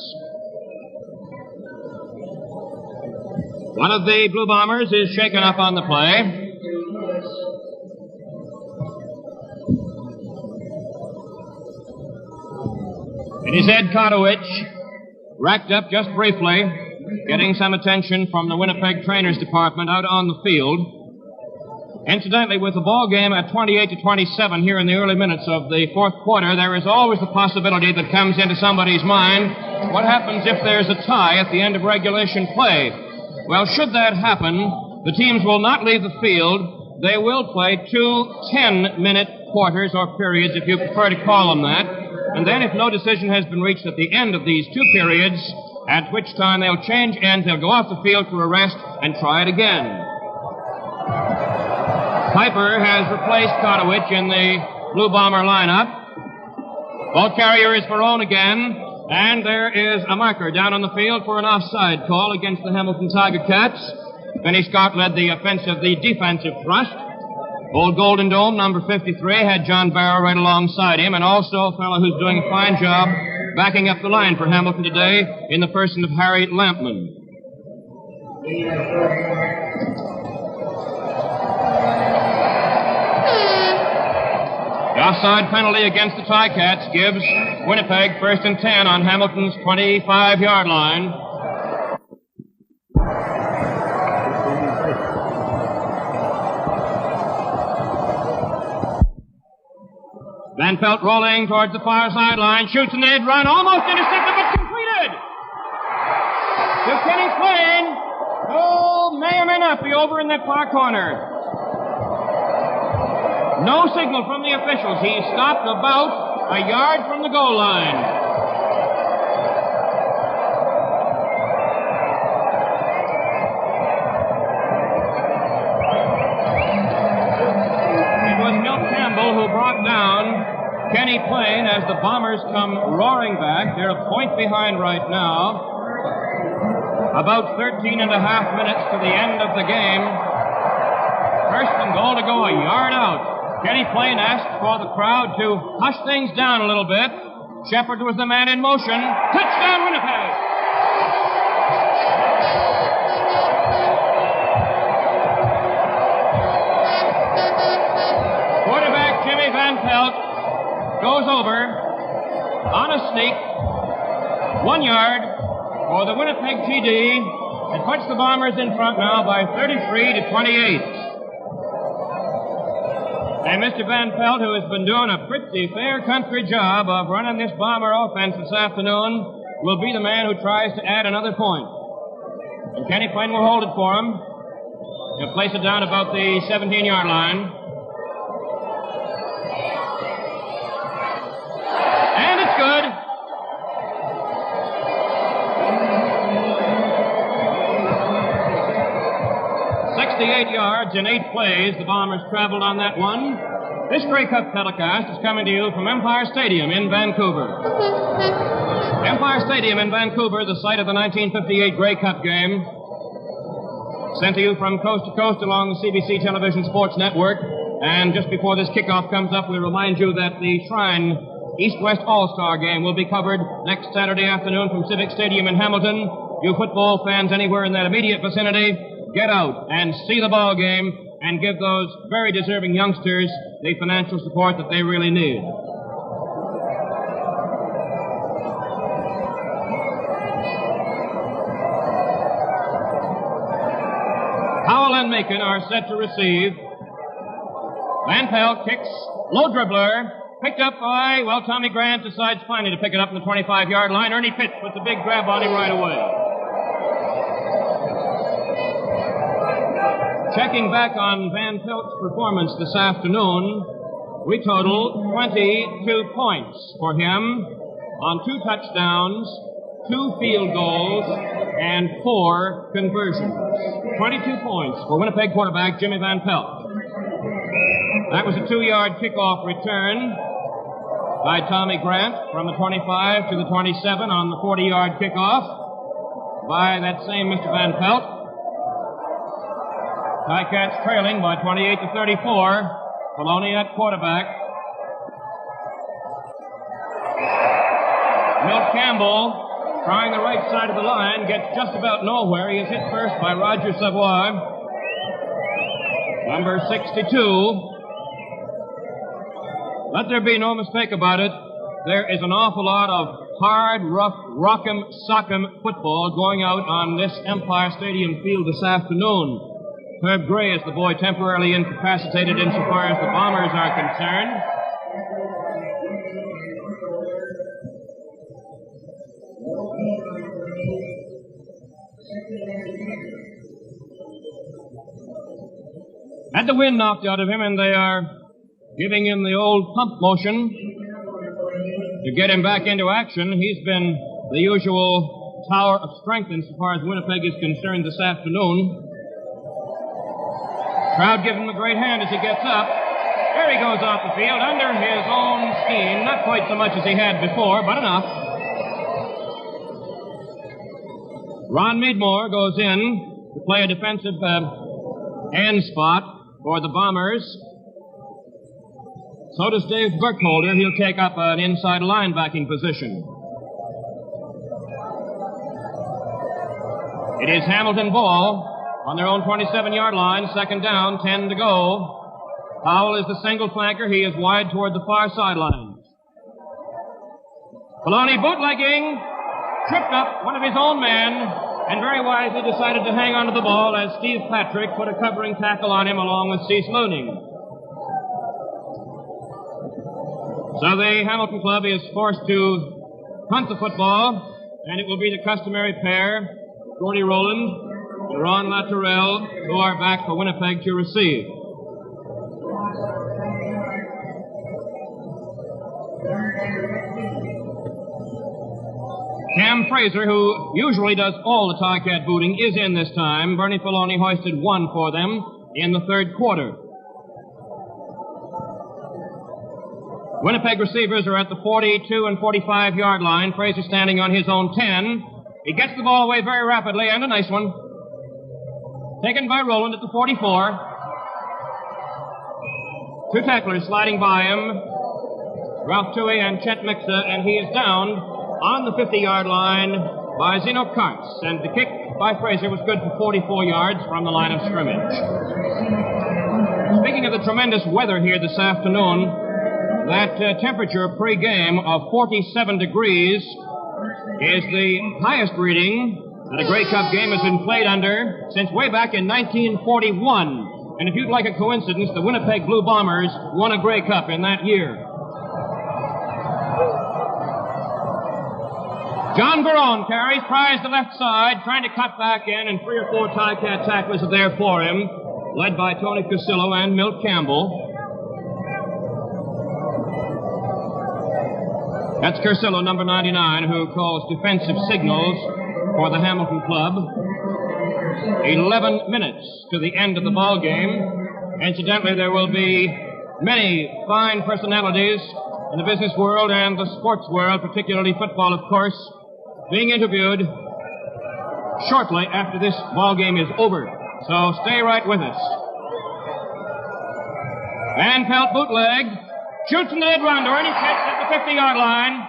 One of the Blue Bombers is shaken up on the play. It is Ed Kotowich, racked up just briefly, getting some attention from the Winnipeg Trainers Department out on the field. Incidentally, with the ball game at 28-27 here in the early minutes of the fourth quarter, there is always the possibility that comes into somebody's mind, what happens if there's a tie at the end of regulation play? Well, should that happen, the teams will not leave the field. They will play 2 10-minute quarters or periods, if you prefer to call them that. And then if no decision has been reached at the end of these 2 periods, at which time they'll change ends, they'll go off the field for a rest and try it again. Piper has replaced Kotowich in the Blue Bomber lineup. Ball carrier is Barone again, and there is a marker down on the field for an offside call against the Hamilton Tiger Cats. Benny Scott led the defensive thrust. Old Golden Dome, number 53, had John Barrow right alongside him, and also a fellow who's doing a fine job backing up the line for Hamilton today in the person of Harry Lampman. The offside penalty against the Ticats gives Winnipeg 1st and 10 on Hamilton's 25-yard line. Van Pelt rolling towards the far sideline, shoots an end run, almost intercepted, but completed. To Kenny Plain, who may or may not be over in that far corner. No signal from the officials. He stopped about a yard from the goal line. It was Milt Campbell who brought down Kenny Plain as the Bombers come roaring back. They're a point behind right now. About 13 and a half minutes to the end of the game. 1st and goal to go, a yard out. Kenny Plain asked for the crowd to hush things down a little bit. Shepard was the man in motion. Touchdown, Winnipeg! Quarterback Jimmy Van Pelt goes over on a sneak. 1 yard for the Winnipeg TD. It puts the Bombers in front now by 33-28. And Mr. Van Pelt, who has been doing a pretty fair country job of running this Bomber offense this afternoon, will be the man who tries to add another point. And Kenny Plain will hold it for him. He'll place it down about the 17-yard line. And it's good. Yards in 8 plays. The Bombers traveled on that one. This Grey Cup telecast is coming to you from Empire Stadium in Vancouver. Empire Stadium in Vancouver, the site of the 1958 Grey Cup game. Sent to you from coast to coast along the CBC Television Sports Network. And just before this kickoff comes up, we remind you that the Shrine East-West All-Star game will be covered next Saturday afternoon from Civic Stadium in Hamilton. You football fans anywhere in that immediate vicinity, get out and see the ball game and give those very deserving youngsters the financial support that they really need. Howell and Macon are set to receive. Van Pelt kicks, low dribbler, picked up by, Tommy Grant decides finally to pick it up in the 25-yard line. Ernie Pitts puts a big grab on him right away. Checking back on Van Pelt's performance this afternoon, we total 22 points for him on 2 touchdowns, 2 field goals, and 4 conversions. 22 points for Winnipeg quarterback Jimmy Van Pelt. That was a 2-yard kickoff return. by Tommy Grant from the 25 to the 27 on the 40-yard kickoff by that same Mr. Van Pelt. Ticats trailing by 28 to 34. Maloney at quarterback. Milt Campbell, trying the right side of the line, gets just about nowhere. He is hit first by Roger Savoy, number 62. Let there be no mistake about it. There is an awful lot of hard, rough, rock'em, sock'em football going out on this Empire Stadium field this afternoon. Herb Gray is the boy temporarily incapacitated insofar as the Bombers are concerned. Had the wind knocked out of him, and they are giving him the old pump motion to get him back into action. He's been the usual tower of strength insofar as Winnipeg is concerned this afternoon. Crowd giving him a great hand as he gets up. There he goes off the field under his own scheme. Not quite so much as he had before, but enough. Ron Meadmore goes in to play a defensive end spot for the Bombers. So does Dave Burkholder. He'll take up an inside linebacking position. It is Hamilton ball on their own 27-yard line. Second down, 10 to go. Powell is the single flanker. He is wide toward the far sidelines. Maloney bootlegging. Tripped up one of his own men, and very wisely decided to hang on to the ball as Steve Patrick put a covering tackle on him along with Cease Looning. So the Hamilton club is forced to punt the football, and it will be the customary pair, Gordy Rowland and Ron Latourelle, who are back for Winnipeg to receive. Cam Fraser, who usually does all the Ticat booting, is in this time. Bernie Filoni hoisted one for them in the third quarter. Winnipeg receivers are at the 42 and 45-yard line. Fraser standing on his own 10. He gets the ball away very rapidly, and a nice one. Taken by Rowland at the 44. Two tacklers sliding by him, Ralph Toohey and Chet Mixa, and he is down on the 50-yard line by Zeno Karts. And the kick by Fraser was good for 44 yards from the line of scrimmage. Speaking of the tremendous weather here this afternoon, that temperature pre-game of 47 degrees is the highest reading that a Grey Cup game has been played under since way back in 1941. And if you'd like a coincidence, the Winnipeg Blue Bombers won a Grey Cup in that year. John Barone carries, tries the left side, trying to cut back in, and 3 or 4 Ticat tacklers are there for him, led by Tony Casillo and Milt Campbell. That's Cursillo, number 99, who calls defensive signals for the Hamilton club. 11 minutes to the end of the ball game. Incidentally, there will be many fine personalities in the business world and the sports world, particularly football, of course, being interviewed shortly after this ball game is over. So stay right with us. Van Pelt bootleg. Shoots in the head round, or any pitch at the 50-yard line.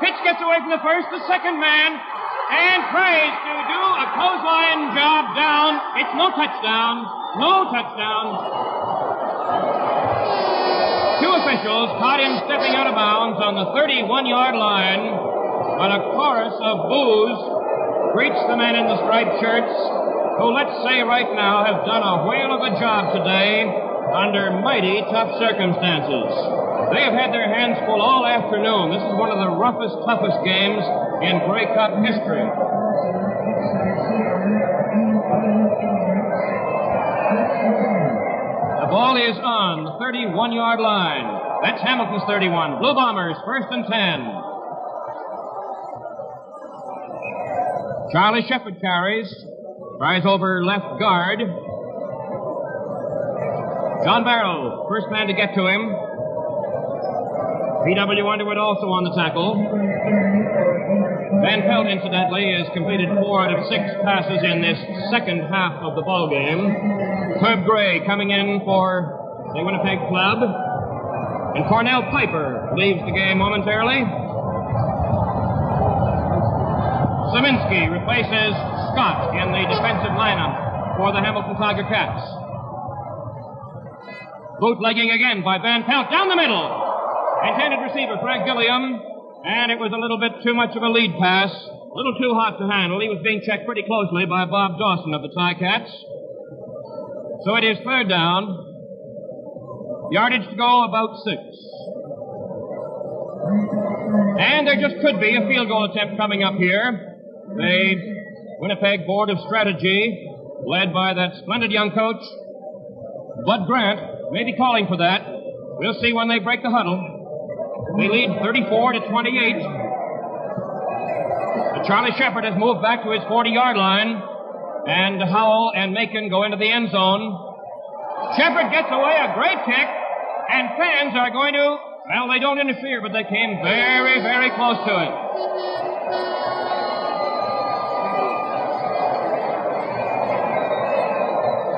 Pitch gets away from the first, the second man, and tries to do a clothesline job down. It's no touchdown. No touchdown. 2 officials caught him stepping out of bounds on the 31-yard line, but a chorus of boos greets the men in the striped shirts, who, let's say right now, have done a whale of a job today under mighty tough circumstances. They have had their hands full all afternoon. This is one of the roughest, toughest games in Grey Cup history. The ball is on the 31-yard line. That's Hamilton's 31. Blue Bombers, 1st and 10. Charlie Shepard carries. Tries over left guard. John Barrow, first man to get to him. P.W. Underwood also on the tackle. Van Pelt, incidentally, has completed 4 out of 6 passes in this second half of the ball game. Herb Gray coming in for the Winnipeg club. And Cornell Piper leaves the game momentarily. Szymanski replaces Scott in the defensive lineup for the Hamilton Tiger Cats. Bootlegging again by Van Pelt down the middle. Intended receiver Frank Gilliam, and it was a little bit too much of a lead pass. A little too hot to handle. He was being checked pretty closely by Bob Dawson of the Ticats. So it is third down. Yardage to go about 6. And there just could be a field goal attempt coming up here. The Winnipeg Board of Strategy, led by that splendid young coach, Bud Grant, may be calling for that. We'll see when they break the huddle. They lead 34-28. Charlie Shepard has moved back to his 40-yard line, and Howell and Macon go into the end zone. Shepard gets away, a great kick, and fans are going to, well, they don't interfere, but they came very, very close to it.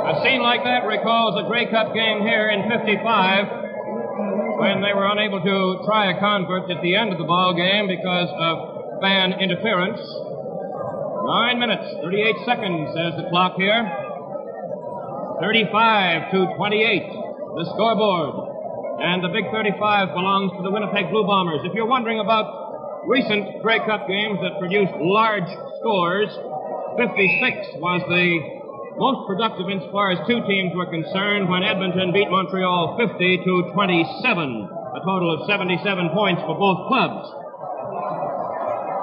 A scene like that recalls the Grey Cup game here in 55, when they were unable to try a convert at the end of the ball game because of fan interference. 9 minutes, 38 seconds, says the clock here. 35-28, the scoreboard. And the big 35 belongs to the Winnipeg Blue Bombers. If you're wondering about recent Grey Cup games that produced large scores, 56 was the most productive insofar as 2 teams were concerned when Edmonton beat Montreal 50-27. A total of 77 points for both clubs.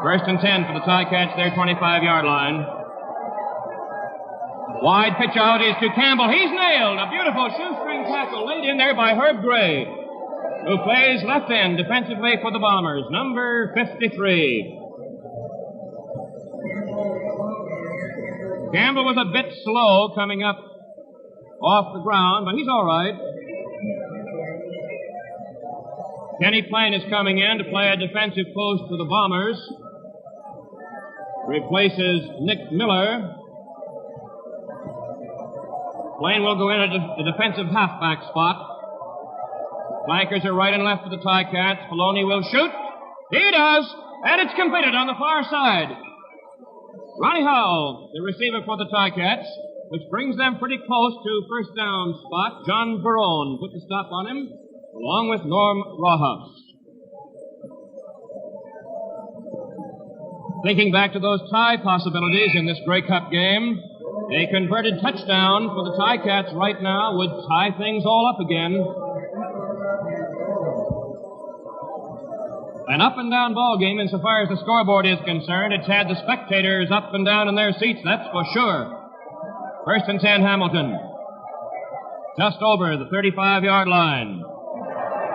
First and 10 for the Ticats, their 25-yard line. Wide pitch out is to Campbell. He's nailed. A beautiful shoestring tackle laid in there by Herb Gray, who plays left end defensively for the Bombers, number 53. Campbell was a bit slow coming up off the ground, but he's all right. Kenny Plain is coming in to play a defensive post for the Bombers. Replaces Nick Miller. Plain will go in at the defensive halfback spot. Flankers are right and left for the Ticats. Filoni will shoot. He does, and it's completed on the far side. Ronnie Howell, the receiver for the Ticats, which brings them pretty close to first down spot. John Barone put the stop on him, along with Norm Rawhouse. Thinking back to those tie possibilities in this Grey Cup game, a converted touchdown for the Ticats right now would tie things all up again. An up-and-down ball game insofar as the scoreboard is concerned. It's had the spectators up and down in their seats, that's for sure. First and 10, Hamilton. Just over the 35-yard line.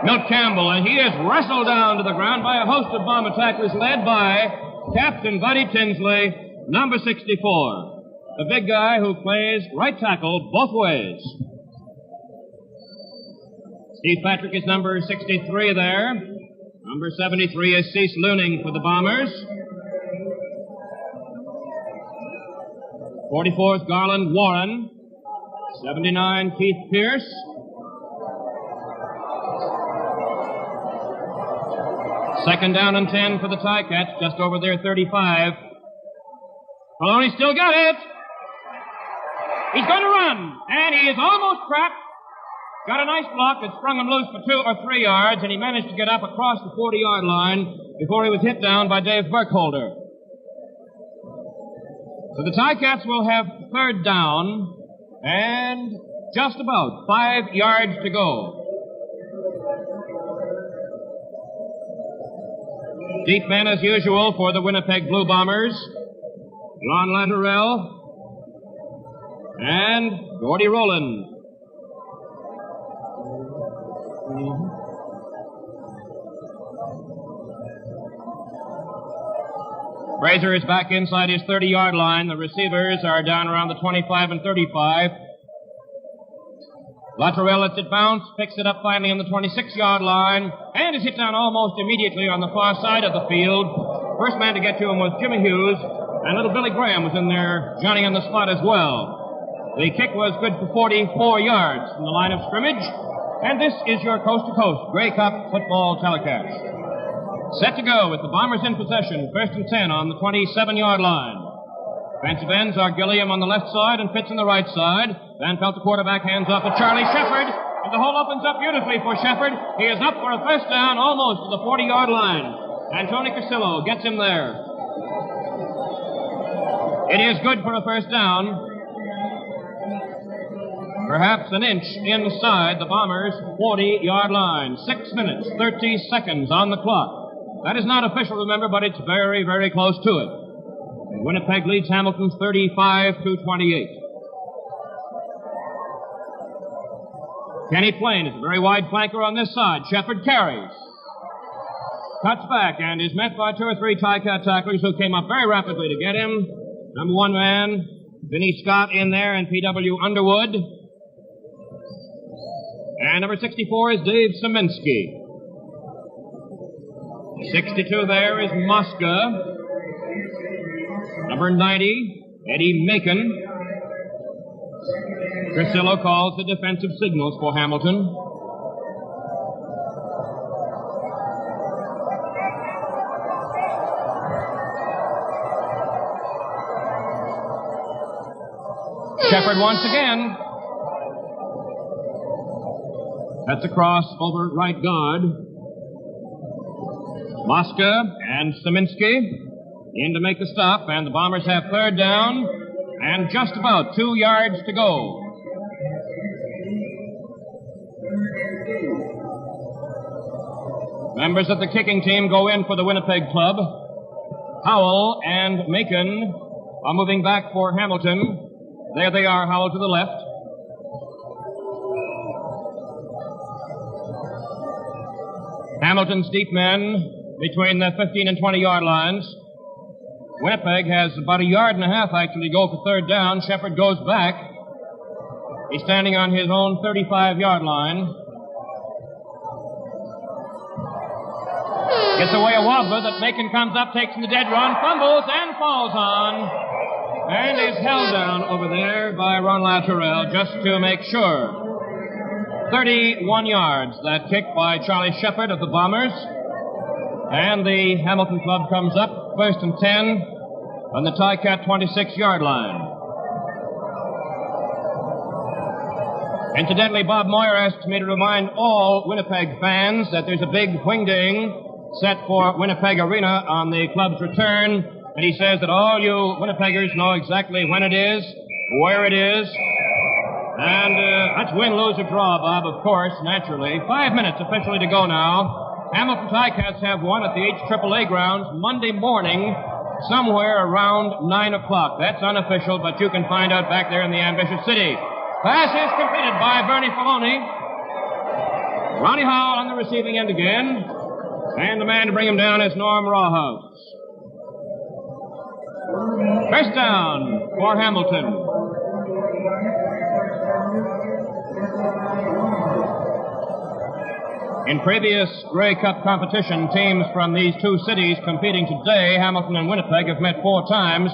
Milt Campbell, and he is wrestled down to the ground by a host of bomb attackers led by Captain Buddy Tinsley, number 64. The big guy who plays right tackle both ways. Steve Patrick is number 63 there. Number 73 is Cease Looning for the Bombers. 44th, Garland Warren. 79, Keith Pierce. Second down and 10 for the Ticats, just over their 35. Filoni still got it. He's going to run, and he is almost trapped. Got a nice block that sprung him loose for 2 or 3 yards, and he managed to get up across the 40-yard line before he was hit down by Dave Burkholder. So the Ticats will have third down and just about 5 yards to go. Deep men as usual for the Winnipeg Blue Bombers. Lon Lanterell and Gordy Rowland. Fraser is back inside his 30-yard line. The receivers are down around the 25 and 35. Luttrell lets it bounce, picks it up finally on the 26-yard line, and is hit down almost immediately on the far side of the field. First man to get to him was Jimmy Hughes, and little Billy Graham was in there, Johnny on the spot as well. The kick was good for 44 yards from the line of scrimmage, and this is your coast-to-coast Grey Cup football telecast. Set to go with the Bombers in possession, 1st and 10 on the 27-yard line. Defensive ends are Gilliam on the left side and Fitz on the right side. Van Pelt, the quarterback, hands off to Charlie Shepard, and the hole opens up beautifully for Shepard. He is up for a first down almost to the 40-yard line, and Tony Casillo gets him there. It is good for a first down. Perhaps an inch inside the Bombers' 40-yard line. 6 minutes, 30 seconds on the clock. That is not official, remember, but it's very, very close to it. And Winnipeg leads Hamilton 35-28. Kenny Plain is a very wide flanker on this side. Shepard carries. Cuts back and is met by 2 or 3 Ticat tacklers who came up very rapidly to get him. Number 1 man, Vinnie Scott in there, and P.W. Underwood. And number 64 is Dave Szyminski. 62 there is Mosca. Number 90, Eddie Macon. Crisillo calls the defensive signals for Hamilton. Shepard once again. That's a cross over right guard. Mosca and Szyminski in to make the stop, and the Bombers have third down and just about 2 yards to go. Members of the kicking team go in for the Winnipeg club. Howell and Macon are moving back for Hamilton. There they are, Howell to the left. Hamilton's deep men between the 15 and 20-yard lines. Winnipeg has about 1.5 yards actually to go for third down. Shepard goes back. He's standing on his own 35-yard line. Gets away a wobbler that Macon comes up, takes in the dead run, fumbles, and falls on. And is held down over there by Ron Luttrell just to make sure. 31 yards, that kick by Charlie Shepard of the Bombers. And the Hamilton club comes up, 1st and 10 on the Ticat 26-yard line. Incidentally, Bob Moyer asked me to remind all Winnipeg fans that there's a big wingding set for Winnipeg Arena on the club's return. And he says that all you Winnipeggers know exactly when it is, where it is. And that's win, lose, or draw, Bob, of course, naturally. 5 minutes officially to go now. Hamilton Ticats have won at the HAAA grounds Monday morning, somewhere around 9 o'clock. That's unofficial, but you can find out back there in the ambitious city. Pass is completed by Bernie Filoni. Ronnie Howell on the receiving end again. And the man to bring him down is Norm Rawhouse. First down for Hamilton. In previous Grey Cup competition, teams from these two cities competing today, Hamilton and Winnipeg, have met 4 times.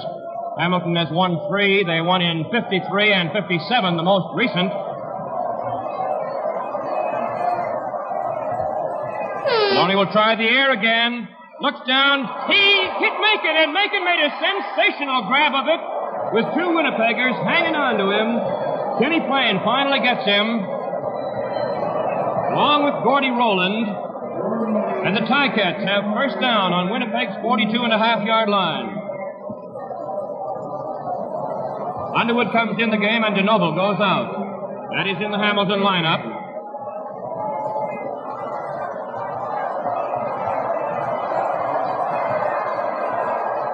Hamilton has won 3. They won in 53 and 57, the most recent. Maloney will try the air again. Looks down. He hit Macon, and Macon made a sensational grab of it with 2 Winnipeggers hanging on to him. Kenny Plain finally gets him, along with Gordy Rowland. And the Ticats have first down on Winnipeg's 42.5-yard line. Underwood comes in the game, and DeNoble goes out. That is in the Hamilton lineup.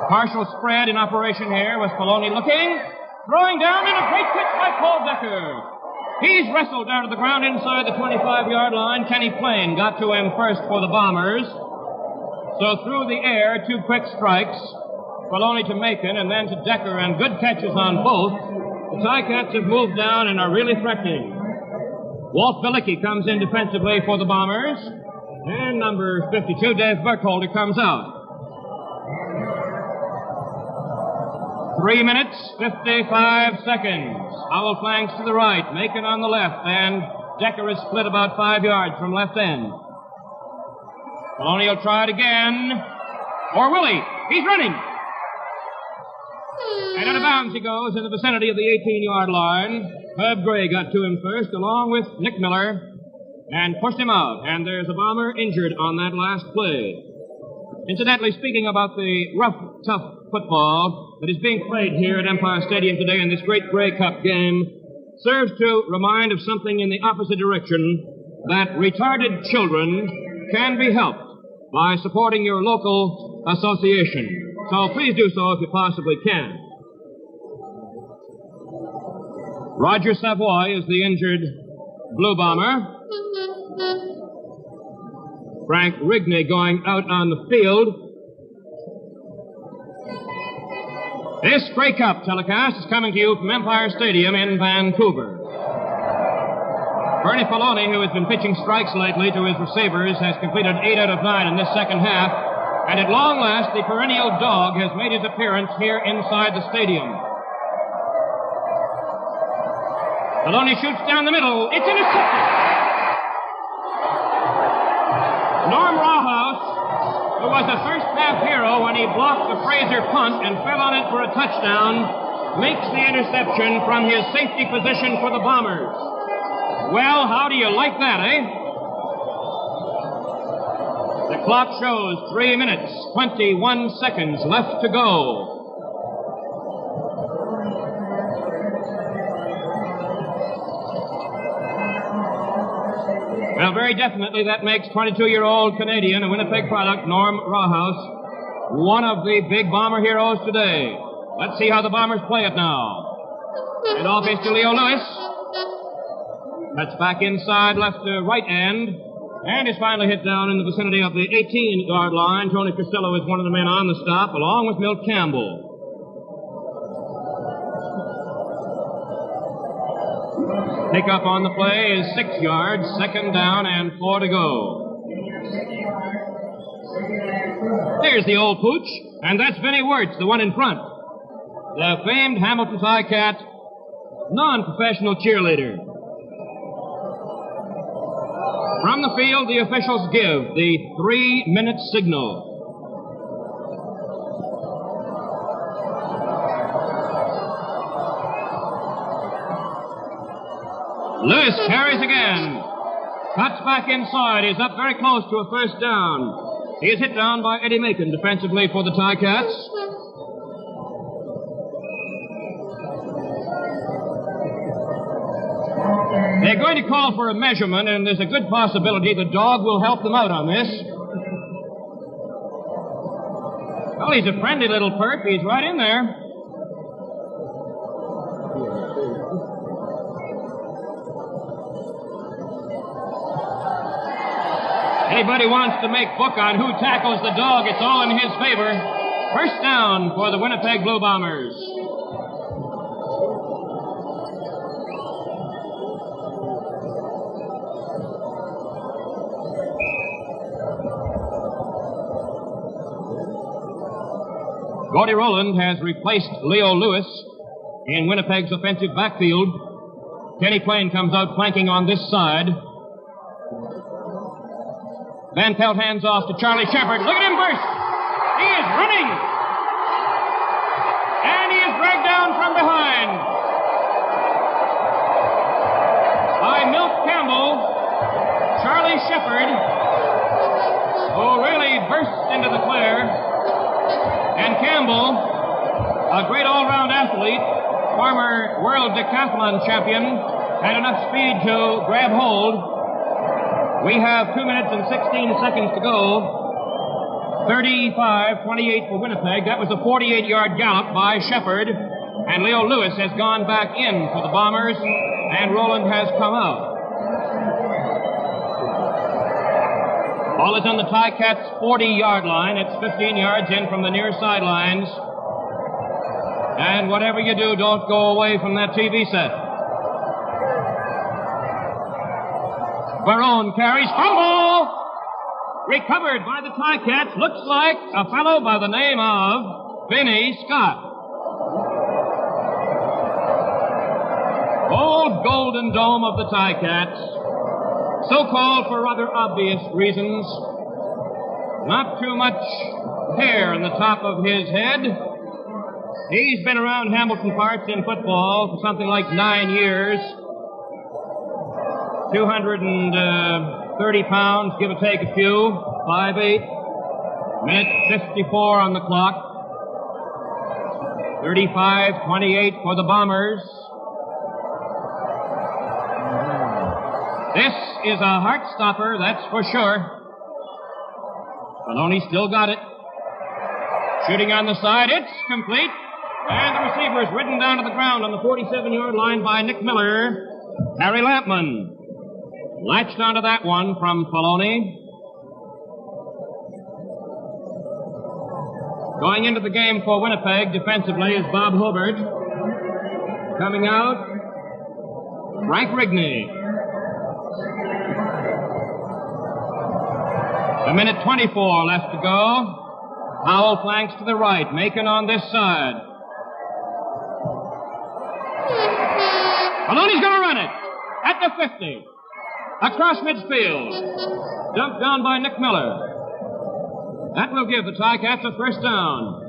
Partial spread in operation here with Filoni looking, throwing down, and a great pitch by Paul Decker. He's wrestled down to the ground inside the 25-yard line. Kenny Plain got to him first for the Bombers. So through the air, 2 quick strikes. Filoni to Macon and then to Decker, and good catches on both. The Ticats have moved down and are really threatening. Walt Bilicki comes in defensively for the Bombers. And number 52, Dave Burkholder, comes out. 3 minutes, 55 seconds. Howell flanks to the right, Macon on the left, and Decker is split about 5 yards from left end. Maloney will try it again. Or will he? He's running. And out of bounds he goes in the vicinity of the 18-yard line. Herb Gray got to him first, along with Nick Miller, and pushed him out. And there's a Bomber injured on that last play. Incidentally, speaking about the rough, tough football that is being played here at Empire Stadium today in this great Grey Cup game, serves to remind of something in the opposite direction, that retarded children can be helped by supporting your local association. So please do so if you possibly can. Roger Savoy is the injured Blue Bomber. Frank Rigney going out on the field. This Grey Cup telecast is coming to you from Empire Stadium in Vancouver. Bernie Filoni, who has been pitching strikes lately to his receivers, has completed 8 out of 9 in this second half. And at long last, the perennial dog has made his appearance here inside the stadium. Filoni shoots down the middle. It's intercepted. Norm Rawhouse, who was a first-half hero when he blocked the Fraser punt and fell on it for a touchdown, makes the interception from his safety position for the Bombers. Well, how do you like that, eh? The clock shows 3 minutes, 21 seconds left to go. Well, very definitely that makes 22-year-old Canadian, a Winnipeg product, Norm Rawhouse, one of the big Bomber heroes today. Let's see how the Bombers play it now. And off is to Leo Lewis. That's back inside left to right end. And is finally hit down in the vicinity of the 18-yard line. Tony Costello is one of the men on the stop, along with Milt Campbell. Pick up on the play is 6 yards, second down and 4 to go. There's the old pooch, and that's Vinnie Wirtz, the one in front. The famed Hamilton Ticat, non-professional cheerleader. From the field, the officials give the 3-minute signal. Lewis carries again. Cuts back inside. He's up very close to a first down. He is hit down by Eddie Macon defensively for the Ticats. They're going to call for a measurement, and there's a good possibility the dog will help them out on this. Well, he's a friendly little perp. He's right in there. Anybody wants to make book on who tackles the dog, it's all in his favor. First down for the Winnipeg Blue Bombers. Gordy Rowland has replaced Leo Lewis in Winnipeg's offensive backfield. Kenny Plain comes out flanking on this side. Van Pelt hands off to Charlie Shepard. Look at him burst. He is running. And he is dragged down from behind by Milt Campbell, Charlie Shepard, who really burst into the clear. And Campbell, a great all-round athlete, former world decathlon champion, had enough speed to grab hold. We have 2 minutes and 16 seconds to go. 35-28 for Winnipeg. That was a 48-yard gallop by Shepard. And Leo Lewis has gone back in for the Bombers, and Rowland has come out. Ball is on the Ticats' 40-yard line. It's 15 yards in from the near sidelines. And whatever you do, don't go away from that TV set. Barone carries. Fumble! Recovered by the Ticats. Looks like a fellow by the name of Vinny Scott. Old Golden Dome of the Ticats. So called for rather obvious reasons. Not too much hair in the top of his head. He's been around Hamilton parts in football for something like 9 years. 230 pounds, give or take a few. 5'8". Minute 54 on the clock. 35-28 for the Bombers. This is a heart stopper, that's for sure. Maloney still got it. Shooting on the side, it's complete. And the receiver is ridden down to the ground on the 47-yard line by Nick Miller. Harry Lampman latched onto that one from Maloney. Going into the game for Winnipeg defensively is Bob Hobart. Coming out, Frank Rigney. A minute 24 left to go. Howell flanks to the right. Macon on this side. Maloney's going to run it. At the 50. Across midfield. Dumped down by Nick Miller. That will give the Ticats a first down.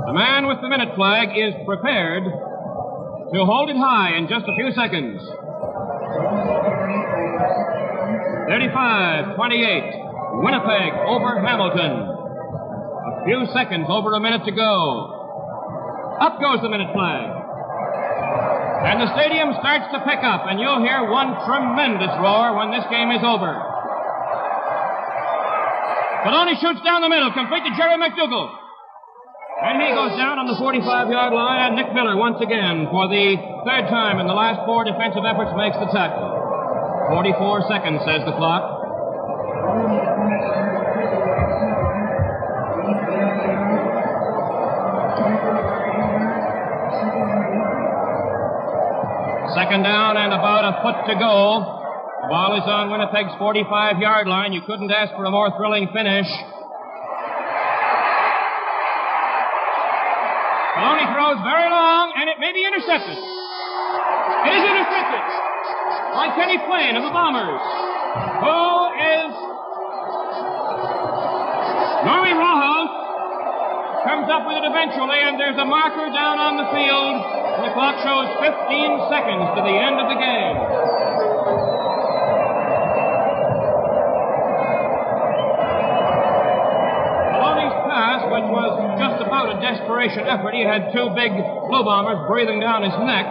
The man with the minute flag is prepared to hold it high in just a few seconds. 35-28. Winnipeg over Hamilton. A few seconds, over a minute to go. Up goes the minute flag. And the stadium starts to pick up, and you'll hear one tremendous roar when this game is over. Maloney shoots down the middle, complete to Jerry McDougall. And he goes down on the 45-yard line, and Nick Miller once again, for the third time in the last 4 defensive efforts, makes the tackle. 44 seconds, says the clock. Second down and about a foot to go. The ball is on Winnipeg's 45-yard line. You couldn't ask for a more thrilling finish. Maloney throws very long, and it may be intercepted. It is intercepted by Kenny Plain of the Bombers, who is Norrie Rawhouse. Comes up with it eventually, and there's a marker down on the field. And the clock shows 15 seconds to the end of the game. Maloney's pass, which was just about a desperation effort, he had 2 big Blue Bombers breathing down his neck,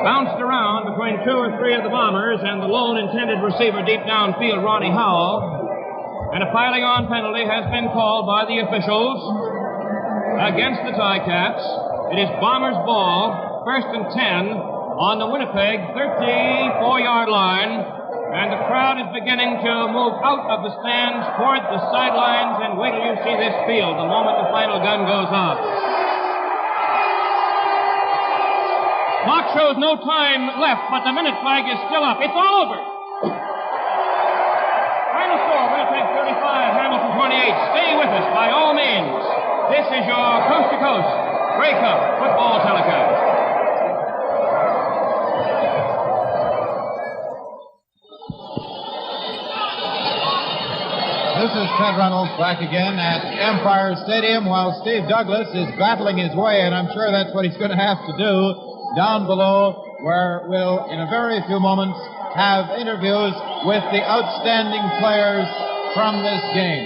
bounced around between 2 or 3 of the Bombers and the lone intended receiver deep downfield, Ronnie Howell. And a piling on penalty has been called by the officials against the Ticats. It is Bombers' ball, 1st and 10 on the Winnipeg 34-yard line. And the crowd is beginning to move out of the stands toward the sidelines, and wait till you see this field the moment the final gun goes off. Clock shows no time left, but the minute flag is still up. It's all over. Final score, Winnipeg 35, Hamilton 28. Stay with us by all means. This is your coast-to-coast Grey Cup football telecast. This is Ted Reynolds back again at Empire Stadium while Steve Douglas is battling his way, and I'm sure that's what he's going to have to do down below, where we'll, in a very few moments, have interviews with the outstanding players from this game.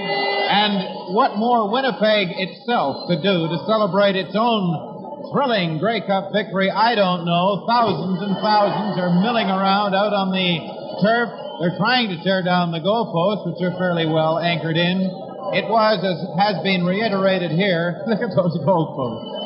And what more Winnipeg itself could do to celebrate its own thrilling Grey Cup victory, I don't know. Thousands and thousands are milling around out on the turf. They're trying to tear down the goalposts, which are fairly well anchored in. It was, as has been reiterated here, look at those goalposts.